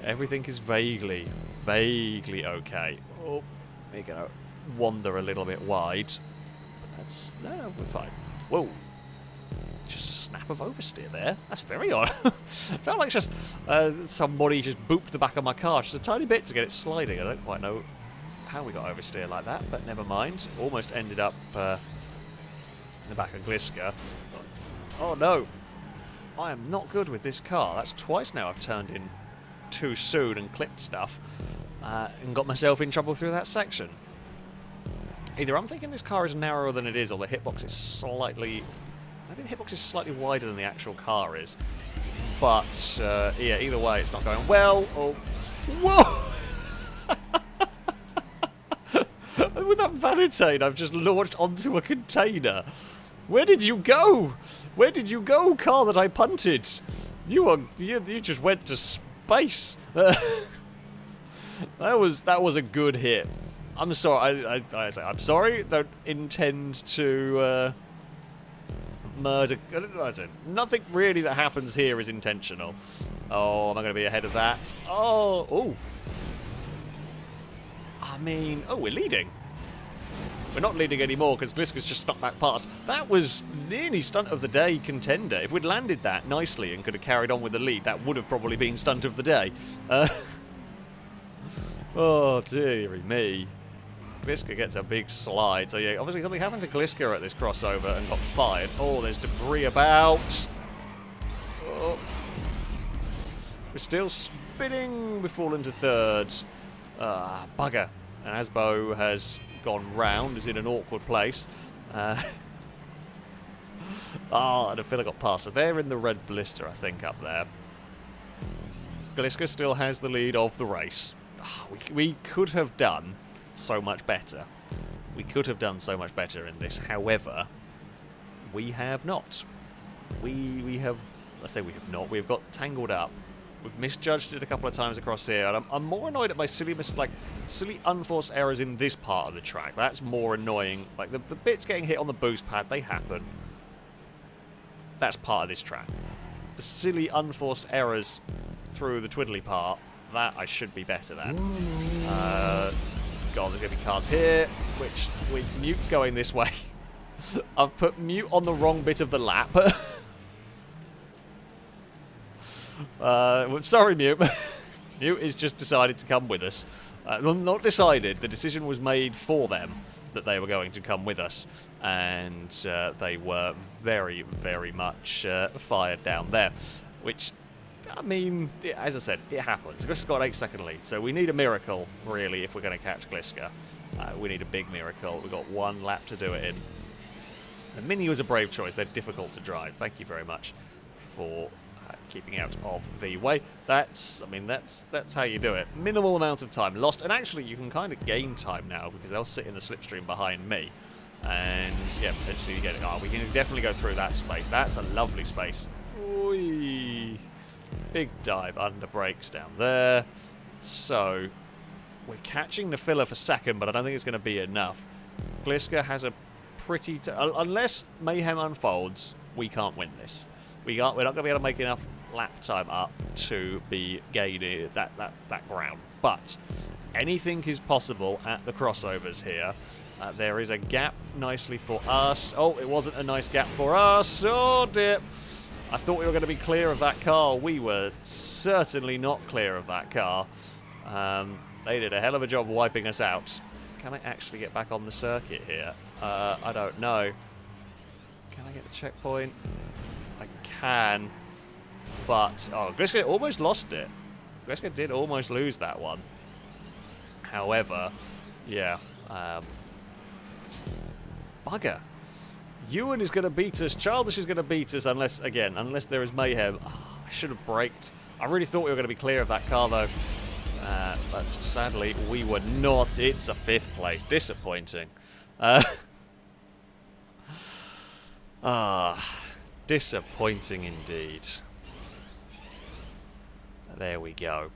Everything is vaguely okay. Oh, we're gonna wander a little bit wide. But that's... No, we're fine. Whoa. Just snap of oversteer there. That's very odd. Felt like just somebody just booped the back of my car just a tiny bit to get it sliding. I don't quite know how we got oversteer like that, but never mind. Almost ended up in the back of Gliska. Oh no! I am not good with this car. That's twice now I've turned in too soon and clipped stuff and got myself in trouble through that section. Either I'm thinking this car is narrower than it is, or the hitbox is slightly... Maybe the hitbox is slightly wider than the actual car is. But, yeah, either way, it's not going well. Oh, whoa! With that Valentine, I've just launched onto a container. Where did you go? Where did you go, car that I punted? You just went to space. That was a good hit. I'm sorry. I'm sorry. Don't intend to murder. Nothing really that happens here is intentional. Oh, am I going to be ahead of that? Oh. I mean, we're leading. We're not leading anymore because Gliska's just stuck back past. That was nearly stunt of the day contender. If we'd landed that nicely and could have carried on with the lead, that would have probably been stunt of the day. Oh, dearie me. Gliska gets a big slide. So, yeah, obviously something happened to Gliska at this crossover and got fired. Oh, there's debris about. Oh. We're still spinning. We fall into third. Bugger. And Asbo has gone round, is in an awkward place. And I feel I got past. So they're in the red blister, I think, up there. Gliska still has the lead of the race. We could have done so much better. We could have done so much better in this. However, we have not. We have... I say we have not. We've got tangled up. We've misjudged it a couple of times across here. And I'm more annoyed at my silly unforced errors in this part of the track. That's more annoying. Like, the bits getting hit on the boost pad, they happen. That's part of this track. The silly unforced errors through the twiddly part, that I should be better than. God, there's going to be cars here, which Mute's going this way. I've put Mute on the wrong bit of the lap. Sorry, Mute. Mute has just decided to come with us. Well, not decided. The decision was made for them that they were going to come with us. And they were very, very much fired down there. Which... I mean, as I said, it happens. Gliska's got an 8-second lead, so we need a miracle, really, if we're going to catch Gliska. We need a big miracle. We've got one lap to do it in. The Mini was a brave choice. They're difficult to drive. Thank you very much for keeping out of the way. That's how you do it. Minimal amount of time lost, and actually you can kind of gain time now because they'll sit in the slipstream behind me. And, yeah, potentially you get it. Oh, we can definitely go through that space. That's a lovely space. Oy. Big dive under brakes down there. So, we're catching the filler for second, but I don't think it's going to be enough. Gliska has a pretty... unless Mayhem unfolds, we can't win this. We're not going to be able to make enough lap time up to be gaining that ground. But anything is possible at the crossovers here. There is a gap nicely for us. Oh, it wasn't a nice gap for us. Oh, dear. I thought we were going to be clear of that car. We were certainly not clear of that car. They did a hell of a job wiping us out. Can I actually get back on the circuit here? I don't know. Can I get the checkpoint? I can. But, Gliska almost lost it. Gliska did almost lose that one. However, yeah. Bugger. Ewan is going to beat us. Childish is going to beat us unless there is mayhem. Oh, I should have braked. I really thought we were going to be clear of that car, though. But sadly, we were not. It's a 5th place. Disappointing. Disappointing indeed. There we go.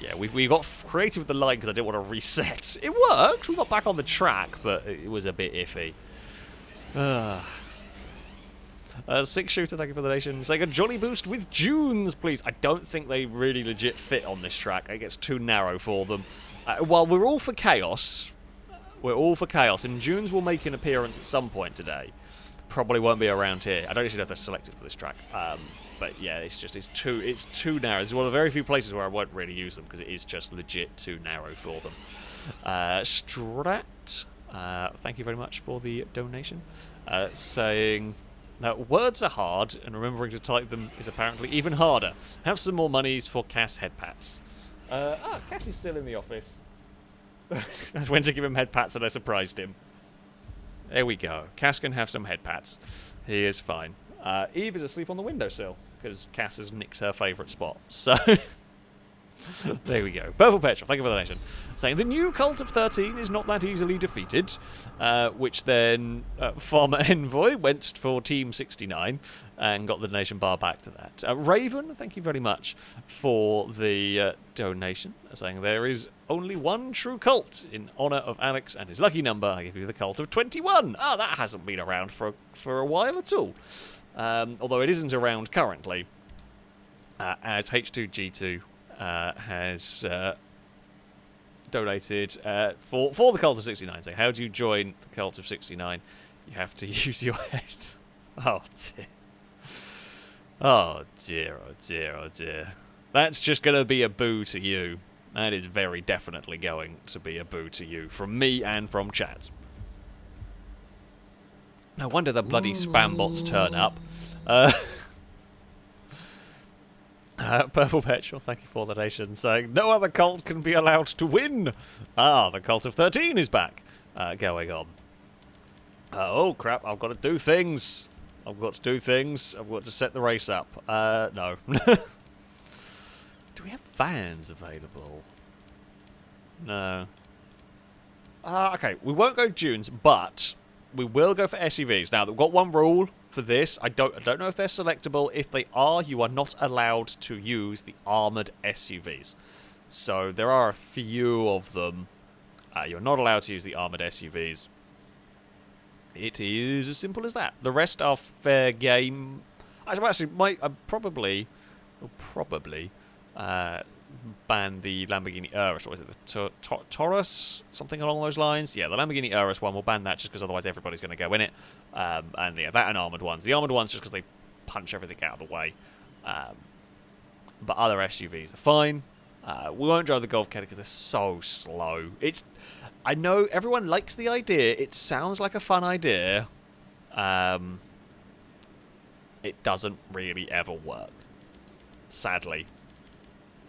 Yeah, we got creative with the line because I didn't want to reset. It worked. We got back on the track, but it was a bit iffy. 6-shooter, thank you for the donation. Saying a jolly boost with Junes, please. I don't think they really legit fit on this track. It gets too narrow for them. While we're all for chaos, and Junes will make an appearance at some point today. Probably won't be around here. I don't actually have to select it for this track. But yeah, it's too narrow. This is one of the very few places where I won't really use them because it is just legit too narrow for them. Strat, thank you very much for the donation. Saying that words are hard and remembering to type them is apparently even harder. Have some more monies for Cass head pats. Cass is still in the office. I went to give him head pats and I surprised him. There we go. Cass can have some head pats. He is fine. Eve is asleep on the windowsill because Cass has nicked her favourite spot. So, there we go. Purple Petrol, thank you for the donation. Saying the new Cult of 13 is not that easily defeated, which then Farmer Envoy went for Team 69 and got the donation bar back to that. Raven, thank you very much for the donation. Saying there is only one true cult in honour of Alex and his lucky number. I give you the Cult of 21. That hasn't been around for a while at all. Although it isn't around currently, as H2G2 has donated for the Cult of 69. So how do you join the Cult of 69? You have to use your head. Oh dear. Oh dear, oh dear, oh dear. That's just going to be a boo to you. That is very definitely going to be a boo to you. From me and from chat. No wonder the bloody spam bots turn up. Purple Petrol, thank you for the donation, saying no other cult can be allowed to win. The Cult of 13 is back going on. Oh crap, I've got to do things. I've got to set the race up. No. Do we have vans available? No. Okay, we won't go dunes, but we will go for SUVs. Now, we've got one rule for this. I don't know if they're selectable. If they are, you are not allowed to use the armoured SUVs. So there are a few of them. You're not allowed to use the armoured SUVs. It is as simple as that. The rest are fair game. Actually, I'll probably ban the Lamborghini Urus. What is it? The Taurus? Something along those lines? Yeah, the Lamborghini Urus one, we'll ban that just because otherwise everybody's going to go in it. And yeah, that and armoured ones. The armoured ones just because they punch everything out of the way. But other SUVs are fine. We won't drive the Golf Caddy because they're so slow. I know everyone likes the idea. It sounds like a fun idea. It doesn't really ever work. Sadly.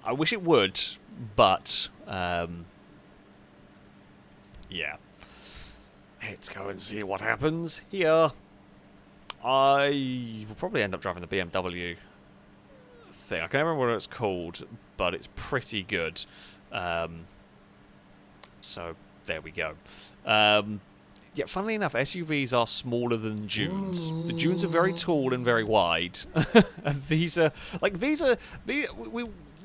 I wish it would, but yeah. Let's go and see what happens here. I will probably end up driving the BMW thing. I can't remember what it's called, but it's pretty good. So there we go. Yeah, funnily enough, SUVs are smaller than dunes. The dunes are very tall and very wide.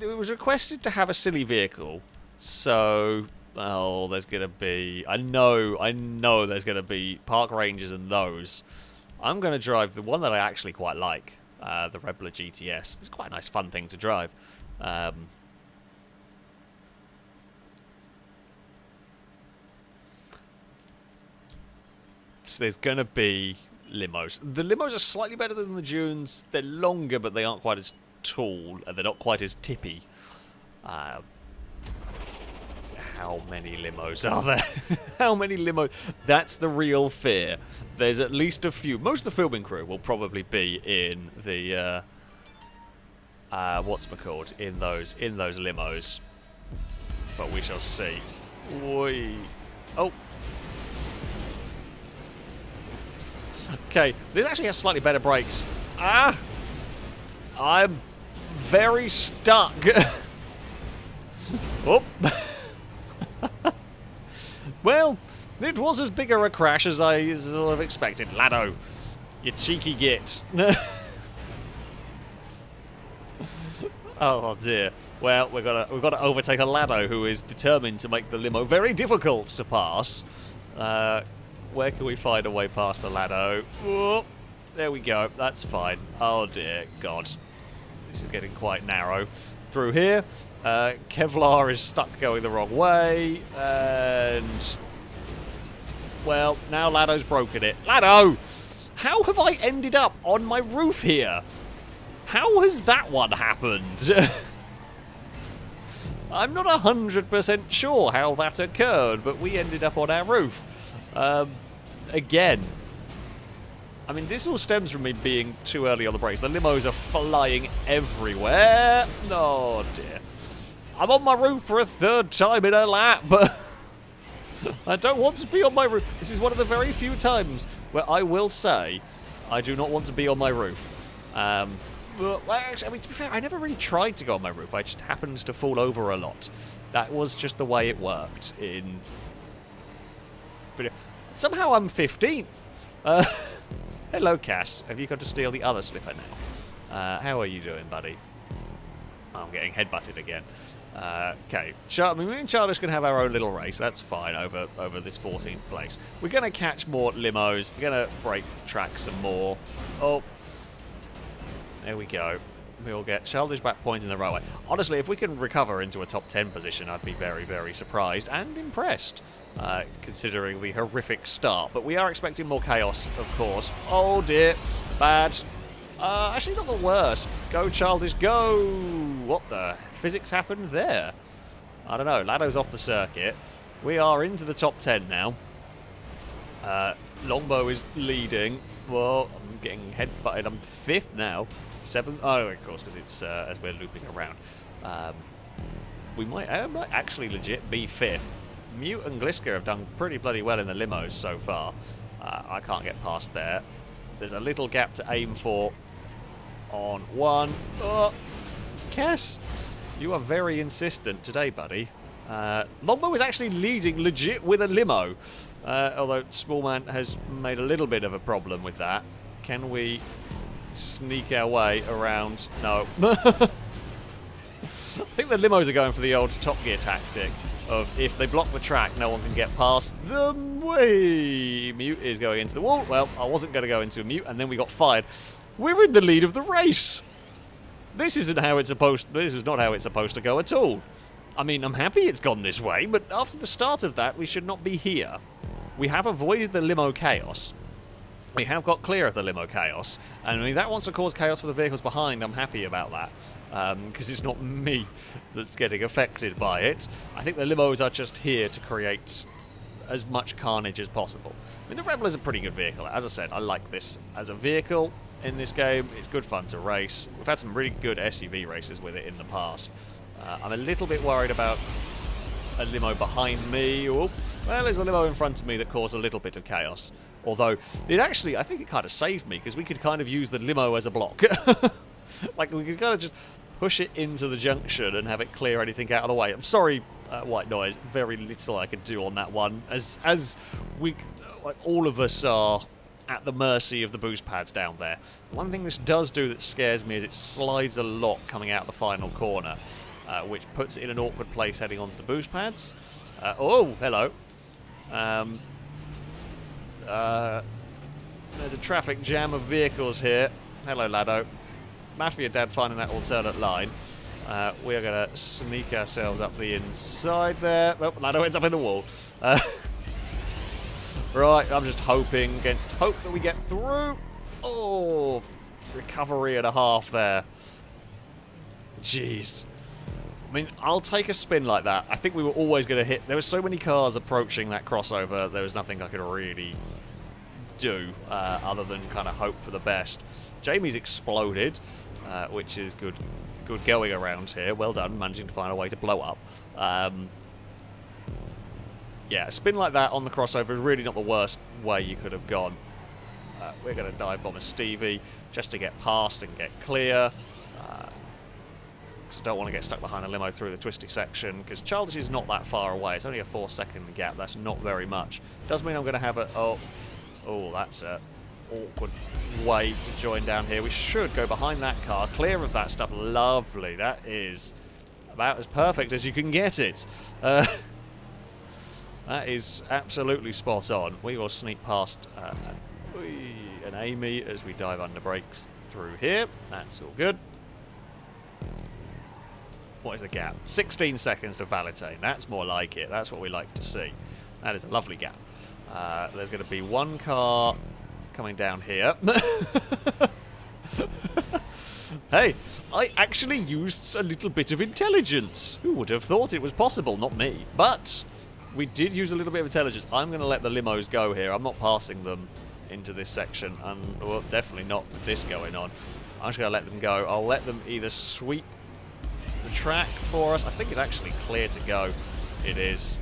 And it was requested to have a silly vehicle, so there's gonna be. I know there's gonna be park ranges and those. I'm gonna drive the one that I actually quite like, the Rebler GTS. It's quite a nice, fun thing to drive. So there's gonna be limos. The limos are slightly better than the dunes. They're longer, but they aren't quite as tall, and they're not quite as tippy. How many limos are there? How many limos? That's the real fear. There's at least a few. Most of the filming crew will probably be in the what's-it-called, in those limos, but we shall see. Oi. Oh. Okay, this actually has slightly better brakes. I'm very stuck. Oh. Well, it was as big a crash as I sort of expected. Lado, you cheeky git. Oh dear. Well, we've got to overtake a Lado who is determined to make the limo very difficult to pass. Where can we find a way past a Lado? Whoop. There we go. That's fine. Oh dear God. This is getting quite narrow. Through here. Kevlar is stuck going the wrong way. And... well, now Lado's broken it. Lado! How have I ended up on my roof here? How has that one happened? I'm not 100% sure how that occurred, but we ended up on our roof. Again. I mean, this all stems from me being too early on the brakes. The limos are flying everywhere. Oh, dear. I'm on my roof for a third time in a lap, but I don't want to be on my roof. This is one of the very few times where I will say I do not want to be on my roof. But, actually, I mean, to be fair, I never really tried to go on my roof. I just happened to fall over a lot. That was just the way it worked. But somehow I'm 15th. Hello, Cass. Have you got to steal the other slipper now? How are you doing, buddy? I'm getting headbutted again. Okay, me and Charlotte's going to have our own little race. That's fine over this 14th place. We're going to catch more limos. We're going to break the track some more. Oh, there we go. We'll get Childish back point in the railway. Honestly, if we can recover into a top 10 position, I'd be very, very surprised and impressed, considering the horrific start. But we are expecting more chaos, of course. Oh dear, bad. Actually, not the worst. Go, Childish, go! What the physics happened there? I don't know. Lado's off the circuit. We are into the top 10 now. Longbow is leading. Well, I'm getting headbutted. I'm 5th now. 7th. Oh, of course, because it's as we're looping around. We might actually legit be 5th. Mute and Gliska have done pretty bloody well in the limos so far. I can't get past there. There's a little gap to aim for on one. Oh, Cass, you are very insistent today, buddy. Longbow is actually leading legit with a limo. Although Smallman has made a little bit of a problem with that. Can we sneak our way around? No. I think the limos are going for the old Top Gear tactic of if they block the track, no one can get past them. Way Mute is going into the wall. Well, I wasn't going to go into a Mute, and then we got fired. We're in the lead of the race. This isn't how it's supposed. This is not how it's supposed to go at all. I mean, I'm happy it's gone this way, but after the start of that, we should not be here. We have avoided the limo chaos. We have got clear of the limo chaos, and I mean, that wants to cause chaos for the vehicles behind. I'm happy about that, because it's not me that's getting affected by it. I think the limos are just here to create as much carnage as possible. I mean, the Rebel is a pretty good vehicle. As I said, I like this as a vehicle in this game. It's good fun to race. We've had some really good SUV races with it in the past. I'm a little bit worried about a limo behind me. Oh, well, there's a limo in front of me that caused a little bit of chaos. Although, it actually, I think it kind of saved me, because we could kind of use the limo as a block. Like, we could kind of just push it into the junction and have it clear anything out of the way. I'm sorry, White Noise, very little I could do on that one. As we, like, all of us are at the mercy of the boost pads down there. One thing this does do that scares me is it slides a lot coming out the final corner, which puts it in an awkward place heading onto the boost pads. Oh, hello. There's a traffic jam of vehicles here. Hello, Lado. Mafia Dad finding that alternate line. We are going to sneak ourselves up the inside there. Oh, Lado ends up in the wall. Right, I'm just hoping against hope that we get through. Oh, recovery and a half there. Jeez. I mean, I'll take a spin like that. I think we were always going to hit. There were so many cars approaching that crossover, there was nothing I could really do other than kind of hope for the best. Jamie's exploded, which is good going around here. Well done, managing to find a way to blow up. Yeah, a spin like that on the crossover is really not the worst way you could have gone. We're going to dive bomb a Stevie just to get past and get clear. So don't want to get stuck behind a limo through the twisty section, because Childish is not that far away. It's only a 4-second gap. That's not very much. Does mean I'm going to have a... Oh, that's a awkward way to join down here. We should go behind that car, clear of that stuff. Lovely. That is about as perfect as you can get it. That is absolutely spot on. We will sneak past an Amy as we dive under brakes through here. That's all good. What is the gap? 16 seconds to Valentine. That's more like it. That's what we like to see. That is a lovely gap. There's going to be one car coming down here. Hey, I actually used a little bit of intelligence. Who would have thought it was possible? Not me. But we did use a little bit of intelligence. I'm going to let the limos go here. I'm not passing them into this section. And, well, definitely not with this going on. I'm just going to let them go. I'll let them either sweep the track for us. I think it's actually clear to go. It is.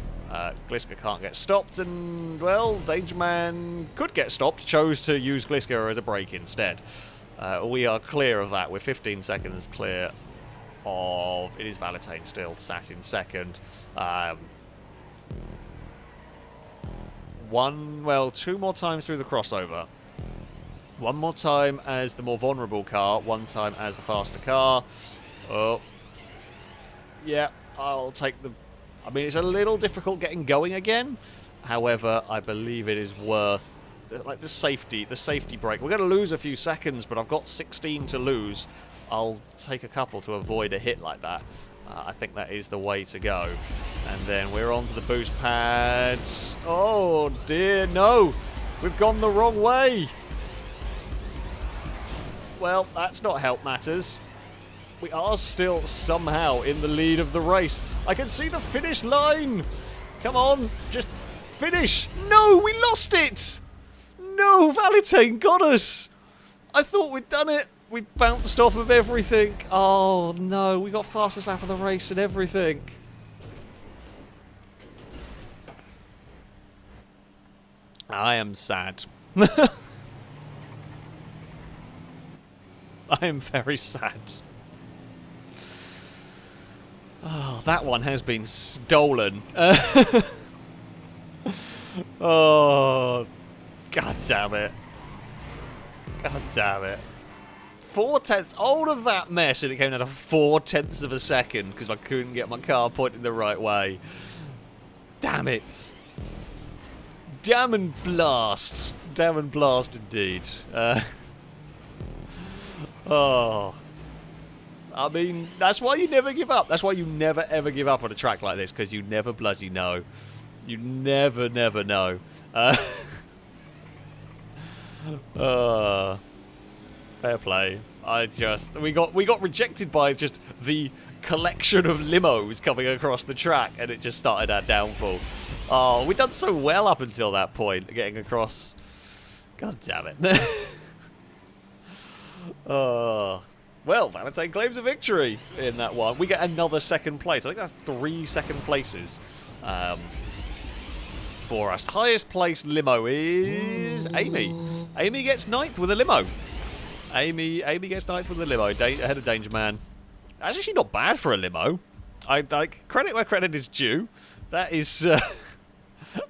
Gliska can't get stopped, and, well, Danger Man could get stopped. Chose to use Gliska as a brake instead. We are clear of that. We're 15 seconds clear of... It is Valentine still sat in second. Two more times through the crossover. One more time as the more vulnerable car. One time as the faster car. Oh. Yeah, I'll take the... I mean, it's a little difficult getting going again. However, I believe it is worth... Like the safety break. We're going to lose a few seconds, but I've got 16 to lose. I'll take a couple to avoid a hit like that. I think that is the way to go. And then we're on to the boost pads. Oh dear, no! We've gone the wrong way! Well, that's not help matters. We are still somehow in the lead of the race. I can see the finish line! Come on, just finish! No, we lost it! No, Valentine got us! I thought we'd done it. We bounced off of everything. Oh, no. We got fastest lap of the race and everything. I am sad. I am very sad. Oh, that one has been stolen. Oh... God damn it. God damn it. 4/10, all of that mess, and it came down to 4/10 of a second because I couldn't get my car pointing the right way. Damn it. Damn and blast. Damn and blast indeed. Oh. I mean, that's why you never give up. That's why you never ever give up on a track like this, because you never bloody know. You never know. Fair play. We got rejected by just the collection of limos coming across the track, and it just started our downfall. Oh, we'd done so well up until that point, getting across. God damn it. Oh. Well, Valentine claims a victory in that one. We get another second place. I think that's 3 second places. For us. Highest placed limo is Amy. Amy gets 9th with a limo. Amy gets 9th with a limo. Ahead of Danger Man. That's actually not bad for a limo. I like credit where credit is due. That is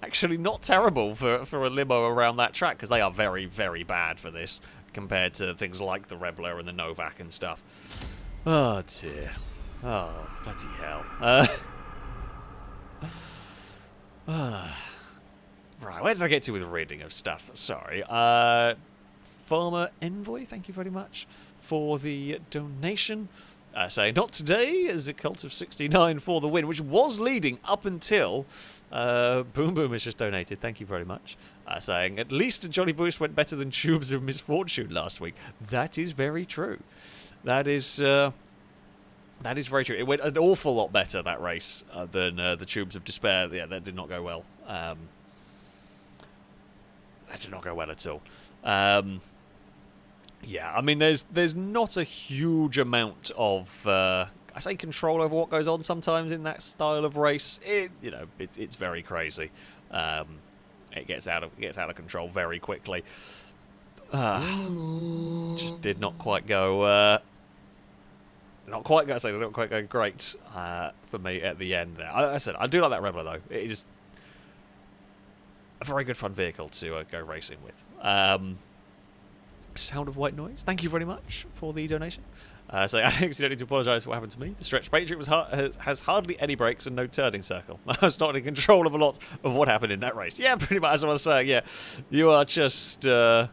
actually not terrible for a limo around that track, because they are very, very bad for this compared to things like the Rebler and the Novak and stuff. Oh dear. Oh, bloody hell. Right, where did I get to with reading of stuff? Sorry. Farmer Envoy, thank you very much for the donation. Saying, not today, as a cult of 69 for the win, which was leading up until Boom Boom has just donated. Thank you very much. Saying, at least Johnny Boost went better than Tubes of Misfortune last week. That is very true. That is very true. It went an awful lot better, that race, than the Tubes of Despair. Yeah, that did not go well. That did not go well at all. Yeah, I mean, there's not a huge amount of I say control over what goes on sometimes in that style of race. It's very crazy. It gets out of control very quickly. Just did not quite go. Not quite go great for me at the end there. I said I do like that Rebel though. It is a very good fun vehicle to go racing with. Sound of White Noise, thank you very much for the donation. So Alex, you don't need to apologise for what happened to me. The stretch Patriot has hardly any brakes and no turning circle. I was not in control of a lot of what happened in that race. Yeah, pretty much as I was saying, yeah. You are just you're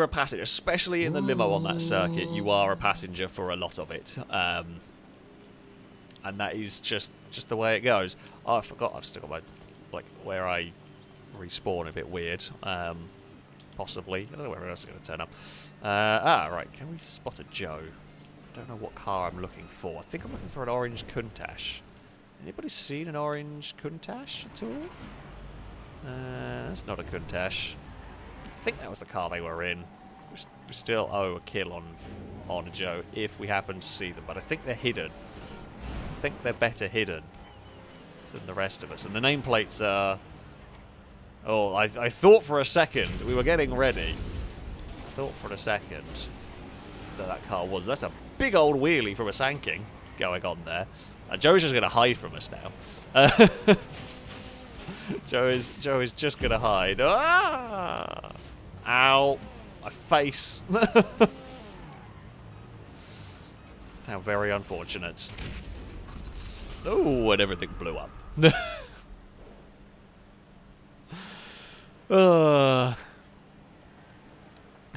a passenger, especially in the limo on that circuit. You are a passenger for a lot of it. And that is just the way it goes. Oh, I forgot I've still got my, where I respawn a bit weird. possibly. I don't know where else is going to turn up. Right. Can we spot a Joe? Don't know what car I'm looking for. I think I'm looking for an orange Countach. Anybody seen an orange Countach at all? That's not a Countach. I think that was the car they were in. We still owe a kill on a Joe if we happen to see them, but I think they're hidden. I think they're better hidden than the rest of us. And the nameplates are... Oh, I thought for a second, we were getting ready. I thought for a second that car was. That's a big old wheelie from a Sanking going on there. Joe's just going to hide from us now. Joe is just going to hide. Ah! Ow. My face. How very unfortunate. Oh, and everything blew up.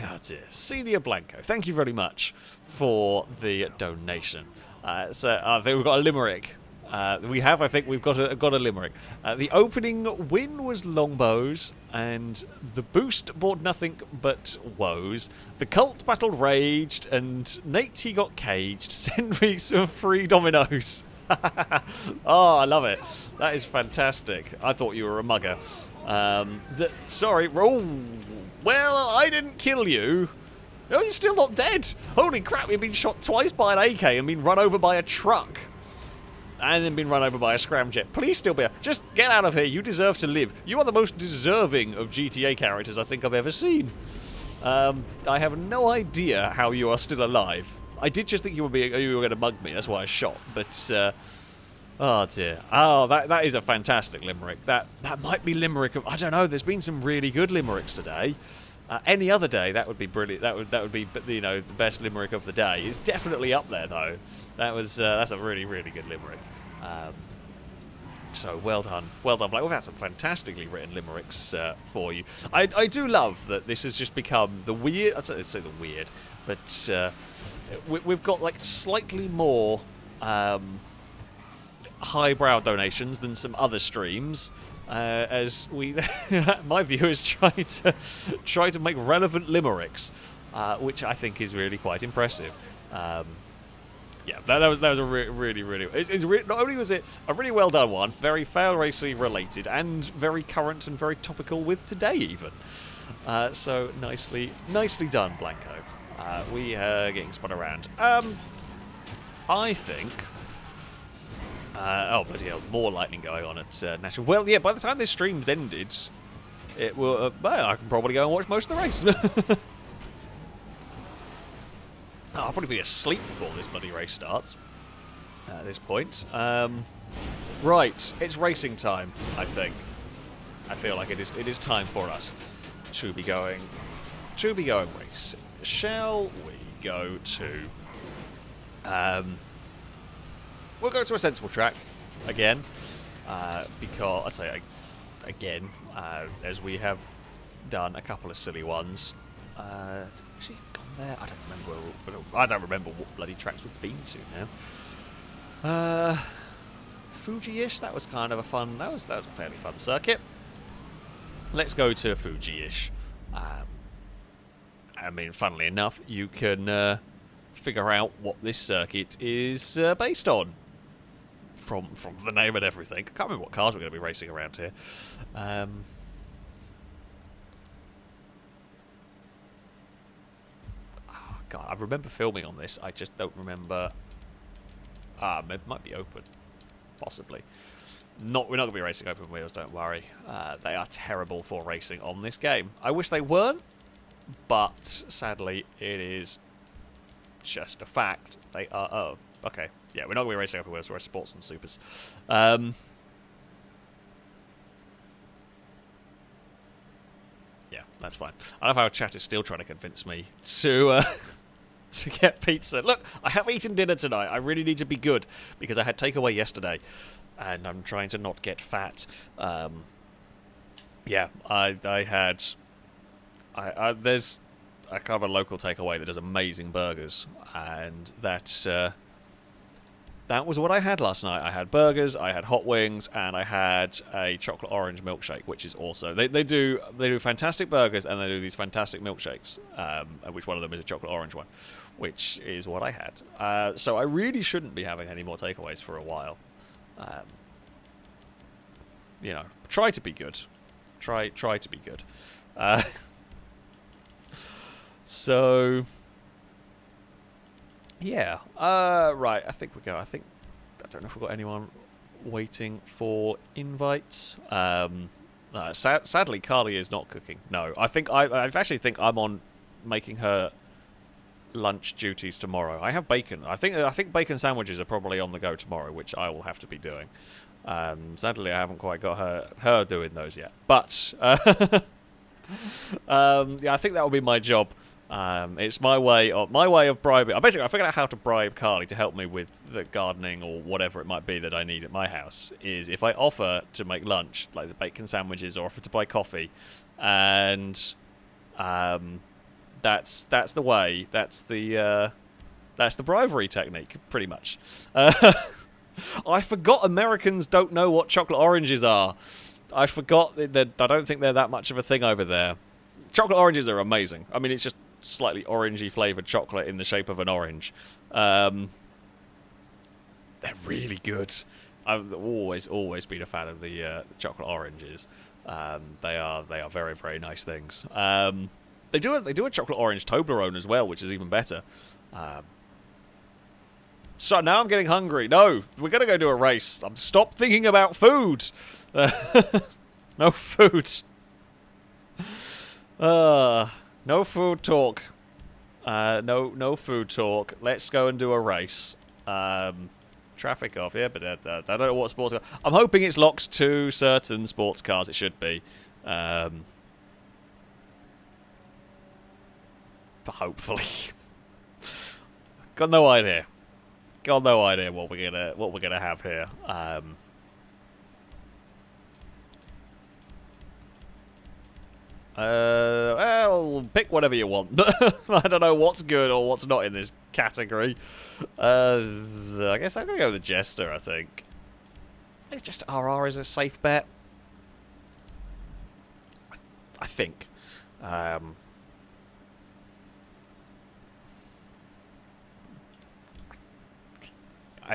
Oh dear. Senior Blanco, thank you very much for the donation. I think we've got a limerick. I think we've got a limerick. The opening win was longbows, and the boost brought nothing but woes. The cult battle raged, and Nate he got caged. Send me some free dominoes. Oh, I love it. That is fantastic. I thought you were a mugger. Sorry. Oh, well, I didn't kill you. Oh, you're still not dead. Holy crap, you've been shot twice by an AK and been run over by a truck. And then been run over by a scramjet. Please still be... Just get out of here. You deserve to live. You are the most deserving of GTA characters I think I've ever seen. I have no idea how you are still alive. I did just think you were going to mug me. That's why I shot. But, oh, dear. Oh, that is a fantastic limerick. That might be limerick of... I don't know. There's been some really good limericks today. Any other day, that would be brilliant. That would be, you know, the best limerick of the day. It's definitely up there, though. That's a really, really good limerick. So well done, Blake. We've had some fantastically written limericks for you. I do love that this has just become the weird. I'd say the weird, but we've got like slightly more highbrow donations than some other streams. As we, my viewers try to make relevant limericks, which I think is really quite impressive. Yeah, that was a really. Not only was it a really well done one, very FailRace related, and very current and very topical with today even. So nicely done, Blanco. We are getting spun around. I think. Oh bloody hell! More lightning going on at National. Well, yeah. By the time this stream's ended, it will. Well, I can probably go and watch most of the race. I'll probably be asleep before this bloody race starts. At this point, right, it's racing time. I think. I feel like it is time for us to be going racing. Shall we go to? We'll go to a sensible track again, because I say again, as we have done a couple of silly ones. Actually gone there. I don't remember what bloody tracks we've been to now. Fuji-ish. That was kind of a fun. That was a fairly fun circuit. Let's go to Fuji-ish. I mean, funnily enough, you can figure out what this circuit is based on from the name and everything. I can't remember what cars we're going to be racing around here. God, I remember filming on this. I just don't remember. It might be open, possibly. We're not going to be racing open wheels. Don't worry. They are terrible for racing on this game. I wish they weren't, but sadly, it is just a fact. They are. Oh, okay. Yeah, we're not going to be racing open wheels. We're sports and supers. Yeah, that's fine. I love how chat is still trying to convince me to get pizza. Look, I have eaten dinner tonight. I really need to be good because I had takeaway yesterday, and I'm trying to not get fat. Yeah, I had. There's a kind of a local takeaway that does amazing burgers, and that's That was what I had last night. I had burgers, I had hot wings, and I had a chocolate orange milkshake, which is also they do fantastic burgers and they do these fantastic milkshakes. Which one of them is a chocolate orange one, which is what I had. So I really shouldn't be having any more takeaways for a while. You know, try to be good. Try to be good. So. Yeah, right, I think we go. I don't know if we've got anyone waiting for invites. Sadly, Carly is not cooking. No, I actually think I'm on making her lunch duties tomorrow. I have bacon. I think bacon sandwiches are probably on the go tomorrow, which I will have to be doing. Sadly, I haven't quite got her doing those yet. But, yeah, I think that will be my job. It's my way of bribing. I figured out how to bribe Carly to help me with the gardening or whatever it might be that I need at my house. Is if I offer to make lunch, like the bacon sandwiches, or offer to buy coffee, and that's the way. That's the bribery technique, pretty much. I forgot Americans don't know what chocolate oranges are. I forgot that I don't think they're that much of a thing over there. Chocolate oranges are amazing. I mean, it's just slightly orangey flavoured chocolate in the shape of an orange. They're really good. I've always been a fan of the chocolate oranges. They are very, very nice things. They do a chocolate orange Toblerone as well, which is even better. So now I'm getting hungry. No, we're gonna go do a race. Stop thinking about food. No food. No food talk. No food talk. Let's go and do a race. Traffic off, yeah, but I don't know what sports car. I'm hoping it's locked to certain sports cars. It should be. But hopefully. Got no idea. Got no idea what we're gonna have here. Well, pick whatever you want. I don't know what's good or what's not in this category. I guess I'm gonna go with the Jester, I think. I think Jester RR is a safe bet. I think.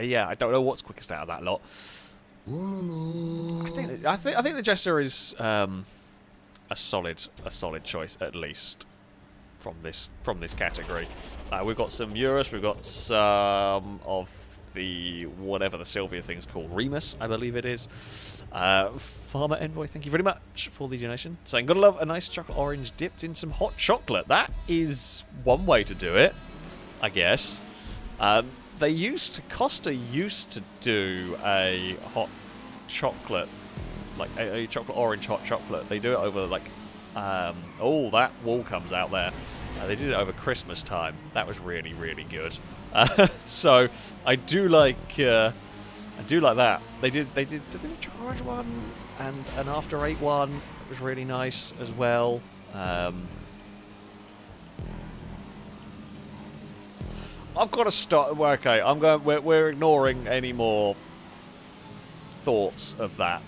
Yeah, I don't know what's quickest out of that lot. I think the Jester is a solid choice at least from this category. We've got some Eurus, we've got some of the whatever the Sylvia thing's called, Remus, I believe it is. Farmer Envoy, thank you very much for the donation. Saying, gotta love a nice chocolate orange dipped in some hot chocolate. That is one way to do it, I guess. Costa used to do a hot chocolate, like a chocolate orange hot chocolate. They do it over like, oh, that wall comes out there. They did it over Christmas time. That was really, really good. So I do like that. They did a chocolate orange one and an After 8 one. It was really nice as well. I've got to start. Okay, we're ignoring any more thoughts of that.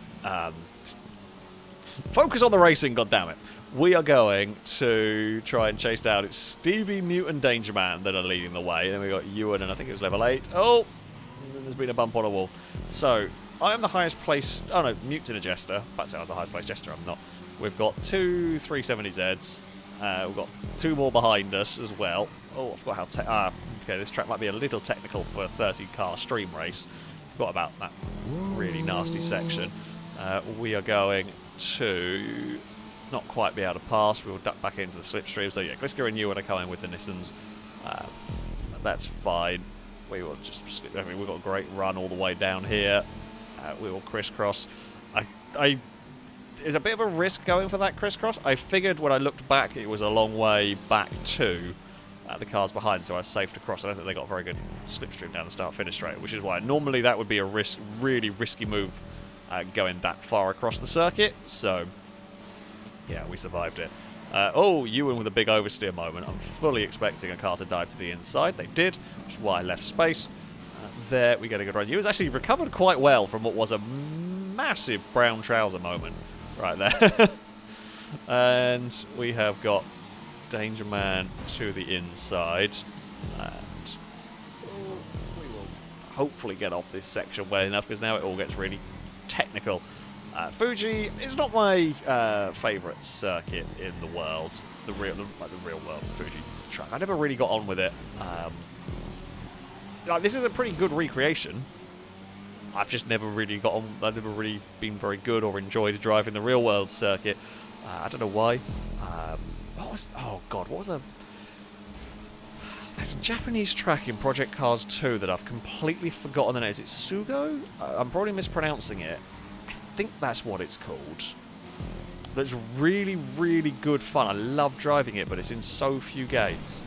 Focus on the racing, goddammit. We are going to try and chase down. It's Stevie, Mute, and Danger Man that are leading the way. Then we got Ewan, and I think it was level 8. Oh, there's been a bump on a wall. So I am the highest placed. Oh no, Mute's in a Jester. That's I was the highest placed Jester. I'm not. We've got two 370Zs. We've got two more behind us as well. Oh, I forgot how. Okay, this track might be a little technical for a 30-car stream race. Forgot about that really nasty section. We are going to not quite be able to pass. We'll duck back into the slipstream. So yeah, Gliska and Ewan are coming with the Nissans. That's fine. We will just slip. I mean, we've got a great run all the way down here. We will crisscross. It's a bit of a risk going for that crisscross. I figured when I looked back, it was a long way back to the cars behind, so I was safe to cross. I don't think they got a very good slipstream down the start-finish straight, which is why normally that would be a really risky move going that far across the circuit. So yeah, we survived it. Oh, Ewan with a big oversteer moment. I'm fully expecting a car to dive to the inside. They did, which is why I left space. There we get a good run. You was actually recovered quite well from what was a massive brown trouser moment right there. And we have got Danger Man to the inside. And we will hopefully get off this section well enough, because now it all gets really technical. Fuji is not my favourite circuit in the world. The real world Fuji track. I never really got on with it. Like, this is a pretty good recreation. I've just never really got on. I've never really been very good or enjoyed driving the real world circuit. I don't know why. Oh god, what was the... There's a Japanese track in Project Cars 2 that I've completely forgotten the name. Is it Sugo? I'm probably mispronouncing it. I think that's what it's called. That's really, really good fun. I love driving it, but it's in so few games.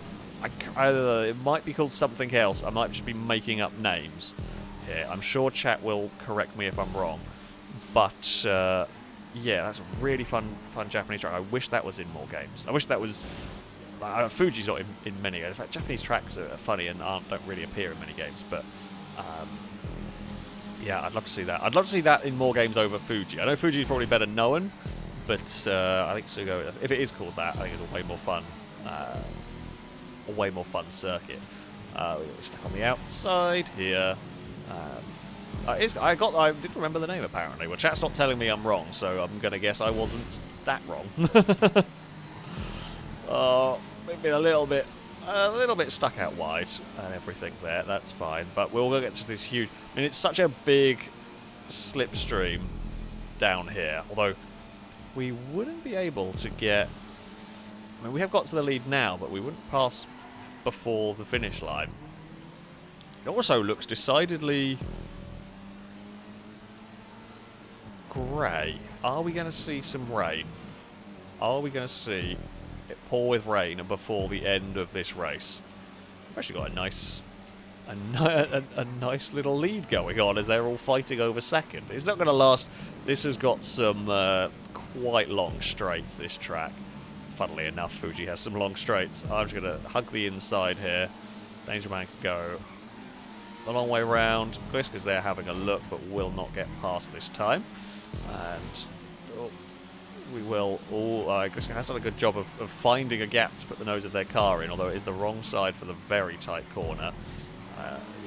It might be called something else. I might just be making up names here. I'm sure chat will correct me if I'm wrong. But, yeah, that's a really fun Japanese track. I wish that was in more games. I wish that was... Fuji's not in many games. In fact, Japanese tracks are funny and don't really appear in many games. But, yeah, I'd love to see that. I'd love to see that in more games over Fuji. I know Fuji's probably better known, but I think Sugo, if it is called that, I think it's a way more fun circuit. We're stuck on the outside here. I did remember the name apparently. Well, chat's not telling me I'm wrong, so I'm gonna guess I wasn't that wrong. Maybe a little bit stuck out wide and everything there. That's fine, but we'll get to this huge. I mean, it's such a big slipstream down here. Although we wouldn't be able to get. I mean, we have got to the lead now, but we wouldn't pass before the finish line. It also looks decidedly grey. Are we going to see some rain? Are we going to see it pour with rain before the end of this race? We've actually got a nice little lead going on as they're all fighting over second. It's not going to last. This has got some quite long straights, this track. Funnily enough, Fuji has some long straights. I'm just going to hug the inside here. Danger Man can go a long way round. Gliska's there having a look, but will not get past this time. And we will all... Gliska has done a good job of finding a gap to put the nose of their car in, although it is the wrong side for the very tight corner.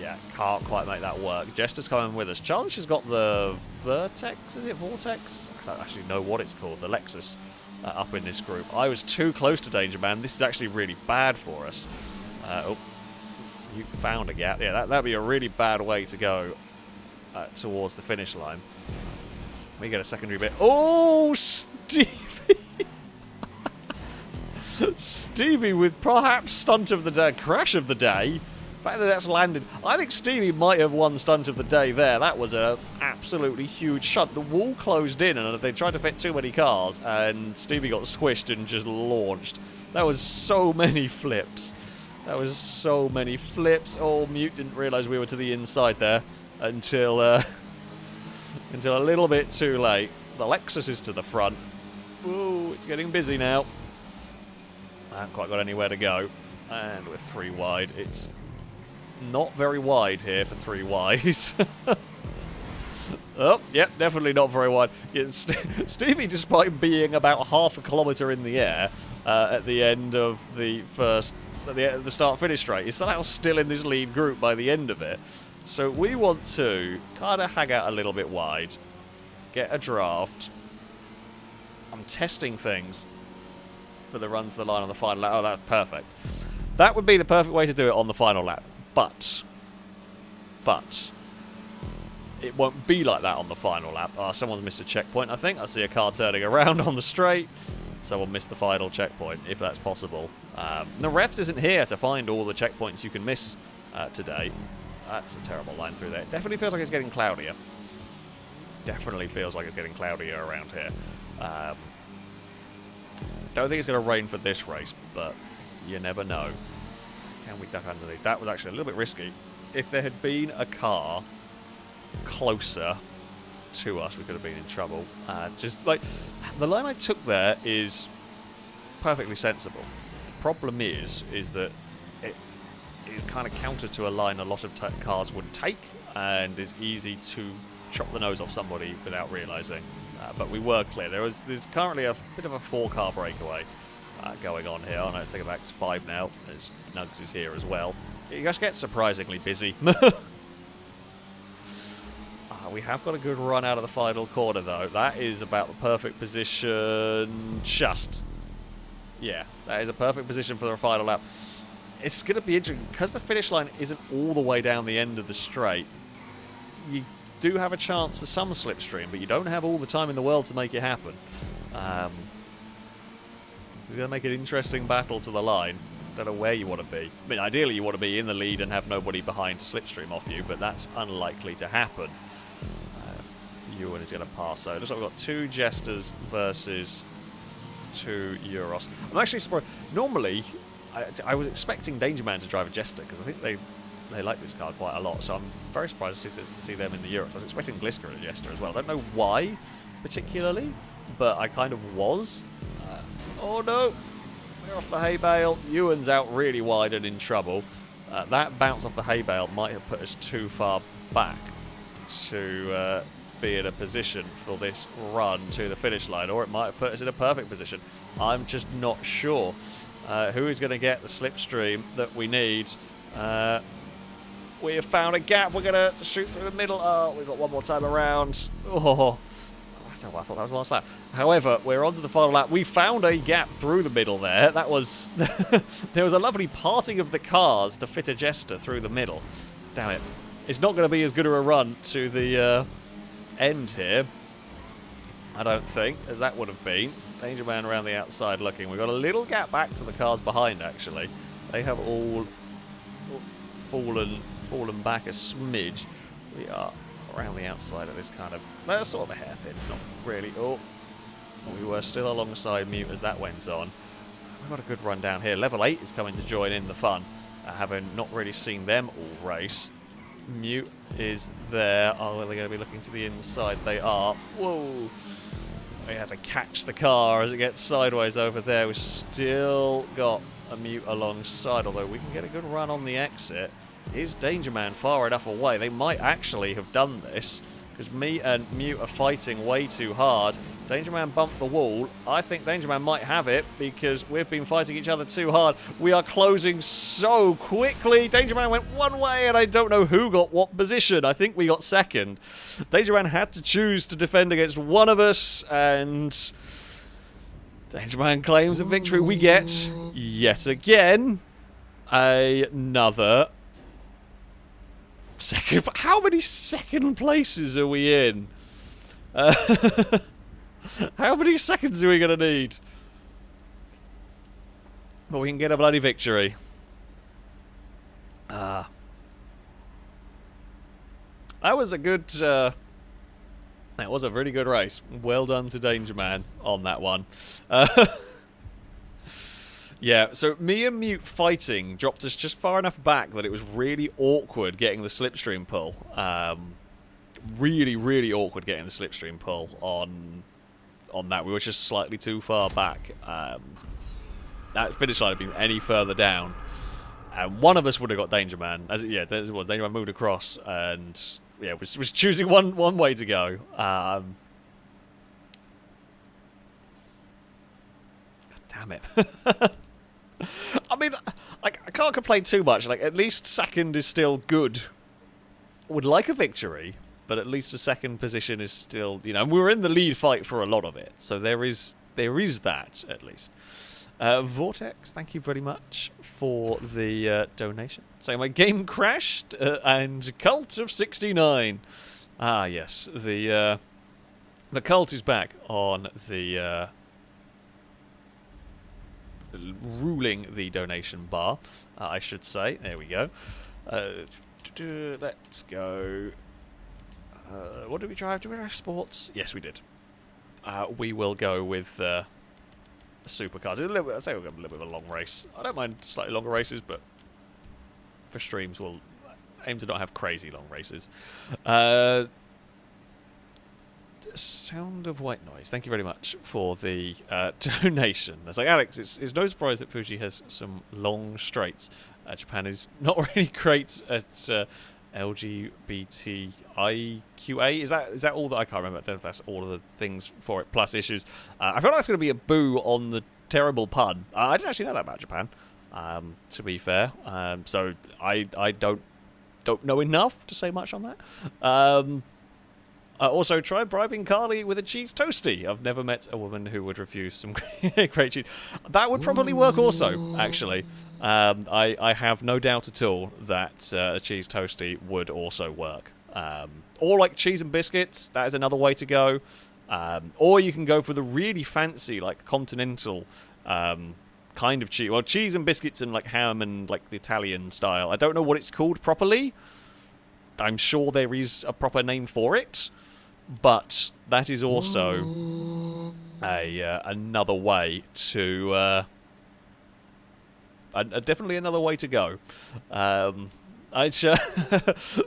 Yeah, can't quite make that work. Jester's coming with us. Charles has got the Vertex, is it? Vortex? I don't actually know what it's called. The Lexus up in this group. I was too close to Danger Man. This is actually really bad for us. You found a gap. Yeah, that'd be a really bad way to go towards the finish line. We get a secondary bit. Oh, Stevie! Stevie with perhaps stunt of the day, crash of the day. The fact that that's landed. I think Stevie might have won stunt of the day there. That was an absolutely huge shunt. The wall closed in and they tried to fit too many cars and Stevie got squished and just launched. That was so many flips. Oh, Mute didn't realise we were to the inside there until a little bit too late. The Lexus is to the front. Ooh, it's getting busy now. I haven't quite got anywhere to go. And we're 3 wide. It's not very wide here for 3 wide. Oh, yep, definitely not very wide. Yeah, Stevie, despite being about half a kilometre in the air at the end of the start-finish straight, is somehow still in this lead group by the end of it. So we want to kind of hang out a little bit wide, get a draft. I'm testing things for the run to the line on the final lap. Oh, that's perfect. That would be the perfect way to do it on the final lap. But it won't be like that on the final lap. Someone's missed a checkpoint, I think. I see a car turning around on the straight. Someone missed the final checkpoint, if that's possible. The refs isn't here to find all the checkpoints you can miss today. That's a terrible line through there. It definitely feels like it's getting cloudier. Around here. Don't think it's going to rain for this race, but you never know. Can we duck underneath? That was actually a little bit risky. If there had been a car closer to us, we could have been in trouble. Just like the line I took there is perfectly sensible. The problem is that is kind of counter to a line a lot of cars would take, and is easy to chop the nose off somebody without realising. But we were clear. There's currently a bit of a 4-car breakaway going on here. I don't take it back to 5 now, as Nugs is here as well. It just gets surprisingly busy. We have got a good run out of the final corner, though. That is about the perfect position. Just. Yeah, that is a perfect position for the final lap. It's going to be interesting, because the finish line isn't all the way down the end of the straight. You do have a chance for some slipstream, but you don't have all the time in the world to make it happen. You're going to make an interesting battle to the line. Don't know where you want to be. I mean, ideally you want to be in the lead and have nobody behind to slipstream off you, but that's unlikely to happen. Ewan is going to pass, so it looks like we've got 2 Jesters versus 2 Euros. I'm actually surprised. Normally, I was expecting Danger Man to drive a Jester, because I think they like this car quite a lot, so I'm very surprised to see them in the Euros. I was expecting Gliska and a Jester as well. I don't know why, particularly, but I kind of was. Oh no! We're off the hay bale. Ewan's out really wide and in trouble. That bounce off the hay bale might have put us too far back to be in a position for this run to the finish line, or it might have put us in a perfect position. I'm just not sure. Who is going to get the slipstream that we need? We have found a gap. We're going to shoot through the middle. Oh, we've got one more time around. Oh, I don't know why I thought that was the last lap. However, we're on to the final lap. We found a gap through the middle there. That was... there was a lovely parting of the cars to fit a Jester through the middle. Damn it. It's not going to be as good of a run to the end here, I don't think, as that would have been. Danger Man around the outside looking. We've got a little gap back to the cars behind, actually. They have all fallen back a smidge. We are around the outside of this kind of... That's sort of a hairpin, not really. Oh, we were still alongside Mute as that went on. We've got a good run down here. Level 8 is coming to join in the fun, having not really seen them all race. Mute is there. Oh, are they going to be looking to the inside? They are. Whoa. We have to catch the car as it gets sideways over there. We've still got a Mute alongside, although we can get a good run on the exit. Is Danger Man far enough away? They might actually have done this, because me and Mute are fighting way too hard. Danger Man bumped the wall. I think Danger Man might have it, because we've been fighting each other too hard. We are closing so quickly. Danger Man went one way, and I don't know who got what position. I think we got second. Danger Man had to choose to defend against one of us, and Danger Man claims a victory. We get, yet again, another second. How many second places are we in? How many seconds are we going to need? But we can get a bloody victory. That was a good... that was a really good race. Well done to Danger Man on that one. Yeah, so me and Mute fighting dropped us just far enough back that it was really awkward getting the slipstream pull. Really, really awkward getting the slipstream pull on that. We were just slightly too far back. That finish line had been any further down, and one of us would have got Danger Man. Danger Man moved across, and yeah, was choosing one way to go. God damn it. I mean, like, I can't complain too much. Like, at least second is still good. Would like a victory, but at least a second position is still, you know, and we were in the lead fight for a lot of it. So there is that, at least. Vortex, thank you very much for the donation. So my game crashed, and Cult of 69. Ah, yes, the cult is back on the... ruling the donation bar, I should say. There we go. Let's go. What did we drive? Did we drive sports? Yes, we did. We will go with supercars. I'd say we'll go a little bit of a long race. I don't mind slightly longer races, but for streams we'll aim to not have crazy long races. Sound of White Noise, thank you very much for the donation. It's like, Alex, it's no surprise that Fuji has some long straights. Japan is not really great at LGBTIQA. Is that all that I can't remember? I don't know if that's all of the things for it plus issues. I feel like it's going to be a boo on the terrible pun. I didn't actually know that about Japan. To be fair, so I don't know enough to say much on that. Also, try bribing Carly with a cheese toasty. I've never met a woman who would refuse some great cheese. That would probably work also, actually. I have no doubt at all that a cheese toasty would also work. Or like cheese and biscuits, that is another way to go. Or you can go for the really fancy, like continental kind of cheese. Well, cheese and biscuits and like ham and like the Italian style. I don't know what it's called properly. I'm sure there is a proper name for it. But that is also another way to... definitely another way to go. I shall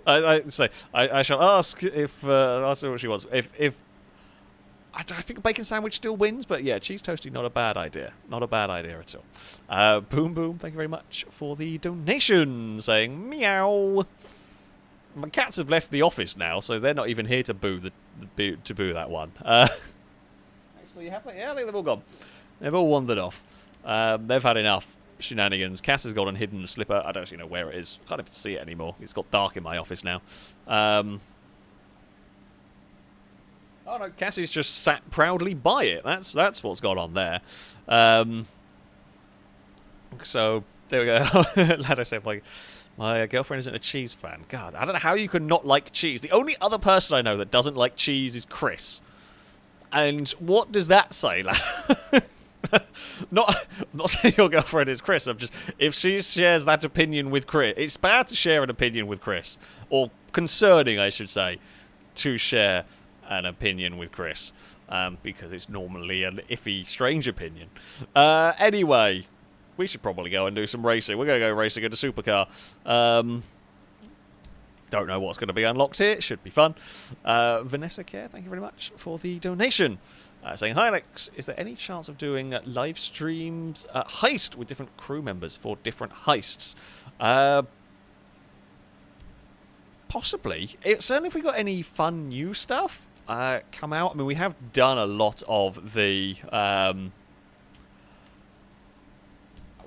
ask if ask her what she wants. If I think a bacon sandwich still wins, but yeah, cheese toasty not a bad idea. Not a bad idea at all. Boom Boom, thank you very much for the donation, saying meow. My cats have left the office now, so they're not even here to boo that one. Actually, have they? Yeah, they've all gone. They've all wandered off. They've had enough shenanigans. Cass has gone and hidden the slipper. I don't actually know where it is. Can't even see it anymore. It's got dark in my office now. Oh no, Cassie's just sat proudly by it. That's what's gone on there. So there we go. Lado said, like, my girlfriend isn't a cheese fan. God, I don't know how you can not like cheese. The only other person I know that doesn't like cheese is Chris. And what does that say, lad? I'm not saying your girlfriend is Chris. I'm just, if she shares that opinion with Chris, it's bad to share an opinion with Chris, or concerning, I should say, to share an opinion with Chris, because it's normally an iffy, strange opinion. Anyway, we should probably go and do some racing. We're going to go racing in a supercar. Don't know what's going to be unlocked here. Should be fun. Vanessa Care, thank you very much for the donation. Saying, hi Alex, is there any chance of doing live streams heist with different crew members for different heists? Possibly. Certainly if we got any fun new stuff come out. I mean, we have done a lot of the...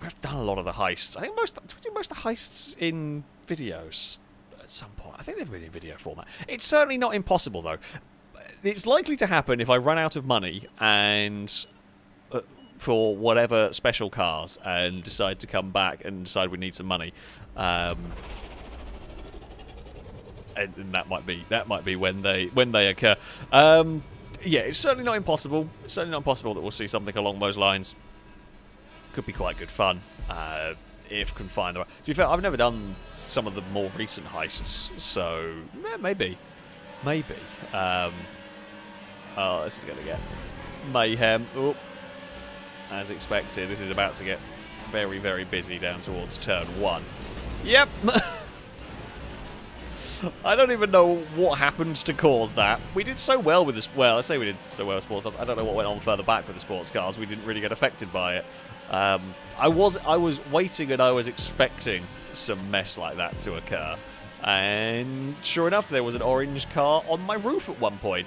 we've done a lot of the heists. I think most of the heists in videos at some point. I think they've been in video format. It's certainly not impossible, though. It's likely to happen if I run out of money and for whatever special cars and decide to come back and decide we need some money. And that might be when they occur. Yeah, it's certainly not impossible. It's certainly not impossible that we'll see something along those lines. Could be quite good fun if can find the right. To be fair, I've never done some of the more recent heists, so maybe. Oh, this is going to get mayhem. Oop. As expected, this is about to get very, very busy down towards turn 1. Yep. I don't even know what happened to cause that. We did so well with this. Well, I say we did so well with sports cars. I don't know what went on further back with the sports cars. We didn't really get affected by it. I was waiting and I was expecting some mess like that to occur, and sure enough, there was an orange car on my roof at one point.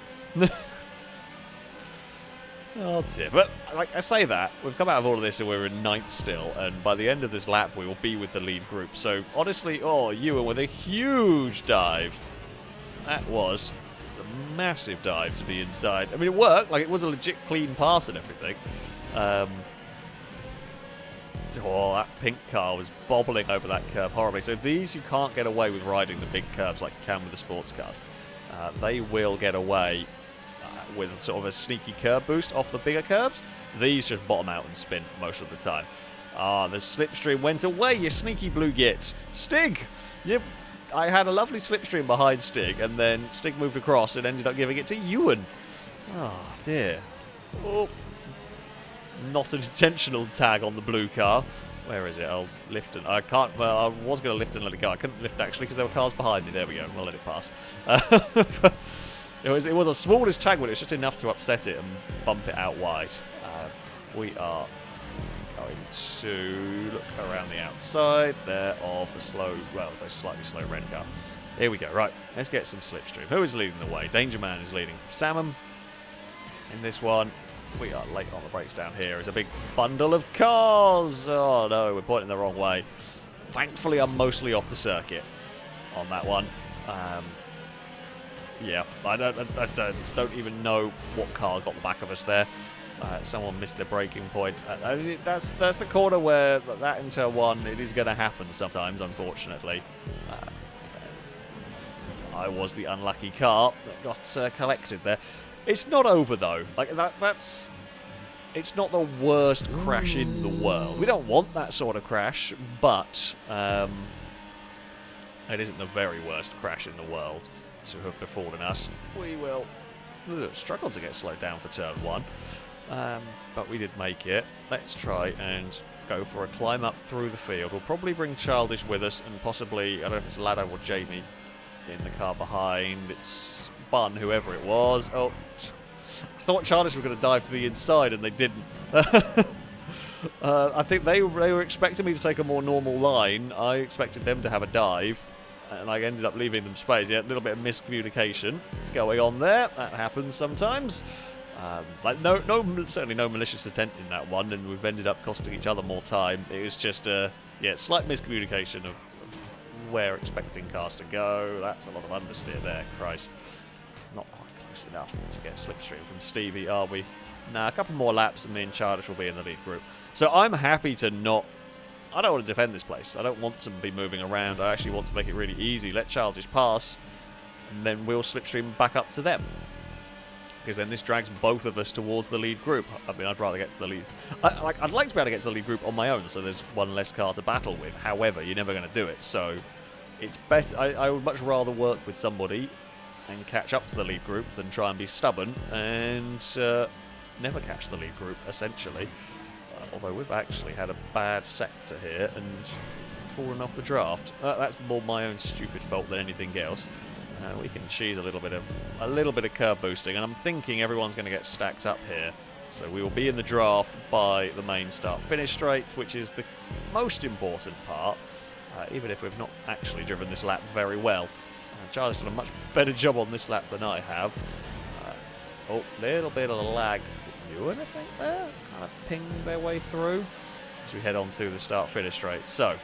Oh dear. But like I say that, we've come out of all of this and we're in 9th still, and by the end of this lap we will be with the lead group. So honestly, Ewan with a huge dive. That was a massive dive to the inside. I mean, it worked. Like, it was a legit clean pass and everything. That pink car was bobbling over that curb horribly. So these, you can't get away with riding the big curves like you can with the sports cars. They will get away with sort of a sneaky curb boost off the bigger curbs. These just bottom out and spin most of the time. The slipstream went away, you sneaky blue git. Stig! Yep. I had a lovely slipstream behind Stig, and then Stig moved across and ended up giving it to Ewan. Oh, dear. Oh. Not an intentional tag on the blue car. Where is it? I'll lift and... I can't... Well, I was going to lift and let it go. I couldn't lift, actually, because there were cars behind me. There we go. We'll let it pass. It was a smallest tag, but it was just enough to upset it and bump it out wide. We are going to look around the outside there of a slightly slow red car. Here we go. Right, let's get some slipstream. Who is leading the way? Danger Man is leading from Salmon. In this one, we are late on the brakes down here. It's a big bundle of cars. Oh no, we're pointing the wrong way. Thankfully, I'm mostly off the circuit on that one. Yeah, I don't even know what car got the back of us there. Someone missed their braking point. That's the corner where that in turn one, it is going to happen sometimes, unfortunately. I was the unlucky car that got collected there. It's not over though. Like that's. It's not the worst crash in the world. We don't want that sort of crash, but it isn't the very worst crash in the world to have befallen us. We will struggle to get slowed down for turn one, but we did make it. Let's try and go for a climb up through the field. We'll probably bring Childish with us, and possibly, I don't know if it's Lado or Jamie in the car behind. It's Bun, whoever it was. Oh, I thought Childish was going to dive to the inside, and they didn't. I think they were expecting me to take a more normal line. I expected them to have a dive, and I ended up leaving them space. Yeah, a little bit of miscommunication going on there. That happens sometimes. Certainly no malicious intent in that one, and we've ended up costing each other more time. It was just a slight miscommunication of where expecting cars to go. That's a lot of understeer there. Christ, not quite close enough to get slipstream from Stevie, are we? Nah, a couple more laps and me and Childish will be in the lead group. So I'm happy to not. I don't want to defend this place. I don't want to be moving around. I actually want to make it really easy. Let Childish pass, and then we'll slipstream back up to them. Because then this drags both of us towards the lead group. I mean, I'd rather get to the lead. I'd like to be able to get to the lead group on my own, so there's one less car to battle with. However, you're never going to do it. So it's better. I would much rather work with somebody and catch up to the lead group than try and be stubborn and never catch the lead group, essentially. Although we've actually had a bad sector here and fallen off the draft. That's more my own stupid fault than anything else. We can cheese a little bit of curb boosting, and I'm thinking everyone's going to get stacked up here. So we will be in the draft by the main start-finish straight, which is the most important part, even if we've not actually driven this lap very well. Charlie's done a much better job on this lap than I have. Little bit of lag. Ewan, I think, there? Kind of pinged their way through as we head on to the start-finish straight. So,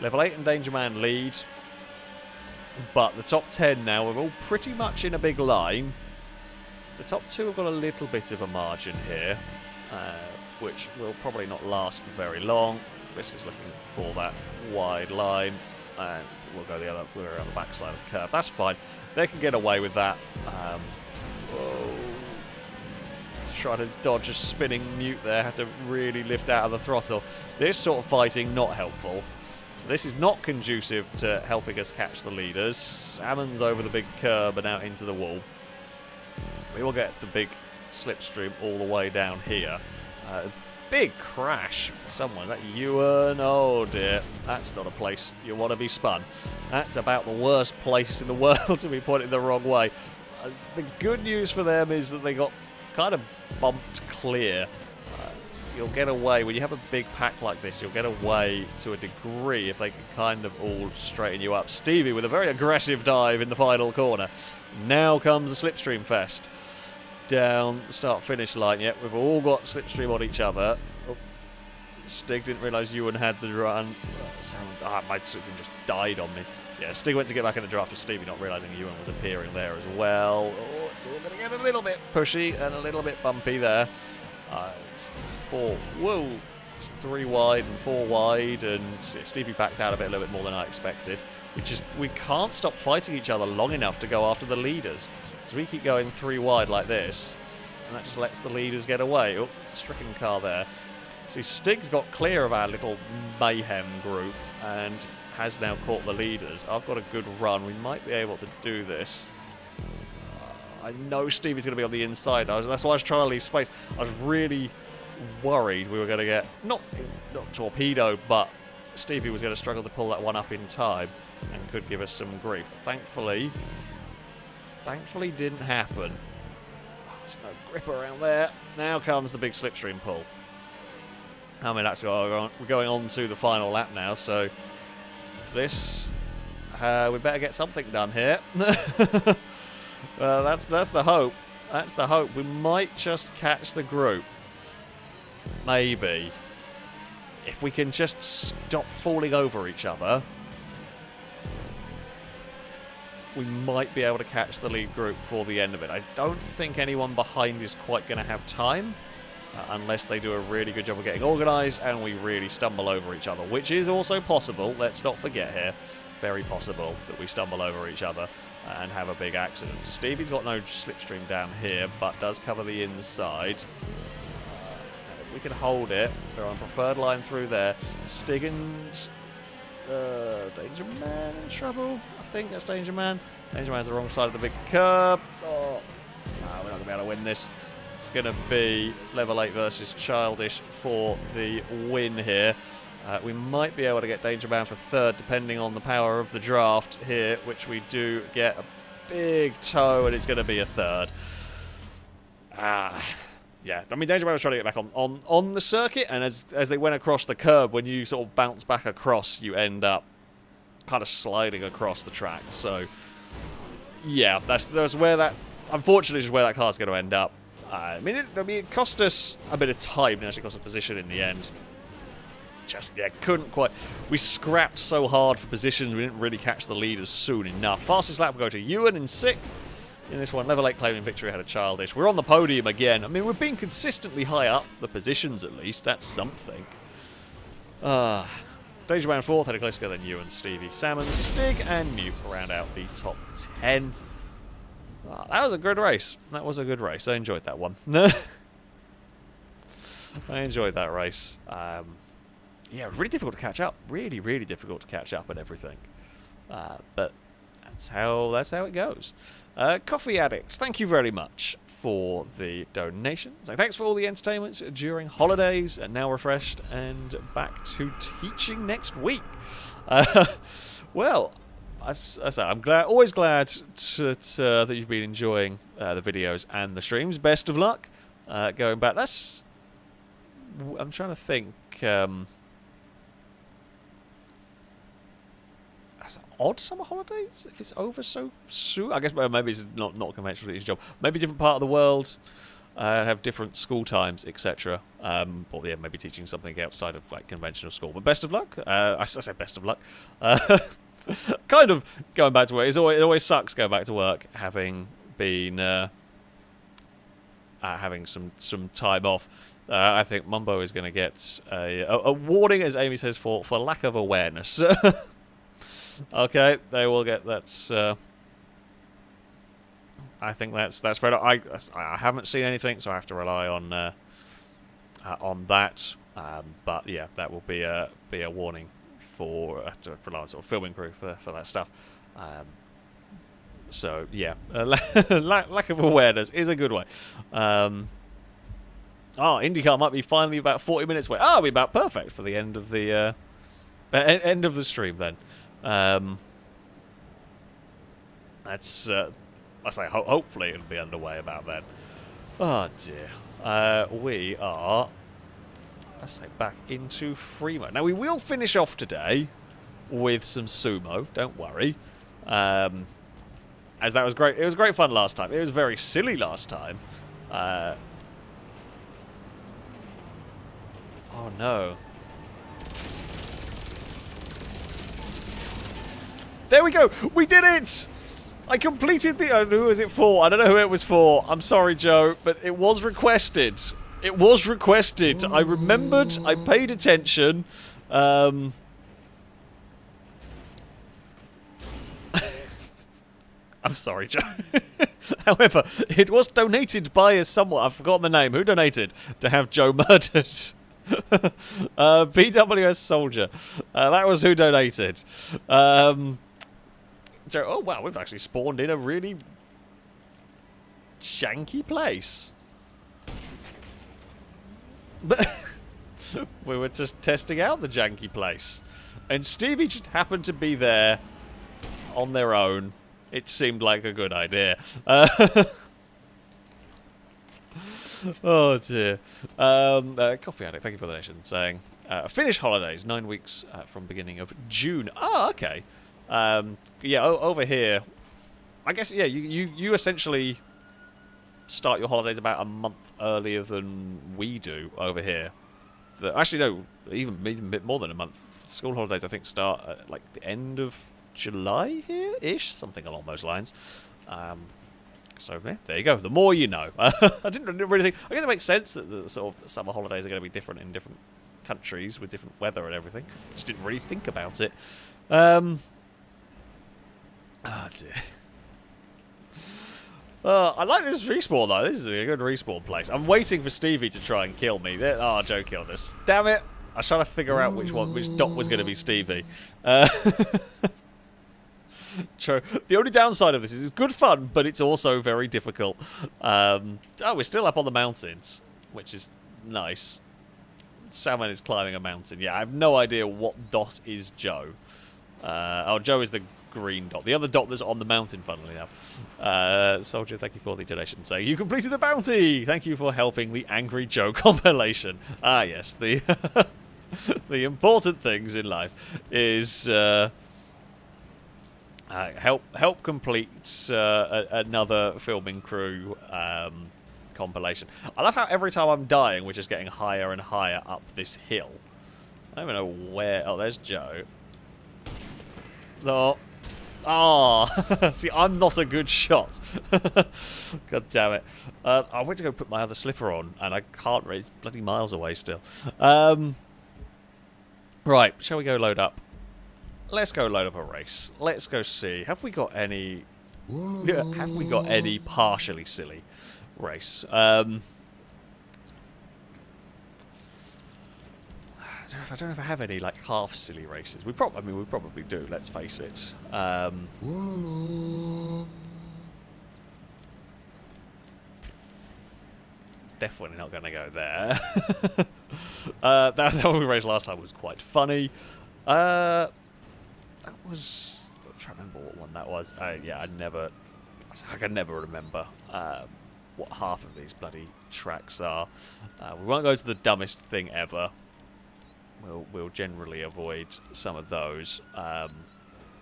level 8 and Danger Man lead. But the top 10 now, we're all pretty much in a big line. The top 2 have got a little bit of a margin here, which will probably not last for very long. This is looking for that wide line, and we'll go we're on the backside of the curve. That's fine. They can get away with that. Try to dodge a spinning mute there. Had to really lift out of the throttle. This sort of fighting, not helpful. This is not conducive to helping us catch the leaders. Salmon's over the big curb and out into the wall. We will get the big slipstream all the way down here. Big crash for someone. Is that Ewan? Oh dear. That's not a place you want to be spun. That's about the worst place in the world to be pointed the wrong way. The good news for them is that they got kind of bumped clear. You'll get away, when you have a big pack like this, you'll get away to a degree if they can kind of all straighten you up. Stevie with a very aggressive dive in the final corner. Now comes the slipstream fest. Down the start-finish line. Yep, we've all got slipstream on each other. Stig didn't realise Ewan had the run. My slipstream just died on me. Yeah, Stig went to get back in the draft with Stevie, not realising Ewan was appearing there as well. It's all going to get a little bit pushy and a little bit bumpy there. It's 3 wide and 4 wide, and Stevie backed out a little bit more than I expected. We can't stop fighting each other long enough to go after the leaders. So we keep going 3 wide like this, and that just lets the leaders get away. Oh, it's a stricken car there. See, Stig's got clear of our little mayhem group and has now caught the leaders. I've got a good run. We might be able to do this. I know Stevie's going to be on the inside. That's why I was trying to leave space. I was really worried we were going to get, not torpedoed, but Stevie was going to struggle to pull that one up in time and could give us some grief. Thankfully didn't happen. There's no grip around there. Now comes the big slipstream pull. I mean, that's we're going on to the final lap now, so this we better get something done here. That's the hope. That's the hope. We might just catch the group. Maybe. If we can just stop falling over each other, we might be able to catch the lead group for the end of it. I don't think anyone behind is quite going to have time, unless they do a really good job of getting organised and we really stumble over each other, which is also possible. Let's not forget here. Very possible that we stumble over each other and have a big accident. Stevie's got no slipstream down here, but does cover the inside. If we can hold it, they're on preferred line through there. Stiggins, Danger Man in trouble. I think that's Danger Man. Danger Man's the wrong side of the big curb. Oh, no, we're not going to be able to win this. It's going to be level 8 versus Childish for the win here. We might be able to get Danger Man for third, depending on the power of the draft here, which we do get a big toe, and it's going to be a third. Yeah, I mean, Danger Man was trying to get back on the circuit, and as they went across the curb, when you sort of bounce back across, you end up kind of sliding across the track. So, yeah, that's where that, unfortunately, is where that car's going to end up. I mean, it cost us a bit of time, it actually cost us position in the end. Just, yeah, couldn't quite. We scrapped so hard for positions, we didn't really catch the leaders soon enough. Fastest lap will go to Ewan in 6th. In this one, level 8 claiming victory ahead of Childish. We're on the podium again. I mean, we've been consistently high up the positions, at least. That's something. Danger Man 4th, headed closer than Ewan, Stevie, Salmon, Stig, and Mute round out the top 10. That was a good race. That was a good race. I enjoyed that one. I enjoyed that race. Yeah, really difficult to catch up. Really, really difficult to catch up and everything. But that's how it goes. Coffee Addicts, thank you very much for the donation. So thanks for all the entertainments during holidays, and now refreshed and back to teaching next week. Well, as I say, I'm always glad that you've been enjoying the videos and the streams. Best of luck going back. I'm trying to think. Odd summer holidays if it's over so soon. I guess maybe it's not conventional with his job. Maybe different part of the world have different school times, etc. Or yeah, maybe teaching something outside of like conventional school. But best of luck. I say best of luck. Kind of going back to work. It always sucks going back to work having been having some time off. I think Mumbo is going to get a warning, as Amy says, for lack of awareness. Okay, they will get that. I think that's fair. I haven't seen anything, so I have to rely on that. But yeah, that will be a warning for our sort of filming crew for that stuff. So yeah, lack of awareness is a good way. IndyCar might be finally about 40 minutes away. We're about perfect for the end of the stream then. That's I say hopefully it'll be underway about then. Oh dear. We are, let's say, back into free mode. Now we will finish off today with some sumo, don't worry. As that was great. It was great fun last time. It was very silly last time. Oh no. There we go! We did it! I completed the... who was it for? I don't know who it was for. I'm sorry, Joe, but it was requested. It was requested. I remembered. I paid attention. I'm sorry, Joe. However, it was donated by someone. I've forgotten the name. Who donated to have Joe murdered? BWS Soldier. That was who donated. So, oh wow, we've actually spawned in a really janky place. But we were just testing out the janky place. And Stevie just happened to be there on their own. It seemed like a good idea. Oh dear. Coffee Addict, thank you for the donation, saying finish holidays 9 weeks from beginning of June. Oh, okay. Yeah, over here, I guess, yeah, you essentially start your holidays about a month earlier than we do over here. Actually, no, even a bit more than a month. School holidays, I think, start at like the end of July here-ish, something along those lines. So yeah, there you go. The more you know. I didn't really think. I guess it makes sense that the sort of summer holidays are going to be different in different countries with different weather and everything. Just didn't really think about it. Oh dear. I like this respawn though. This is a good respawn place. I'm waiting for Stevie to try and kill me. Oh, Joe killed us. Damn it! I was trying to figure out which dot was going to be Stevie. True. The only downside of this is it's good fun, but it's also very difficult. We're still up on the mountains, which is nice. Salmon is climbing a mountain. Yeah, I have no idea what dot is Joe. Joe is the green dot. The other dot that's on the mountain, funnily enough. Soldier, thank you for the donation. Saying you completed the bounty. Thank you for helping the Angry Joe compilation. Ah, yes, the the important things in life is help complete another filming crew compilation. I love how every time I'm dying, we're just getting higher and higher up this hill. I don't even know where. Oh, there's Joe. No. Oh, see, I'm not a good shot. God damn it. I went to go put my other slipper on, and I can't really. It's bloody miles away still. Right, shall we go load up? Let's go load up a race. Let's go see. Have we got any partially silly race? I don't know if I have any like half silly races. We probably do. Let's face it. Definitely not going to go there. That one we raced last time was quite funny. That was. I'm trying to remember what one that was. Yeah, I can never remember what half of these bloody tracks are. We won't go to the dumbest thing ever. We'll generally avoid some of those.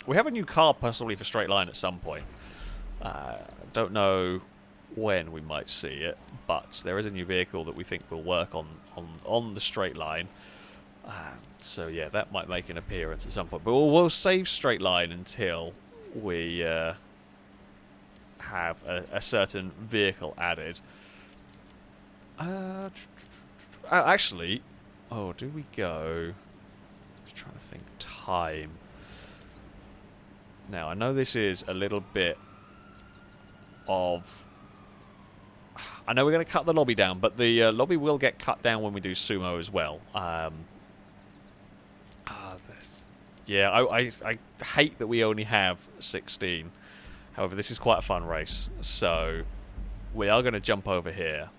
We have a new car possibly for straight line at some point. Don't know when we might see it, but there is a new vehicle that we think will work on the straight line. So yeah, that might make an appearance at some point. But we'll save straight line until we have a certain vehicle added. Actually. Oh, do we go... Just trying to think time. Now, I know this is a little bit of... I know we're going to cut the lobby down, but the lobby will get cut down when we do Sumo as well. Yeah, I hate that we only have 16. However, this is quite a fun race, so we are going to jump over here.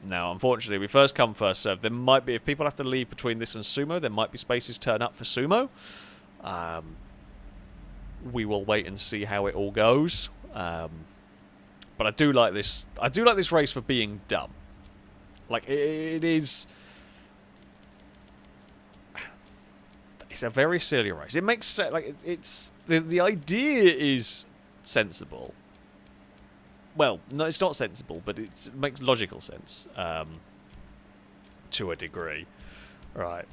Now, unfortunately, we first come, first serve. There might be, if people have to leave between this and Sumo, there might be spaces turn up for Sumo. We will wait and see how it all goes. But I do like this. I do like this race for being dumb. Like it is. It's a very silly race. It makes sense. Like it's the idea is sensible. Well, no, it's not sensible, but it makes logical sense to a degree. Right.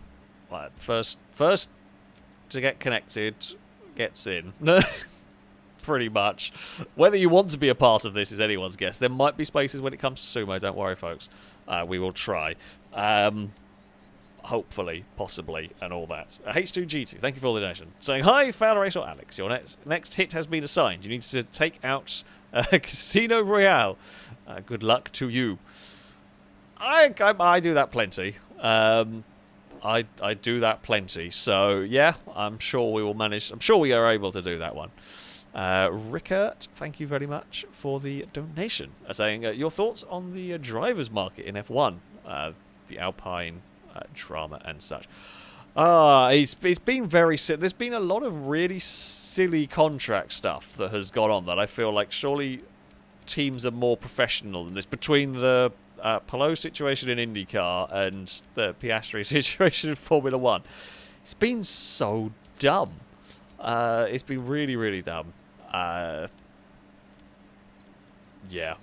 First to get connected gets in. Pretty much. Whether you want to be a part of this is anyone's guess. There might be spaces when it comes to Sumo. Don't worry, folks. We will try. Hopefully, possibly, and all that. H2G2, thank you for the donation. Saying, hi, FailRace or Alex. Your next hit has been assigned. You need to take out Casino Royale. Good luck to you. I do that plenty. I do that plenty. So, yeah, I'm sure we will manage. I'm sure we are able to do that one. Rickert, thank you very much for the donation. Saying, your thoughts on the driver's market in F1, the Alpine drama and such. It's been very silly. There's been a lot of really silly contract stuff that has gone on that I feel like surely teams are more professional than this. Between the Palou situation in IndyCar and the Piastri situation in Formula 1, it's been so dumb. It's been really, really dumb. Yeah.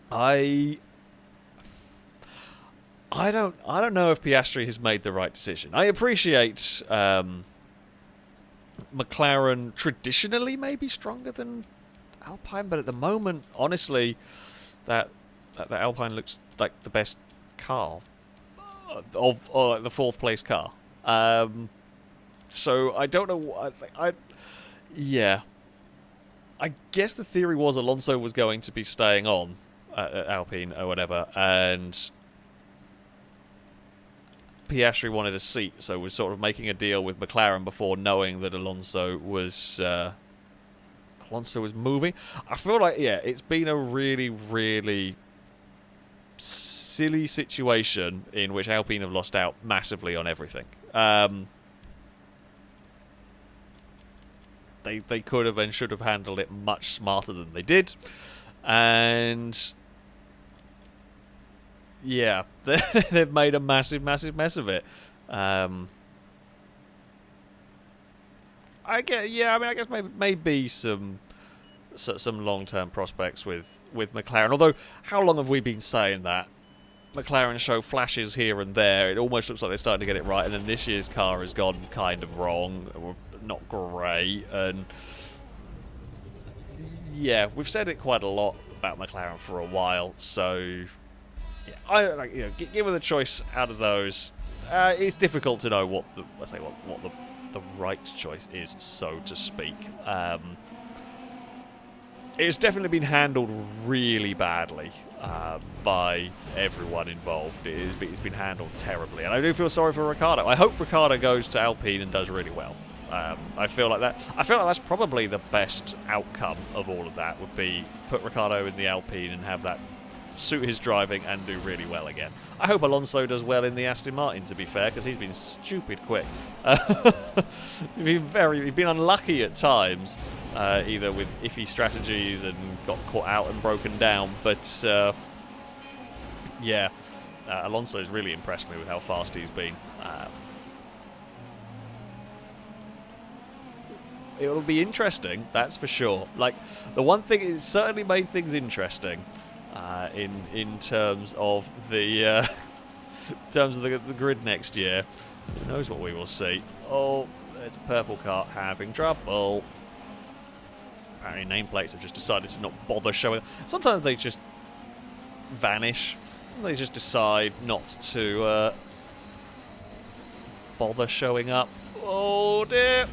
I don't know if Piastri has made the right decision. I appreciate McLaren traditionally maybe stronger than Alpine, but at the moment, honestly, that Alpine looks like the best car of the fourth place car. So I don't know. Yeah. I guess the theory was Alonso was going to be staying on at Alpine or whatever, and Piastri wanted a seat, so was sort of making a deal with McLaren before knowing that Alonso was moving. I feel like, yeah, it's been a really, really silly situation in which Alpine have lost out massively on everything. They could have and should have handled it much smarter than they did, and yeah, they've made a massive, massive mess of it. I guess maybe some long-term prospects with McLaren. Although, how long have we been saying that? McLaren show flashes here and there. It almost looks like they're starting to get it right, and then this year's car has gone kind of wrong, or not great. And yeah, we've said it quite a lot about McLaren for a while. So yeah, given the choice out of those, it's difficult to know what the right choice is, so to speak. It's definitely been handled really badly by everyone involved. It's been handled terribly, and I do feel sorry for Ricciardo. I hope Ricciardo goes to Alpine and does really well. I feel like that's probably the best outcome of all of that, would be put Ricciardo in the Alpine and have that suit his driving and do really well again. I hope Alonso does well in the Aston Martin, to be fair, because he's been stupid quick. He's been unlucky at times, either with iffy strategies and got caught out and broken down. But yeah, Alonso's really impressed me with how fast he's been. It'll be interesting, that's for sure. Like, the one thing, it certainly made things interesting. In terms of the grid next year. Who knows what we will see? Oh, there's a purple car having trouble. Apparently nameplates have just decided to not bother showing. Sometimes they just vanish. They just decide not to bother showing up. Oh dear.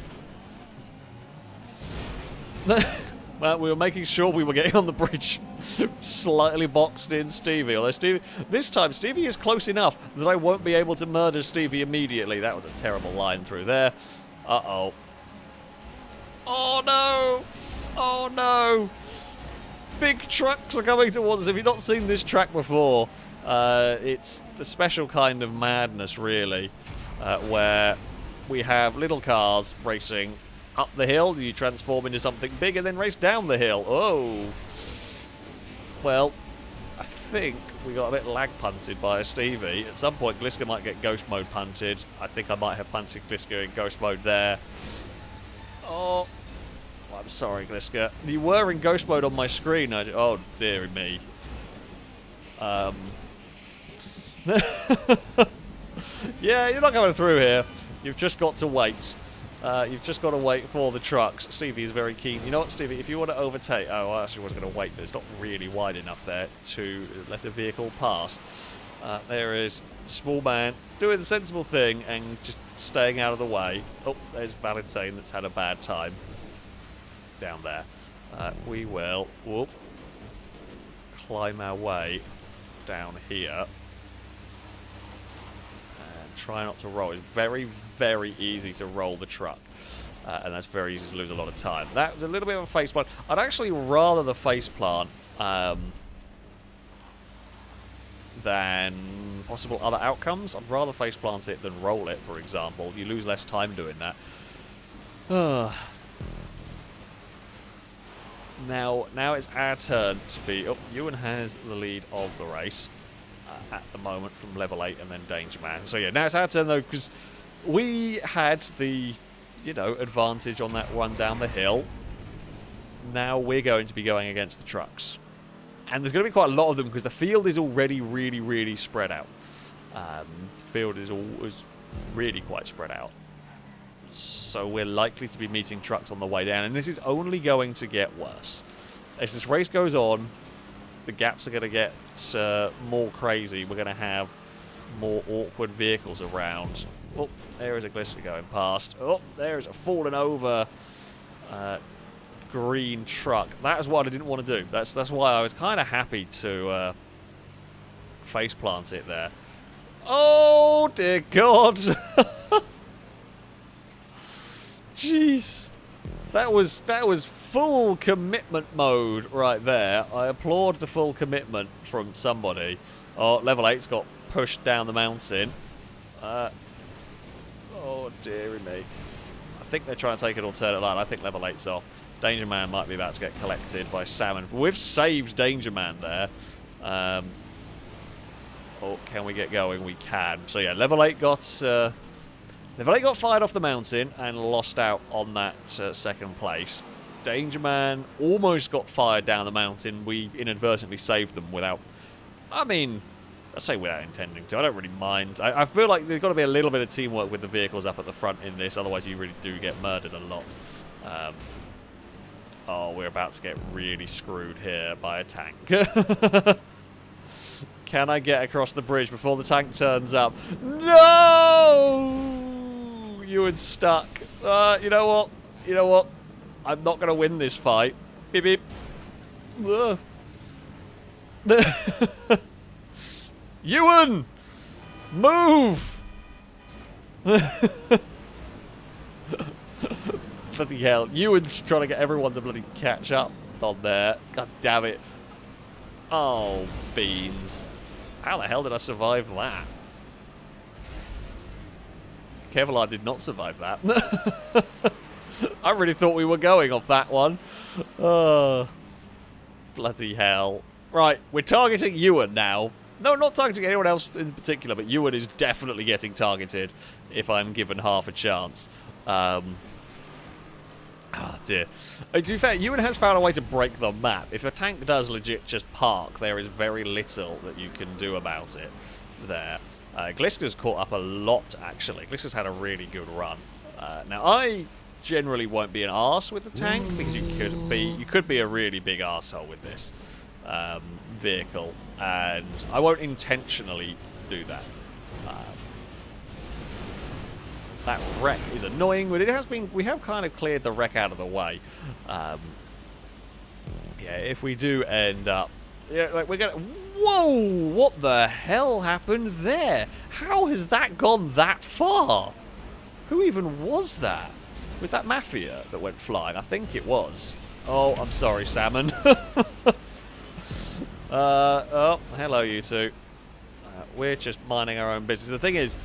Well, we were making sure we were getting on the bridge. Slightly boxed in Stevie. Although this time Stevie is close enough that I won't be able to murder Stevie immediately. That was a terrible line through there. Uh-oh. Oh no! Oh no! Big trucks are coming towards us. If you've not seen this track before, it's the special kind of madness, really, where we have little cars racing up the hill, you transform into something big and then race down the hill. Oh. Well, I think we got a bit lag punted by a Stevie. At some point, Gliska might get ghost mode punted. I think I might have punted Gliska in ghost mode there. Oh. I'm sorry, Gliska. You were in ghost mode on my screen. Oh, dearie me. Yeah, you're not coming through here. You've just got to wait. You've just got to wait for the trucks. Stevie is very keen. You know what, Stevie? If you want to overtake... Oh, I actually was going to wait, but it's not really wide enough there to let a vehicle pass. There is small man doing the sensible thing and just staying out of the way. Oh, there's Valentine that's had a bad time down there. We will climb our way down here. Try not to roll. It's very, very easy to roll the truck. And that's very easy to lose a lot of time. That was a little bit of a face plant. I'd actually rather the face plant than possible other outcomes. I'd rather face plant it than roll it, for example. You lose less time doing that. Now it's our turn to be... Oh, Ewan has the lead of the race at the moment from level 8 and then Danger Man. So yeah, now it's our turn though, because we had the, you know, advantage on that run down the hill. Now we're going to be going against the trucks. And there's going to be quite a lot of them because the field is already really, really spread out. The field is really quite spread out. So we're likely to be meeting trucks on the way down, and this is only going to get worse. As this race goes on, the gaps are going to get more crazy. We're going to have more awkward vehicles around. Oh, there is a Glister going past. Oh, there is a fallen over green truck. That is what I didn't want to do. That's why I was kind of happy to faceplant it there. Oh, dear God. Jeez, that was full commitment mode right there. I applaud the full commitment from somebody. Oh, level 8's got pushed down the mountain. Oh, dearie me. I think they're trying to take an alternate line. I think level 8's off. Danger Man might be about to get collected by Salmon. We've saved Danger Man there. Oh, can we get going? We can. So yeah, level 8 got fired off the mountain and lost out on that second place. Danger Man almost got fired down the mountain. We inadvertently saved them without... I mean, I say without intending to. I don't really mind. I feel like there's got to be a little bit of teamwork with the vehicles up at the front in this. Otherwise, you really do get murdered a lot. Oh, we're about to get really screwed here by a tank. Can I get across the bridge before the tank turns up? No! Ewan's stuck. You know what? You know what? I'm not going to win this fight. Beep, beep. Ewan! Move! Bloody hell. Ewan's trying to get everyone to bloody catch up on there. God damn it. Oh, beans. How the hell did I survive that? Kevlar did not survive that. I really thought we were going off that one. Oh, bloody hell. Right, we're targeting Ewan now. No, not targeting anyone else in particular, but Ewan is definitely getting targeted if I'm given half a chance. Oh dear. To be fair, Ewan has found a way to break the map. If a tank does legit just park, there is very little that you can do about it there. Glisker's caught up a lot, actually. Glisker's had a really good run. Now, I generally won't be an arse with the tank, because you could be a really big arsehole with this vehicle, and I won't intentionally do that. That wreck is annoying, but it has been... We have kind of cleared the wreck out of the way. Yeah, if we do end up... Yeah, like we're gonna... Whoa! What the hell happened there? How has that gone that far? Who even was that? Was that Mafia that went flying? I think it was. Oh, I'm sorry, Salmon. Oh, hello, you two. We're just minding our own business. The thing is,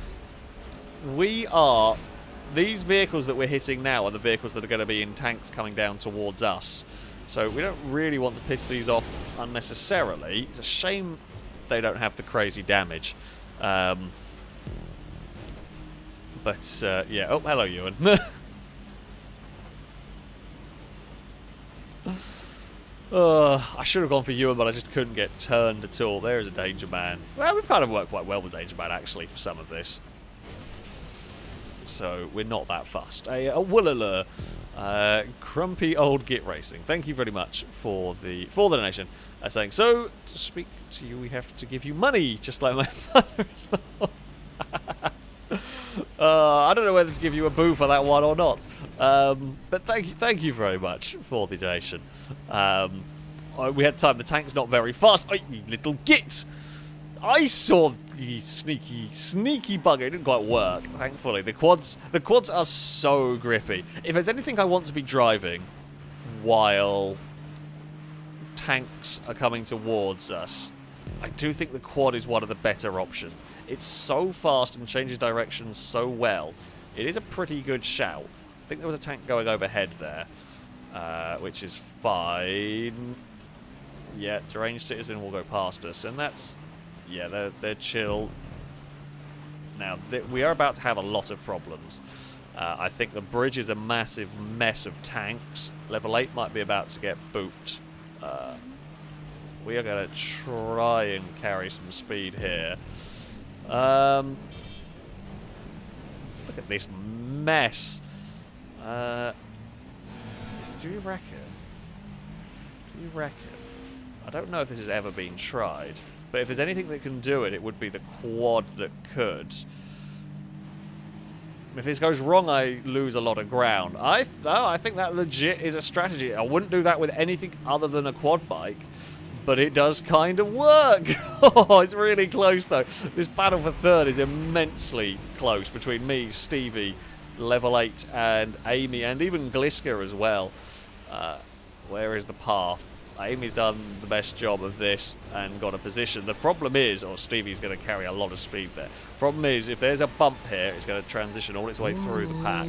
these vehicles that we're hitting now are the vehicles that are going to be in tanks coming down towards us. So we don't really want to piss these off unnecessarily. It's a shame they don't have the crazy damage. But, yeah. Oh, hello, Ewan. I should have gone for Ewan, but I just couldn't get turned at all. There's a Danger Man. Well, we've kind of worked quite well with Danger Man, actually, for some of this. So we're not that fussed. A Woolala, Crumpy Old Git Racing. Thank you very much for the donation. Saying, so to speak to you, we have to give you money, just like my father-in-law. I don't know whether to give you a boo for that one or not. But thank you very much for the donation. We had time. The tank's not very fast. Oh, you little git! I saw the sneaky bugger. It didn't quite work, thankfully. The quads are so grippy. If there's anything I want to be driving while tanks are coming towards us, I do think the quad is one of the better options. It's so fast and changes directions so well. It is a pretty good shout. I think there was a tank going overhead there. which is fine. Yeah, deranged citizen will go past us, and that's... Yeah, they're chill. Now, we are about to have a lot of problems. I think the bridge is a massive mess of tanks. Level 8 might be about to get booped. We are going to try and carry some speed here. Look at this mess. Do you reckon? Do you reckon? I don't know if this has ever been tried, but if there's anything that can do it, it would be the quad that could. If this goes wrong, I lose a lot of ground. I think that legit is a strategy. I wouldn't do that with anything other than a quad bike, but it does kind of work. Oh, it's really close, though. This battle for third is immensely close between me, Stevie, Level 8, and Amy, and even Gliska as well. Where is the path? Amy's done the best job of this and got a position. The problem is, or Stevie's going to carry a lot of speed there. Problem is, if there's a bump here, it's going to transition all its way through the pack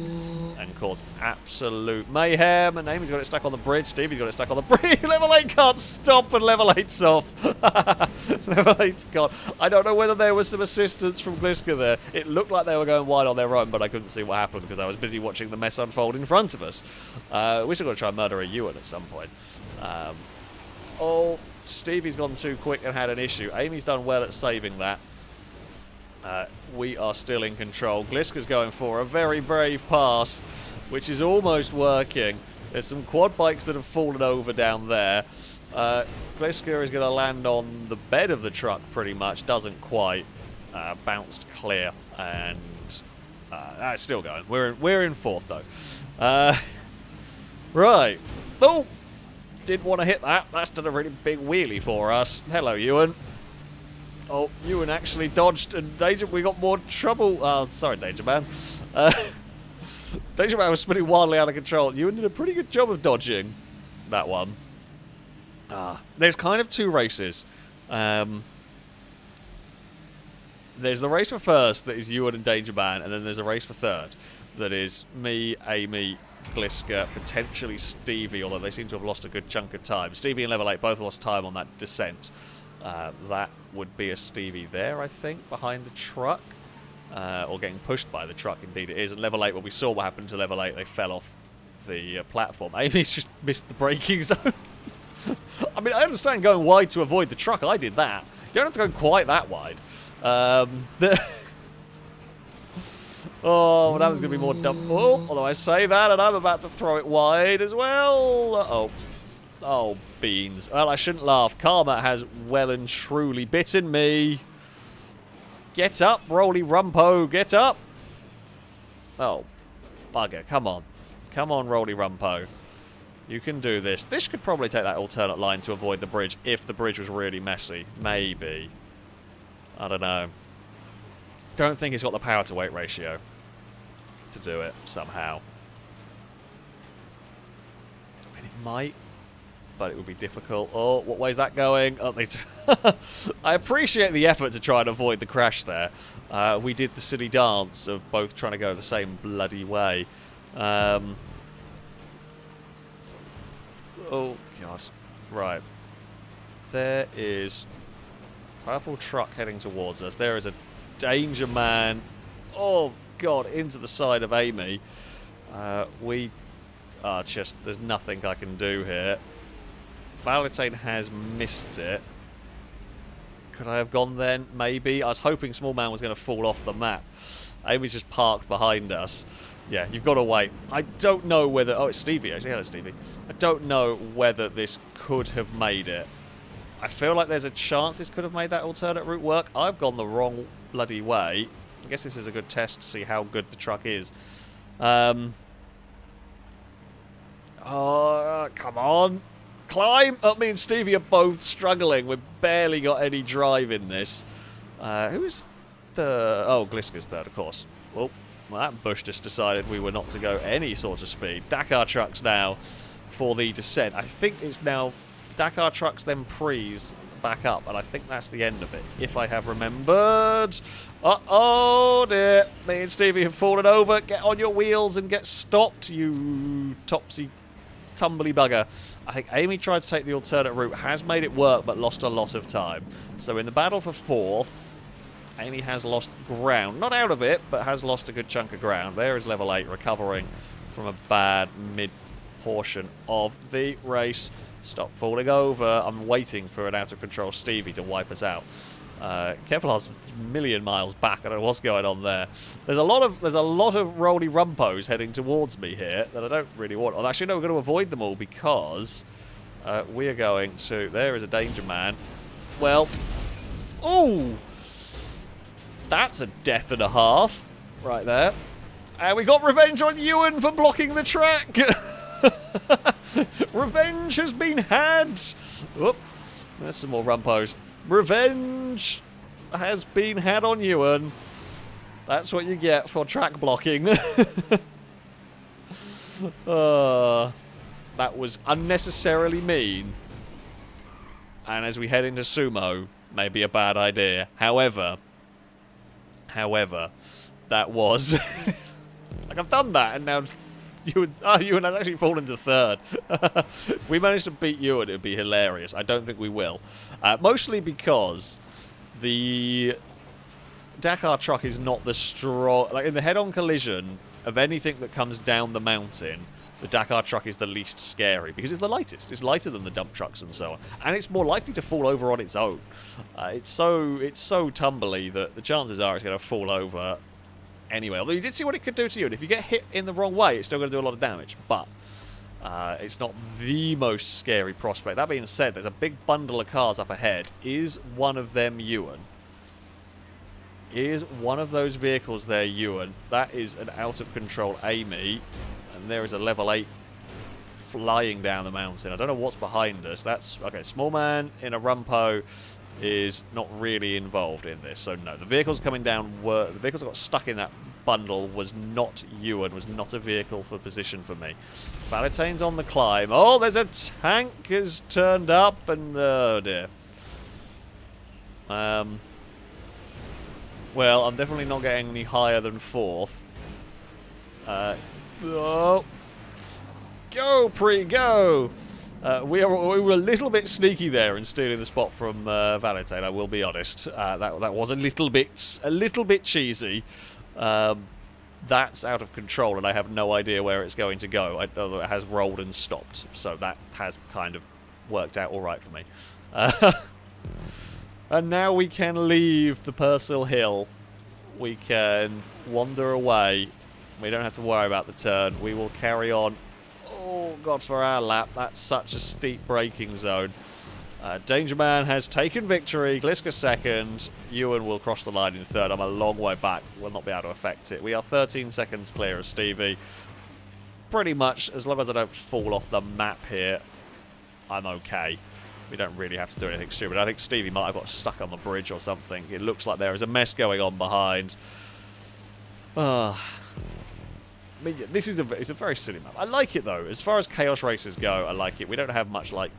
and cause absolute mayhem. And Amy's got it stuck on the bridge. Stevie's got it stuck on the bridge. Level 8 can't stop, and Level 8's off. Level 8's gone. I don't know whether there was some assistance from Gliska there. It looked like they were going wide on their own, but I couldn't see what happened because I was busy watching the mess unfold in front of us. We're still going to try and murder a Ewan at some point. Oh, Stevie's gone too quick and had an issue. Amy's done well at saving that. We are still in control. Gliska's going for a very brave pass, which is almost working. There's some quad bikes that have fallen over down there. Gliska is going to land on the bed of the truck pretty much. Doesn't quite. Bounced clear. And it's still going. We're in fourth, though. Right. Oh! Didn't want to hit that. That's done a really big wheelie for us. Hello, Ewan. Oh, Ewan actually dodged, and we got more trouble. Oh, sorry, Danger Man. Danger Man was spinning wildly out of control. Ewan did a pretty good job of dodging that one. There's kind of two races. There's the race for first that is Ewan and Danger Man, and then there's a race for third that is me, Amy, Gliska, potentially Stevie, although they seem to have lost a good chunk of time. Stevie and Level 8 both lost time on that descent. That would be a Stevie there, I think, behind the truck. Or getting pushed by the truck, indeed it is. And Level 8, well, we saw what happened to Level 8. They fell off the platform. Amy's just missed the braking zone. I mean, I understand going wide to avoid the truck. I did that. You don't have to go quite that wide. Oh, well, that was going to be more dumb. Oh, although I say that, and I'm about to throw it wide as well. Uh-oh. Oh, beans. Well, I shouldn't laugh. Karma has well and truly bitten me. Get up, Roly Rumpo. Get up. Oh, bugger. Come on. Come on, Roly Rumpo. You can do this. This could probably take that alternate line to avoid the bridge if the bridge was really messy. Maybe. I don't know. Don't think it's got the power to weight ratio to do it somehow. I mean, it might, but it would be difficult. Oh, what way's that going? Oh, I appreciate the effort to try and avoid the crash there. We did the silly dance of both trying to go the same bloody way. Oh, God. Right. There is purple truck heading towards us. There is a Danger Man. Oh, God, into the side of Amy. We are just... There's nothing I can do here. Valentine has missed it. Could I have gone then? Maybe. I was hoping Small Man was going to fall off the map. Amy's just parked behind us. Yeah, you've got to wait. I don't know whether... Oh, it's Stevie, actually. Hello, Stevie. I don't know whether this could have made it. I feel like there's a chance this could have made that alternate route work. I've gone the wrong bloody way. I guess this is a good test to see how good the truck is. Oh, come on. Climb! Oh, me and Stevie are both struggling. We've barely got any drive in this. Who is third? Oh, Gliska's third, of course. Well, that bush just decided we were not to go any sort of speed. Dakar trucks now for the descent. I think it's now Dakar trucks, then Prees back up, and I think that's the end of it, if I have remembered. Uh-oh, dear. Me and Stevie have fallen over. Get on your wheels and get stopped, you topsy tumbly bugger. I think Amy tried to take the alternate route, has made it work, but lost a lot of time. So in the battle for 4th, Amy has lost ground. Not out of it, but has lost a good chunk of ground. There is level 8, recovering from a bad mid-portion of the race. Stop falling over. I'm waiting for an out-of-control Stevie to wipe us out. Kevlar's a million miles back. I don't know what's going on there. There's a lot of roly rumpos heading towards me here that I don't really want. Well, actually, no, we're going to avoid them all because we are going to... There is a danger man. Well... Oh! That's a death and a half. Right there. And we got revenge on Ewan for blocking the track. Revenge has been had. Whoop. There's some more rumpos. Revenge has been had on Ewan. That's what you get for track blocking. That was unnecessarily mean. And as we head into Sumo, maybe a bad idea. However, that was... like, I've done that, and now Ewan has actually fallen to 3rd. If we managed to beat Ewan, it would be hilarious. I don't think we will. Mostly because the Dakar truck is not the strong... Like, in the head-on collision of anything that comes down the mountain, the Dakar truck is the least scary because it's the lightest. It's lighter than the dump trucks and so on, and it's more likely to fall over on its own. It's so tumbly that the chances are it's going to fall over anyway. Although you did see what it could do to you, and if you get hit in the wrong way, it's still going to do a lot of damage. But it's not the most scary prospect. That being said, there's a big bundle of cars up ahead. Is one of them Ewan? Is one of those vehicles there Ewan? That is an out-of-control Amy. And there is a level 8 flying down the mountain. I don't know what's behind us. That's... Okay, small man in a rumpo is not really involved in this. So, no. The vehicles coming down were... The vehicles that got stuck in that bundle was not Ewan. Was not a vehicle for position for me. Valetain's on the climb. Oh, there's a tank has turned up. And... Oh, dear. Well, I'm definitely not getting any higher than 4th. Oh. Go, Pre, go! We were a little bit sneaky there in stealing the spot from Valentine, I will be honest. That was a little bit cheesy. That's out of control, and I have no idea where it's going to go. It has rolled and stopped, so that has kind of worked out all right for me. And now we can leave the Purcell Hill. We can wander away. We don't have to worry about the turn. We will carry on. Oh, God, for our lap. That's such a steep braking zone. Danger Man has taken victory. Gliska 2nd. Ewan will cross the line in 3rd. I'm a long way back. Will not be able to affect it. We are 13 seconds clear of Stevie. Pretty much, as long as I don't fall off the map here, I'm okay. We don't really have to do anything stupid. I think Stevie might have got stuck on the bridge or something. It looks like there is a mess going on behind. I mean, it's a very silly map. I like it, though. As far as Chaos races go, I like it. We don't have much like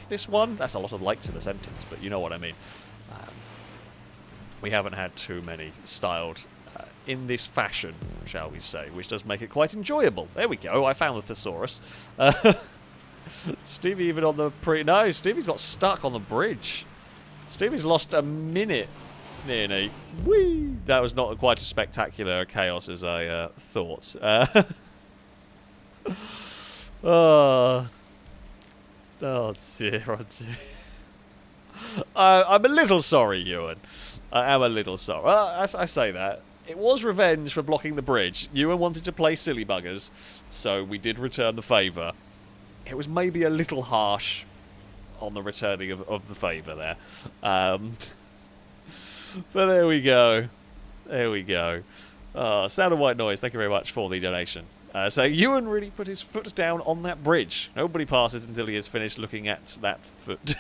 this one. That's a lot of likes in the sentence, but you know what I mean. We haven't had too many styled in this fashion, shall we say, which does make it quite enjoyable. There we go. I found the thesaurus. Stevie even on the No, Stevie's got stuck on the bridge. Stevie's lost a minute. Nearly. Whee! That was not quite as spectacular chaos as I thought. Oh dear, oh dear. I'm a little sorry, Ewan. I am a little sorry. As I say that, it was revenge for blocking the bridge. Ewan wanted to play silly buggers, so we did return the favour. It was maybe a little harsh on the returning of the favour there. But there we go. There we go. Sound of White Noise, thank you very much for the donation. So Ewan really put his foot down on that bridge. Nobody passes until he has finished looking at that foot.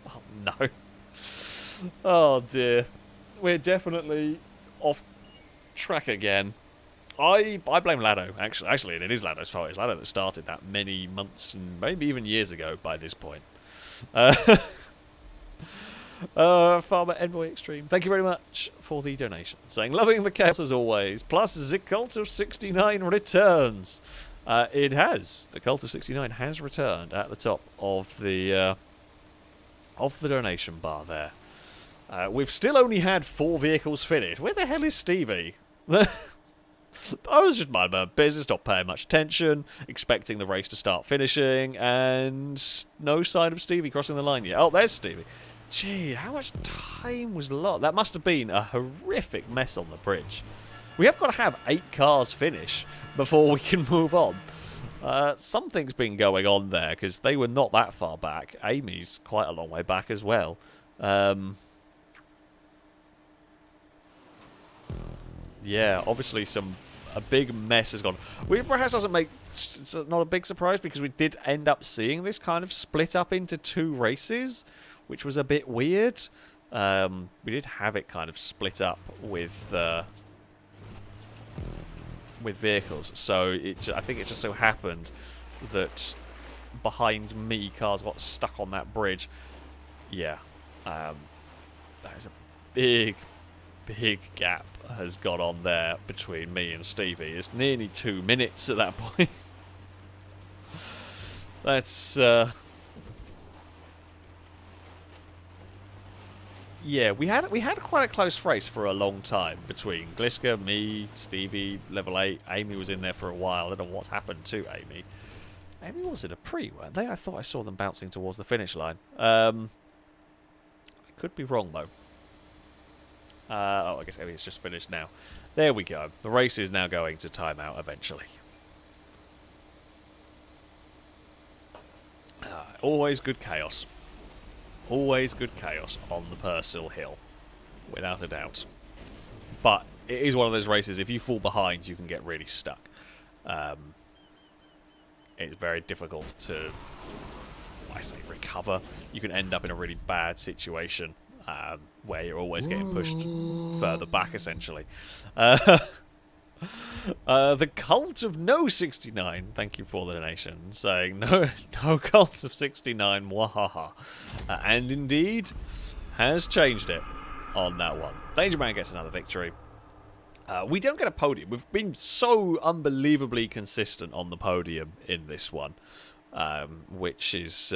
Oh, no. Oh, dear. We're definitely off track again. I blame Lado, actually. Actually, it is Lado's fault. It's Lado that started that many months and maybe even years ago by this point. Farmer Envoy Extreme, thank you very much for the donation. Saying, loving the chaos as always. Plus, the Cult of 69 returns. It has. The Cult of 69 has returned at the top of the donation bar there. We've still only had 4 vehicles finished. Where the hell is Stevie? I was just minding my own business, not paying much attention, expecting the race to start finishing, and no sign of Stevie crossing the line yet. Oh, there's Stevie. Gee, how much time was lost? That must have been a horrific mess on the bridge. We have got to have 8 cars finish before we can move on. Something's been going on there, because they were not that far back. Amy's quite a long way back as well. Yeah, obviously a big mess has gone. Which perhaps doesn't make... It's not a big surprise, because we did end up seeing this kind of split up into 2 races, which was a bit weird. We did have it kind of split up with vehicles, so I think it just so happened that behind me, cars got stuck on that bridge. Yeah, that is a big gap has got on there between me and Stevie. It's nearly 2 minutes at that point. That's yeah, we had quite a close race for a long time between Gliska, me, Stevie, level 8. Amy was in there for a while. I don't know what's happened to Amy. Amy was in a pre, weren't they? I thought I saw them bouncing towards the finish line. I could be wrong, though. Oh, I guess Elliott's just finished now. There we go. The race is now going to timeout eventually. Always good chaos. Always good chaos on the Purcell Hill. Without a doubt. But it is one of those races, if you fall behind, you can get really stuck. It's very difficult to, I say, recover. You can end up in a really bad situation. Where you're always getting pushed further back, essentially. The Cult of No 69, thank you for the donation, saying no Cult of 69, wahaha. And indeed, has changed it on that one. Danger Man gets another victory. We don't get a podium. We've been so unbelievably consistent on the podium in this one, which is...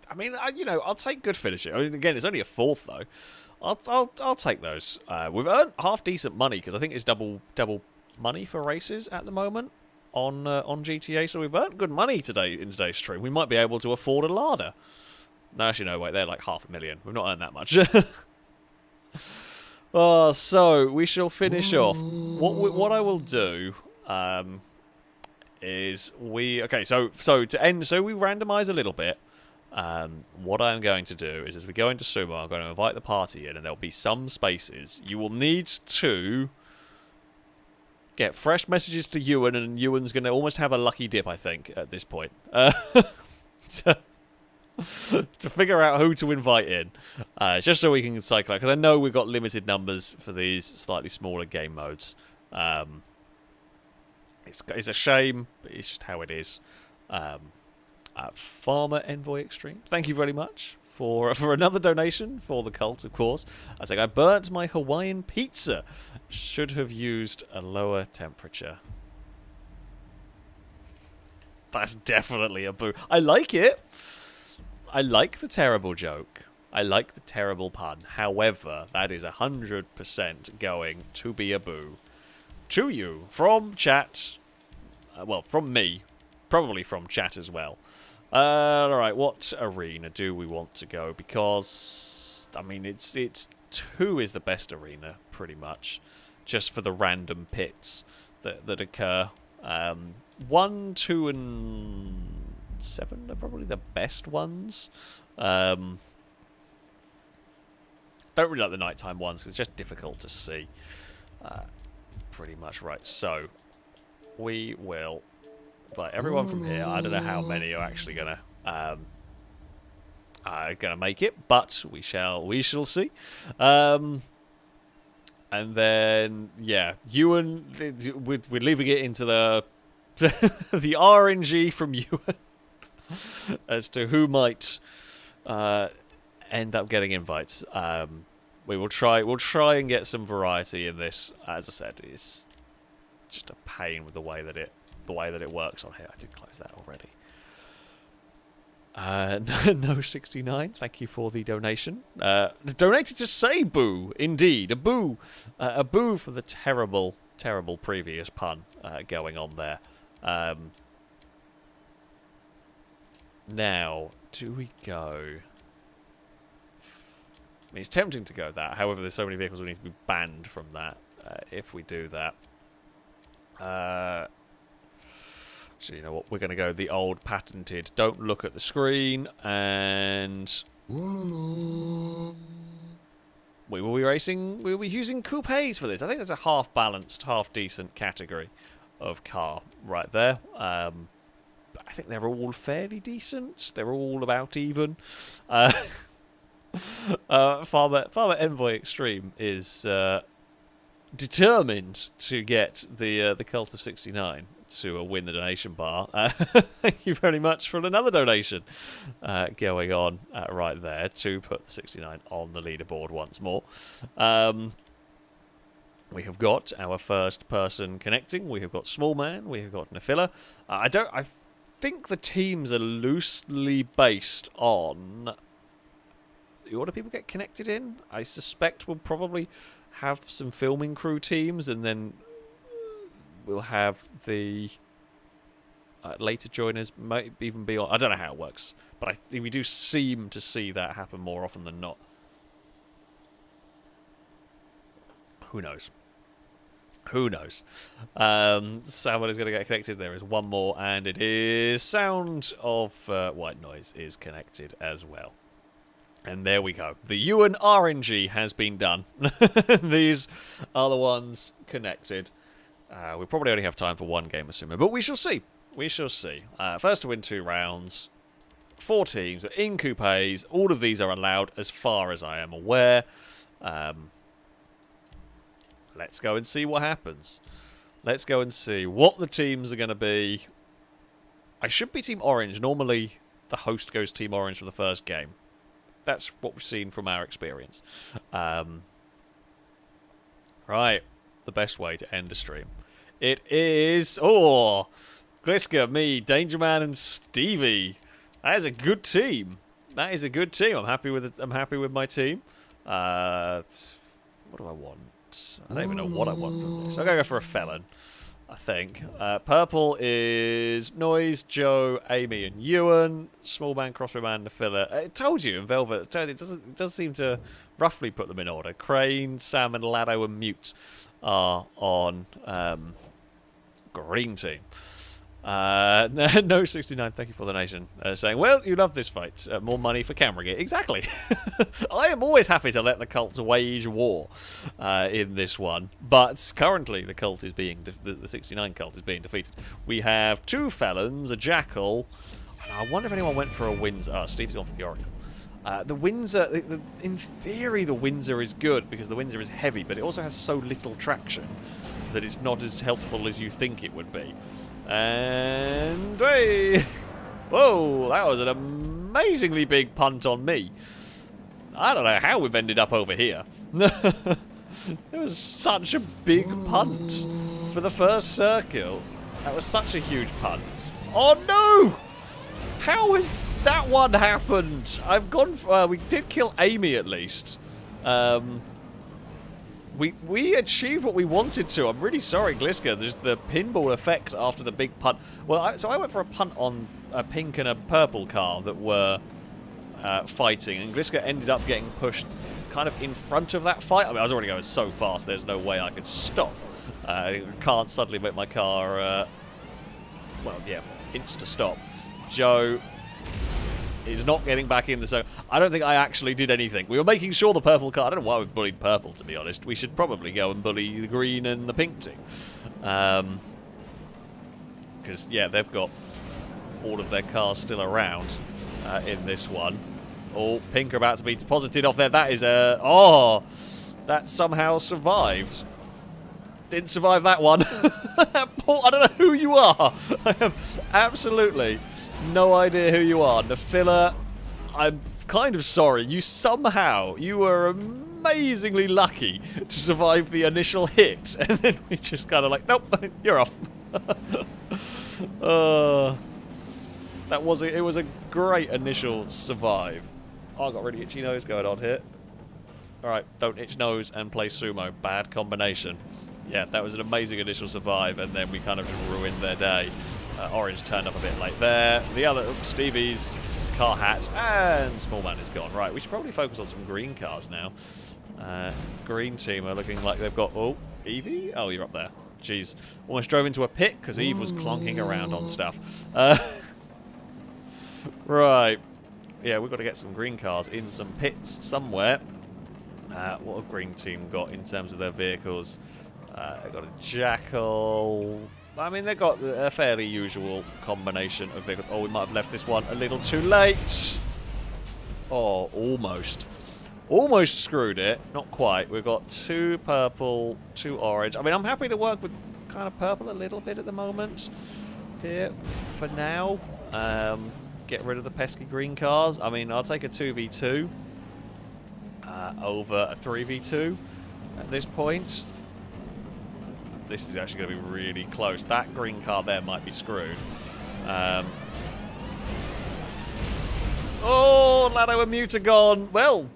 I mean, I'll take good finishing. I mean, again, it's only a 4th though. I'll take those. We've earned half decent money because I think it's double money for races at the moment on GTA. So we've earned good money today in today's stream. We might be able to afford a larder. No, actually, no. Wait, they're like $500,000. We've not earned that much. So we shall finish off. What I will do is So to end, so we randomise a little bit. What I'm going to do is, as we go into Sumo, I'm going to invite the party in, and there'll be some spaces. You will need to get fresh messages to Ewan, and Ewan's going to almost have a lucky dip, I think, at this point. To figure out who to invite in. Just so we can cycle out, because I know we've got limited numbers for these slightly smaller game modes. It's a shame, but it's just how it is. Farmer Envoy Extreme, thank you very much for another donation for the cult, of course. I was like, I burnt my Hawaiian pizza. Should have used a lower temperature. That's definitely a boo. I like it. I like the terrible joke. I like the terrible pun. However, that is 100% going to be a boo. To you, from chat. Well, from me. Probably from chat as well. Alright, what arena do we want to go? Because, I mean, it's 2 is the best arena, pretty much. Just for the random pits that occur. 1, 2, and 7 are probably the best ones. Don't really like the nighttime ones, because it's just difficult to see. Pretty much right. So, we will... But everyone from here, I don't know how many are actually gonna make it, but we shall see. And then yeah, Ewan, we're leaving it into the the RNG from Ewan as to who might end up getting invites. We'll try and get some variety in this. As I said, it's just a pain with the way that it works on here. I did close that already. No 69. Thank you for the donation. Donated to say boo. Indeed, a boo for the terrible previous pun going on there. Now, do we go? I mean, it's tempting to go that. However, there's so many vehicles we need to be banned from that if we do that. Actually, you know what? We're going to go the old patented. Don't look at the screen, and we will be racing. We will be using coupes for this. I think there's a half-balanced, half-decent category of car right there. I think they're all fairly decent. They're all about even. Farmer Envoy Extreme is determined to get the Cult of 69 to win the donation bar. Thank you very much for another donation going on right there to put the 69 on the leaderboard once more. We have got our first person connecting. We have got Small Man. We have got Nafila. I think the teams are loosely based on the order people get connected in. I suspect we'll probably have some filming crew teams, and then we'll have the later joiners might even be on. I don't know how it works, but I think we do seem to see that happen more often than not. Who knows? Who knows? Somebody's going to get connected. There is one more, and it is Sound of White Noise is connected as well. And there we go. The Ewan RNG has been done. These are the ones connected. We probably only have time for one game of Sumo, but we shall see. We shall see. First to win 2 rounds. 4 teams in coupes. All of these are allowed as far as I am aware. Let's go and see what happens. Let's go and see what the teams are going to be. I should be Team Orange. Normally, the host goes Team Orange for the first game. That's what we've seen from our experience. Right. The best way to end a stream. It is... Oh! Gliska, me, Danger Man, and Stevie. That is a good team. That is a good team. I'm happy with it. I'm happy with my team. What do I want? I don't even know what I want from this. I'm going to go for a felon, I think. Purple is Noise, Joe, Amy, and Ewan. Small Man, Crossbow Man, Nafila. I told you in Velvet. It does seem to roughly put them in order. Crane, Sam, and Lado and Mute are on green team. No 69, thank you for the donation. Saying, well, you love this fight. More money for camera gear. Exactly. I am always happy to let the cult wage war in this one. But currently, the cult is being the 69 cult is being defeated. We have 2 felons, a jackal. And I wonder if anyone went for a Windsor. Oh, Steve's gone for the Oracle. The Windsor, in theory, the Windsor is good because the Windsor is heavy, but it also has so little traction that it's not as helpful as you think it would be. And hey! Whoa, that was an amazingly big punt on me. I don't know how we've ended up over here. It was such a big punt for the first circle. That was such a huge punt. Oh no! How has that one happened? I've gone for, we did kill Amy at least. We achieved what we wanted to. I'm really sorry, Gliska. There's the pinball effect after the big punt. Well, so I went for a punt on a pink and a purple car that were fighting, and Gliska ended up getting pushed kind of in front of that fight. I mean, I was already going so fast, there's no way I could stop. I can't suddenly make my car, well, yeah, insta-stop. Joe is not getting back in the zone. I don't think I actually did anything. We were making sure the purple car... I don't know why we bullied purple, to be honest. We should probably go and bully the green and the pink team. Because, yeah, they've got all of their cars still around in this one. Oh, pink are about to be deposited off there. That is a... Oh! That somehow survived. Didn't survive that one. Paul, I don't know who you are. I have absolutely... no idea who you are. Nafila, I'm kind of sorry. You were amazingly lucky to survive the initial hit, and then we just kind of like, nope, you're off. It was a great initial survive. Oh, I got really itchy nose going on here. Alright, don't itch nose and play Sumo. Bad combination. Yeah, that was an amazing initial survive, and then we kind of just ruined their day. Orange turned up a bit late there. The other, Stevie's car hat, and Small Man is gone. Right, we should probably focus on some green cars now. Green team are looking like they've got... Oh, Evie? Oh, you're up there. Jeez. Almost drove into a pit because Eve was clonking around on stuff. Right. Yeah, we've got to get some green cars in some pits somewhere. What have green team got in terms of their vehicles? They've got a Jackal. I mean, they've got a fairly usual combination of vehicles. Oh, we might have left this one a little too late. Oh, almost. Almost screwed it. Not quite. We've got 2 purple, 2 orange. I mean, I'm happy to work with kind of purple a little bit at the moment here for now. Get rid of the pesky green cars. I mean, I'll take a 2v2 over a 3v2 at this point. This is actually going to be really close. That green car there might be screwed. Oh, Lado and Mute are gone. Well,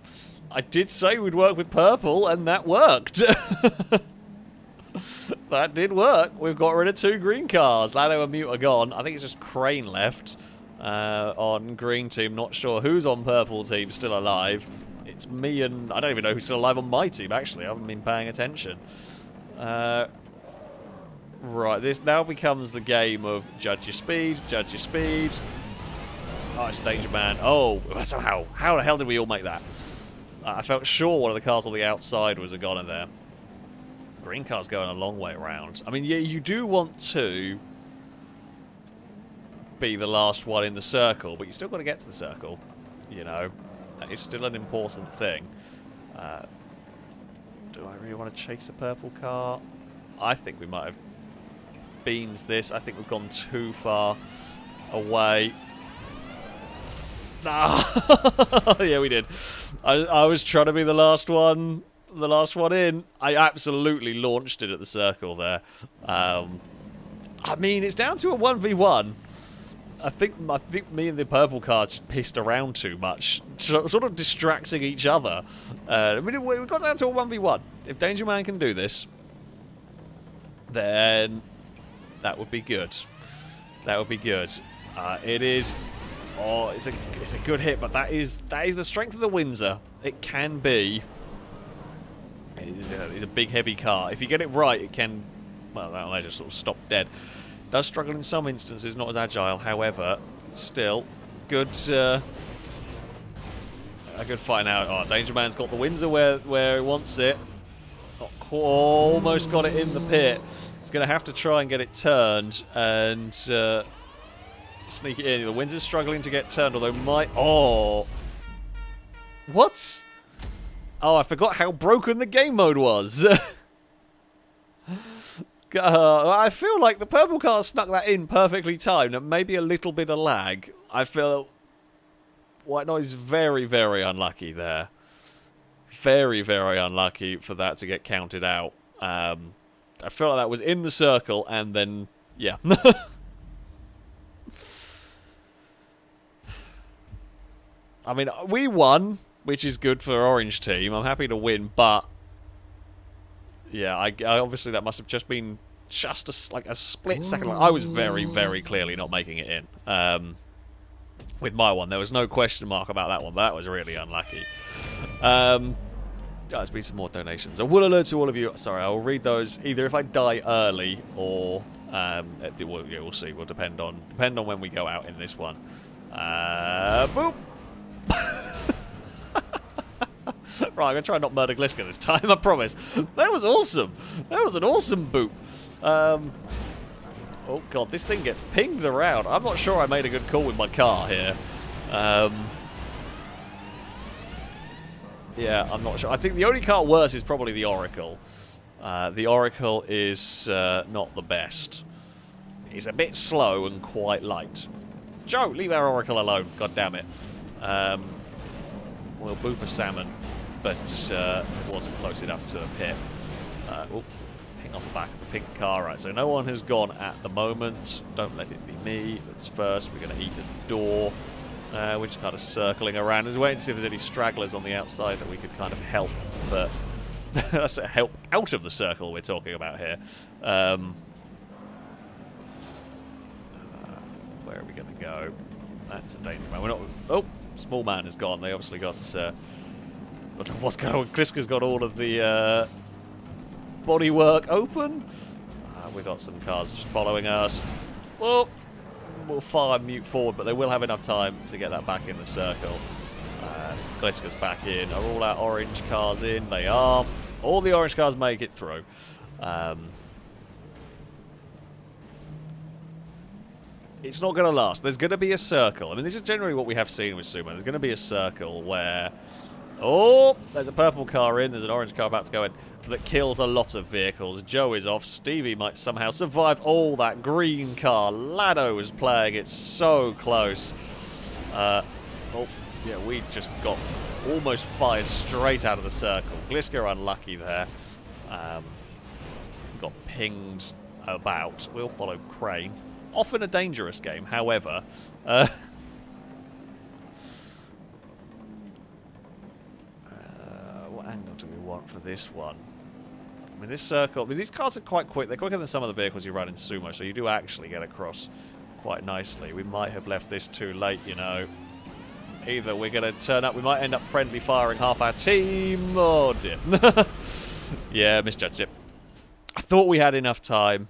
I did say we'd work with purple, and that worked. That did work. We've got rid of 2 green cars. Lado and Mute are gone. I think it's just Crane left on green team. Not sure who's on purple team still alive. It's me and... I don't even know who's still alive on my team, actually. I haven't been paying attention. Right, this now becomes the game of judge your speed, judge your speed. Oh, it's Danger Man. Oh, somehow. How the hell did we all make that? I felt sure one of the cars on the outside was a goner there. Green car's going a long way around. I mean, yeah, you do want to be the last one in the circle, but you still got to get to the circle. You know, that is still an important thing. Do I really want to chase a purple car? I think we might have beans this. I think we've gone too far away. Ah, yeah, we did. I was trying to be the last one in. I absolutely launched it at the circle there. I mean, it's down to a 1v1. I think me and the purple car just pissed around too much, sort of distracting each other. I mean, we got down to a 1v1. If Danger Man can do this, then that would be good. That would be good. It is. Oh, it's a good hit, but that is the strength of the Windsor. It can be. It's a big, heavy car. If you get it right, it can. Well, they just sort of stop dead. Does struggle in some instances, not as agile. However, still good. A good fight now. Oh, Danger Man's got the Windsor where he wants it. Oh, almost got it in the pit. He's going to have to try and get it turned and sneak it in. The Windsor's struggling to get turned, although might. Oh, what? Oh, I forgot how broken the game mode was. I feel like the purple car snuck that in perfectly timed, and maybe a little bit of lag. I feel White Noise very, very unlucky there. Very, very unlucky for that to get counted out. I feel like that was in the circle, and then, yeah. I mean, we won, which is good for Orange Team. I'm happy to win, but yeah, I obviously that must have just been just a split second. I was very, very clearly not making it in. With my one, there was no question mark about that one, but that was really unlucky. There's been some more donations. I will alert to all of you. Sorry, I will read those either if I die early or we'll see. Will depend on when we go out in this one. Boop. Right, I'm going to try and not murder Gliska this time, I promise. That was awesome. That was an awesome boop. Oh, God, this thing gets pinged around. I'm not sure I made a good call with my car here. Yeah, I'm not sure. I think the only car worse is probably the Oracle. The Oracle is not the best. It's a bit slow and quite light. Joe, leave our Oracle alone. God damn it. We'll boop a salmon. but it wasn't close enough to a pit. Ping off the back of the pink car. Right, so no one has gone at the moment. Don't let it be me. That's first. We're going to eat at the door. We're just kind of circling around. Just waiting to see if there's any stragglers on the outside that we could kind of help, but that's a help out of the circle we're talking about here. Where are we going to go? That's a danger man. We're not. Oh, small man is gone. They obviously got. What's going on? Kriska's got all of the bodywork open. We've got some cars just following us. Well, we'll fire mute forward, but they will have enough time to get that back in the circle. Gliska's back in. Are all our orange cars in? They are. All the orange cars make it through. It's not going to last. There's going to be a circle. I mean, this is generally what we have seen with Sumo. There's going to be a circle where... Oh, there's a purple car in. There's an orange car about to go in that kills a lot of vehicles. Joe is off. Stevie might somehow survive. Oh, that green car. Lado is playing it so close. Oh, yeah, we just got almost fired straight out of the circle. Gliska unlucky there. Got pinged about. We'll follow Crane. Often a dangerous game, however. What angle do we want for this one? I mean, this circle... I mean, these cars are quite quick. They're quicker than some of the vehicles you run in Sumo, so you do actually get across quite nicely. We might have left this too late, you know. Either we're going to turn up... We might end up friendly firing half our team. Oh, dear. Yeah, misjudged it. I thought we had enough time.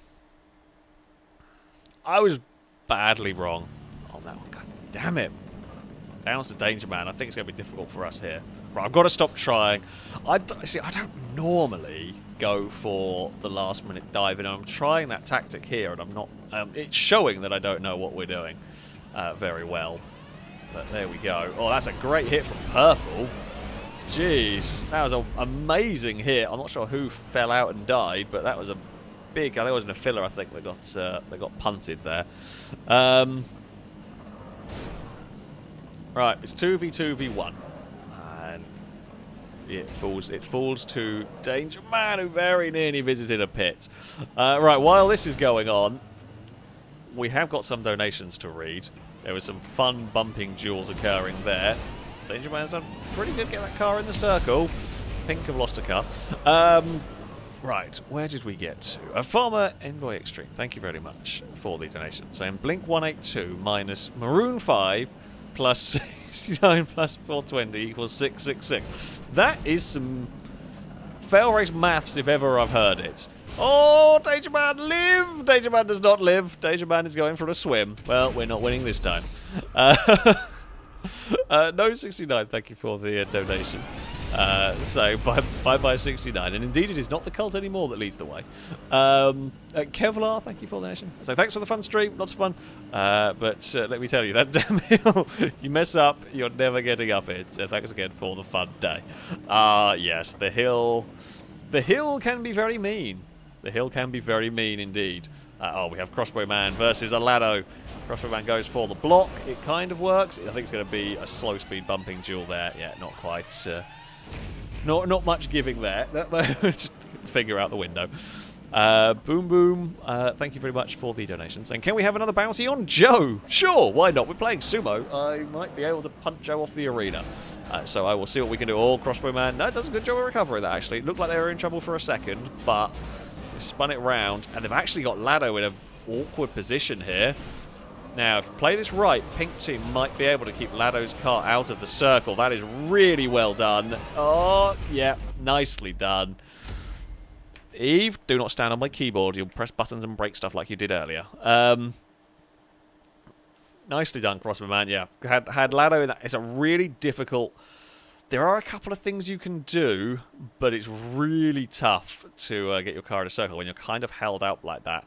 I was badly wrong on that one. God damn it. Bounce to Danger Man. I think it's going to be difficult for us here. Right, I've got to stop trying. See, I don't normally go for the last minute dive, and I'm trying that tactic here, and I'm not... it's showing that I don't know what we're doing very well. But there we go. Oh, that's a great hit from Purple. Jeez, that was an amazing hit. I'm not sure who fell out and died, but that was a big... I think it was in a filler, I think, that got punted there. Right, it's 2v2v1. And it falls to Danger Man, who very nearly visited a pit. Right, while this is going on, we have got some donations to read. There was some fun bumping duels occurring there. Danger Man's done pretty good getting that car in the circle. Pink have lost a car. Right, where did we get to? Farmer Envoy Extreme, thank you very much for the donation. Saying Blink 182 minus Maroon 5 plus 69 plus 420 equals 666. That is some FailRace maths if ever I've heard it. Oh, Danger Man, live! Danger Man does not live. Danger Man is going for a swim. Well, we're not winning this time. No 69, thank you for the donation. So, bye 69. And indeed, it is not the cult anymore that leads the way. Kevlar, thank you for the donation. So, thanks for the fun stream. Lots of fun. But let me tell you, that damn hill, you mess up, you're never getting up it. So, thanks again for the fun day. Yes, the hill. The hill can be very mean. The hill can be very mean indeed. We have Crossbow Man versus Alado. Crossbow Man goes for the block. It kind of works. I think it's going to be a slow speed bumping duel there. Yeah, not quite. Not much giving there. Just figure out the window. Boom Boom. Thank you very much for the donations. And can we have another bouncy on Joe? Sure, why not? We're playing Sumo. I might be able to punt Joe off the arena. So I will see what we can do. Oh, Crossbow Man. No, it does a good job of recovering that, actually. It looked like they were in trouble for a second, but they spun it round. And they've actually got Lado in an awkward position here. Now, if we play this right, Pink Team might be able to keep Lado's car out of the circle. That is really well done. Oh, yeah, nicely done. Eve, do not stand on my keyboard. You'll press buttons and break stuff like you did earlier. Nicely done, Crossbow Man. Yeah, had Lado in that. It's a really difficult... There are a couple of things you can do, but it's really tough to get your car in a circle when you're kind of held out like that.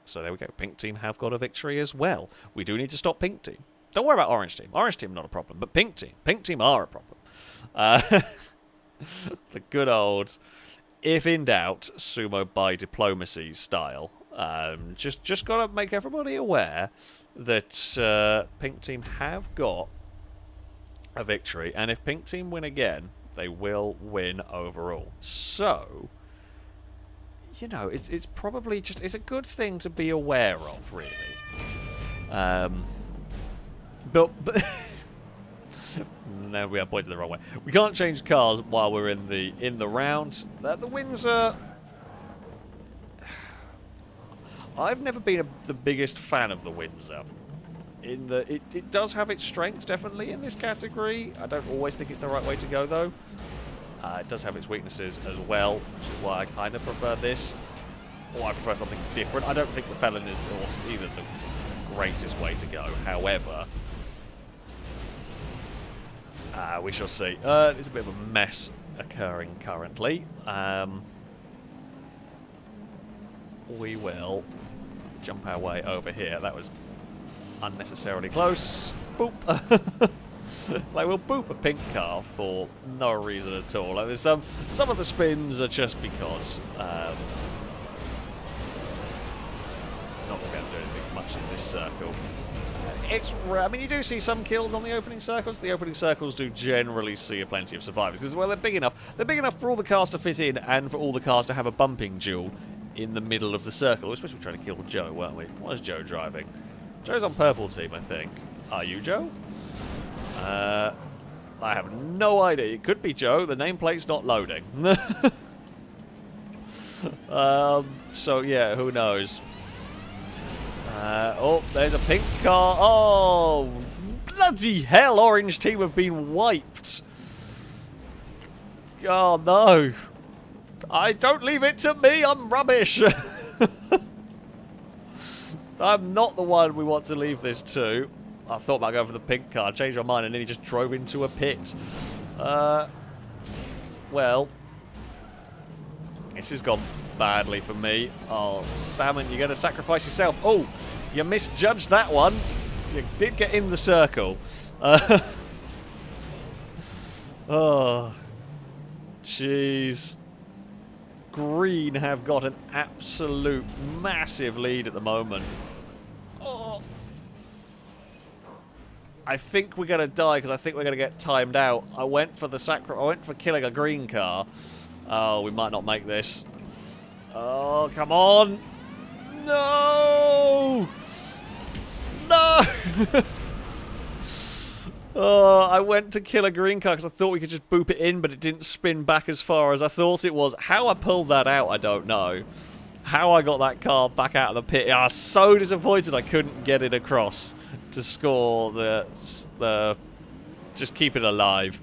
So there we go. Pink Team have got a victory as well. We do need to stop Pink Team. Don't worry about Orange Team. Orange Team not a problem, but Pink Team are a problem. The good old, if in doubt, Sumo by diplomacy style. Just got to make everybody aware that Pink Team have got a victory. And if pink team win again, they will win overall. So, you know, it's probably just, it's a good thing to be aware of, really. But no, we are pointed the wrong way. We can't change cars while we're in the round. The Windsor, I've never been the biggest fan of the Windsor. It does have its strengths, definitely, in this category. I don't always think it's the right way to go, though. It does have its weaknesses as well, which is why I kind of prefer this. Or I prefer something different. I don't think the Felon is either the greatest way to go. However, we shall see. There's a bit of a mess occurring currently. We will jump our way over here. That was unnecessarily close. Boop. Like, we'll boop a pink car for no reason at all. Like, there's some of the spins are just because. Not going to do anything much in this circle. It's rare. I mean, you do see some kills on the opening circles. The opening circles do generally see plenty of survivors because, well, they're big enough. They're big enough for all the cars to fit in and for all the cars to have a bumping duel in the middle of the circle. We're supposed to be trying to kill Joe, weren't we? What is Joe driving? Joe's on purple team, I think. Are you Joe? I have no idea. It could be Joe. The nameplate's not loading. So, yeah, who knows? Oh, there's a pink car. Oh, bloody hell, orange team have been wiped. Oh, no. Don't leave it to me. I'm rubbish. I'm not the one we want to leave this to. I thought about going for the pink car, changed my mind, and then he just drove into a pit. Well, this has gone badly for me. Oh, Salmon, you're going to sacrifice yourself. Oh, you misjudged that one. You did get in the circle. Oh, jeez. Green have got an absolute massive lead at the moment. Oh. I think we're going to die because I think we're going to get timed out. I went for killing a green car. Oh, we might not make this. Oh, come on. No! No! Oh, I went to kill a green car because I thought we could just boop it in, but it didn't spin back as far as I thought it was. How I pulled that out, I don't know. How I got that car back out of the pit. I was so disappointed I couldn't get it across to score the just keep it alive.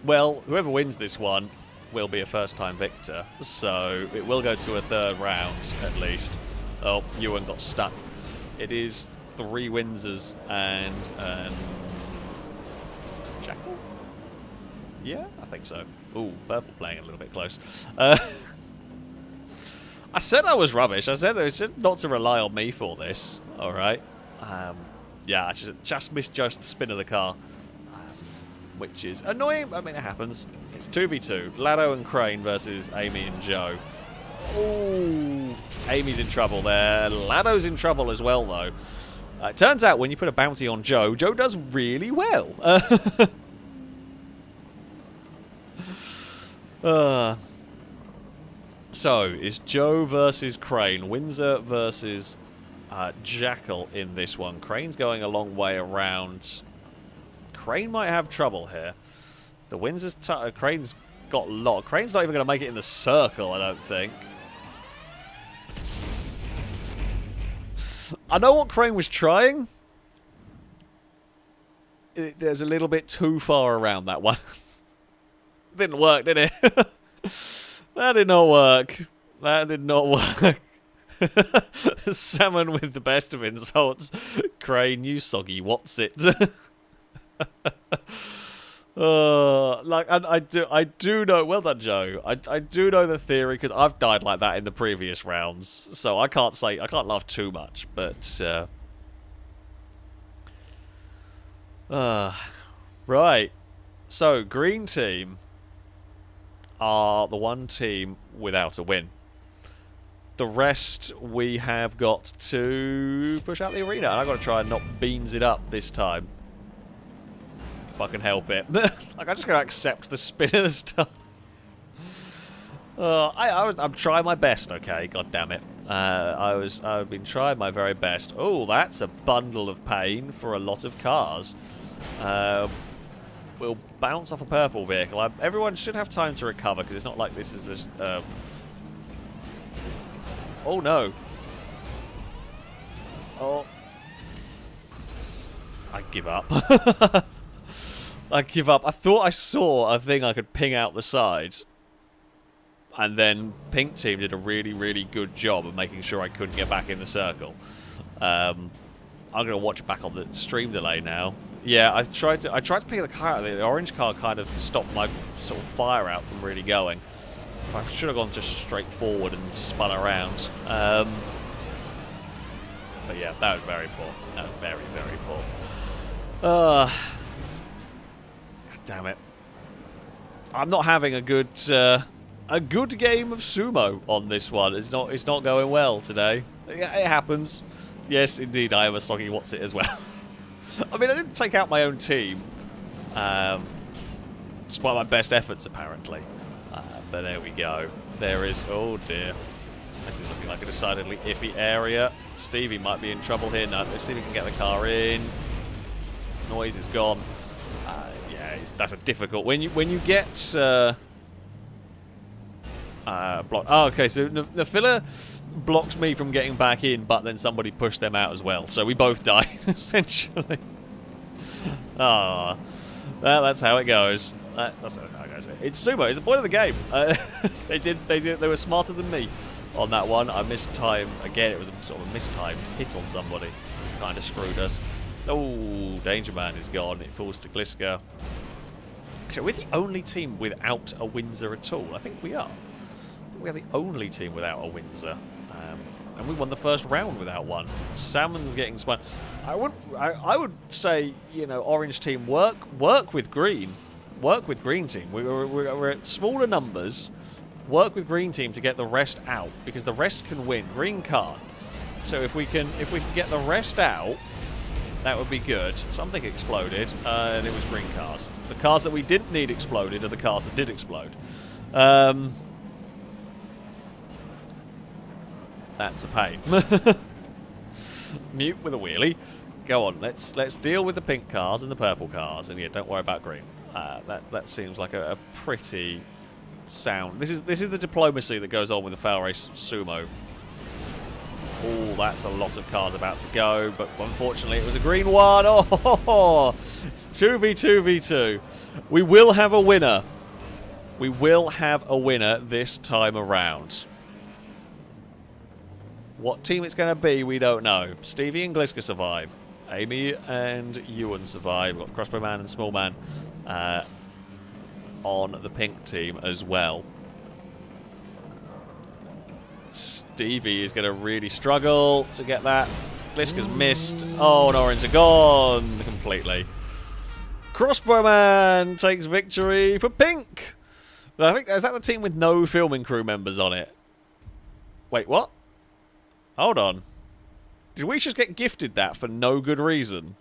Well, whoever wins this one will be a first-time victor, so it will go to a third round at least. Oh, Ewan got stuck. It is 3 Windsors and Jackal? Yeah, I think so. Ooh, purple playing a little bit close. I said I was rubbish. I said not to rely on me for this. All right. Yeah, I just misjudged the spin of the car, which is annoying. I mean, it happens. It's 2v2. Lado and Crane versus Amy and Joe. Ooh, Amy's in trouble there. Lado's in trouble as well, though. It turns out when you put a bounty on Joe, Joe does really well. So, it's Joe versus Crane. Windsor versus Jackal in this one. Crane's going a long way around. Crane might have trouble here. The Windsor's Crane's got a lot. Crane's not even going to make it in the circle, I don't think. I know what Crane was trying. There's a little bit too far around that one. Didn't work, did it? That did not work. That did not work. Salmon with the best of insults. Crane, you soggy what's it? Like I do know. Well done, Joe. I do know the theory because I've died like that in the previous rounds, so I can't laugh too much. But right. So green team are the one team without a win. The rest we have got to push out the arena. And I've got to try and not beans it up this time. If I can help it. Like, I'm just going to accept the spin of the stuff. I'm trying my best, okay? God damn it. I've been trying my very best. Oh, that's a bundle of pain for a lot of cars. We'll bounce off a purple vehicle. Everyone should have time to recover, because it's not like this is a... Oh, no. Oh. I give up. I give up. I thought I saw a thing I could ping out the side. And then Pink Team did a really, really good job of making sure I couldn't get back in the circle. I'm going to watch it back on the stream delay now. Yeah, I tried to pick the car out. The orange car kind of stopped my sort of fire out from really going. I should have gone just straight forward and spun around. But yeah, that was very poor. That was very, very poor. God damn it. I'm not having a good game of Sumo on this one. It's not going well today. It happens. Yes, indeed, I am a soggy what's it as well. I mean, I didn't take out my own team, despite my best efforts, apparently. But there we go. There is... Oh, dear. This is looking like a decidedly iffy area. Stevie might be in trouble here. No, Stevie can get the car in. Noise is gone. Yeah, that's a difficult... When you get... blocked... Oh, okay, so the filler blocks me from getting back in, but then somebody pushed them out as well. So we both died, essentially. Ah, well, that's how it goes. That's how it goes. It's Sumo. It's the point of the game. They were smarter than me on that one. I missed time again. It was a sort of a mistimed hit on somebody. Kind of screwed us. Oh, Danger Man is gone. It falls to Gliska. Actually, we're the only team without a Windsor at all. I think we are. We are the only team without a Windsor. And we won the first round without one. Salmon's getting spun. I would say, you know, orange team work with green. Work with green team. We're at smaller numbers. Work with green team to get the rest out, because the rest can win. Green can't. So if we can get the rest out, that would be good. Something exploded, and it was green cars. The cars that we didn't need exploded are the cars that did explode. That's a pain. Mute with a wheelie. Go on, let's deal with the pink cars and the purple cars, and yeah, don't worry about green. That seems like a pretty sound. This is the diplomacy that goes on with the FailRace Sumo. Oh, that's a lot of cars about to go, but unfortunately it was a green one. Oh, it's 2v2v2. We will have a winner. We will have a winner this time around. What team it's going to be, we don't know. Stevie and Gliska survive. Amy and Ewan survive. We've got Crossbow Man and Small Man on the pink team as well. Stevie is going to really struggle to get that. Gliska's missed. Oh, and orange are gone completely. Crossbow Man takes victory for pink. I think, is that the team with no filming crew members on it? Wait, what? Hold on. Did we just get gifted that for no good reason?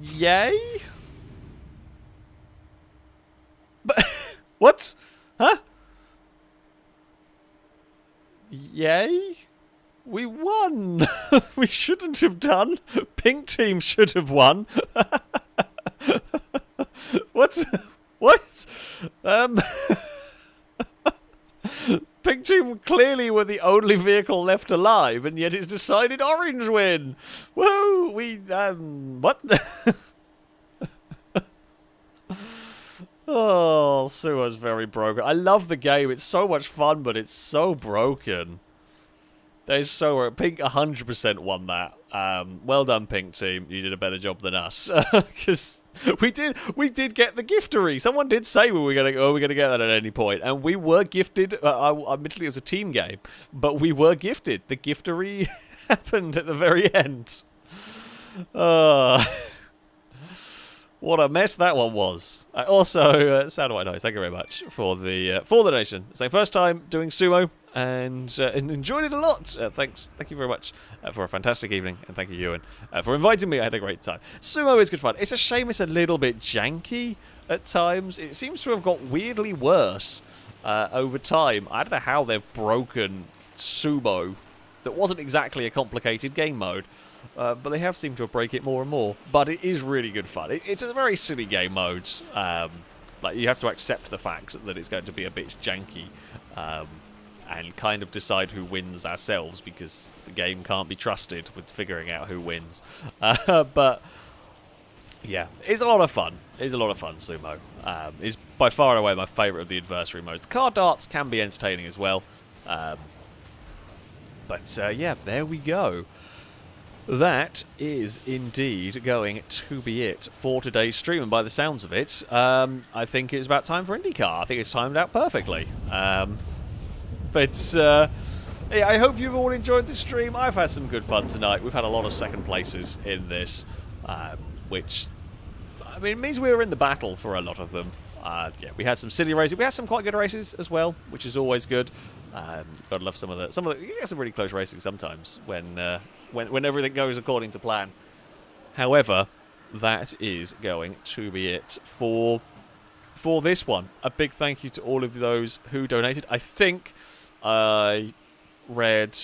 Yay? But what? Huh? Yay? We won. We shouldn't have done. Pink team should have won. What? What? Pink team clearly were the only vehicle left alive, and yet it's decided orange win. Whoa, what? Oh, Sua's very broken. I love the game. It's so much fun, but it's so broken. Pink 100% won that. Well done, Pink team. You did a better job than us, because we did get the giftery. Someone did say we were gonna get that at any point, and we were gifted. Admittedly, it was a team game, but we were gifted. The giftery happened at the very end. What a mess that one was. Also, Sound White Noise, thank you very much for the donation. It's my first time doing Sumo, and enjoyed it a lot. Thank you very much for a fantastic evening, and thank you, Ewan, for inviting me. I had a great time. Sumo is good fun. It's a shame it's a little bit janky at times. It seems to have got weirdly worse over time. I don't know how they've broken Sumo. That wasn't exactly a complicated game mode. But they have seemed to break it more and more. But it is really good fun. It's a very silly game mode. Like you have to accept the fact that it's going to be a bit janky, and kind of decide who wins ourselves because the game can't be trusted with figuring out who wins. But yeah, it's a lot of fun. It's a lot of fun. Sumo is by far and away my favourite of the adversary modes. The card darts can be entertaining as well. But yeah, there we go. That is indeed going to be it for today's stream, and by the sounds of it, I think it's about time for IndyCar. I think it's timed out perfectly. Yeah, I hope you've all enjoyed the stream. I've had some good fun tonight. We've had a lot of second places in this, which, I mean, means we were in the battle for a lot of them. Yeah, we had some city races. We had some quite good races as well, which is always good. Gotta love some of the. You get some really close racing sometimes when everything goes according to plan. However, that is going to be it for this one. A big thank you to all of those who donated. I think I read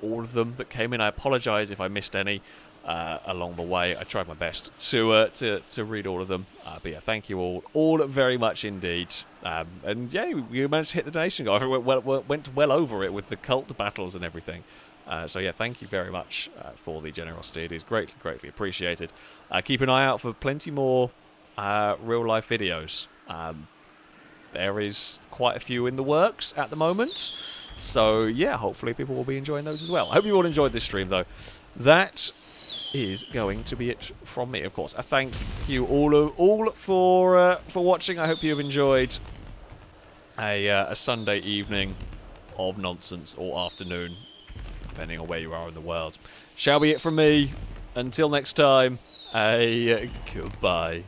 all of them that came in. I apologise if I missed any along the way. I tried my best to read all of them. But yeah, thank you all very much indeed. And yeah, we managed to hit the donation goal. Went well over it with the cult battles and everything. So yeah, thank you very much for the generosity. It is greatly appreciated. Keep an eye out for plenty more real life videos. There is quite a few in the works at the moment. So yeah, hopefully people will be enjoying those as well. I hope you all enjoyed this stream though. That is going to be it from me, of course. I thank you all for watching. I hope you have enjoyed a Sunday evening of nonsense or afternoon, depending on where you are in the world. Shall be it from me. Until next time, goodbye.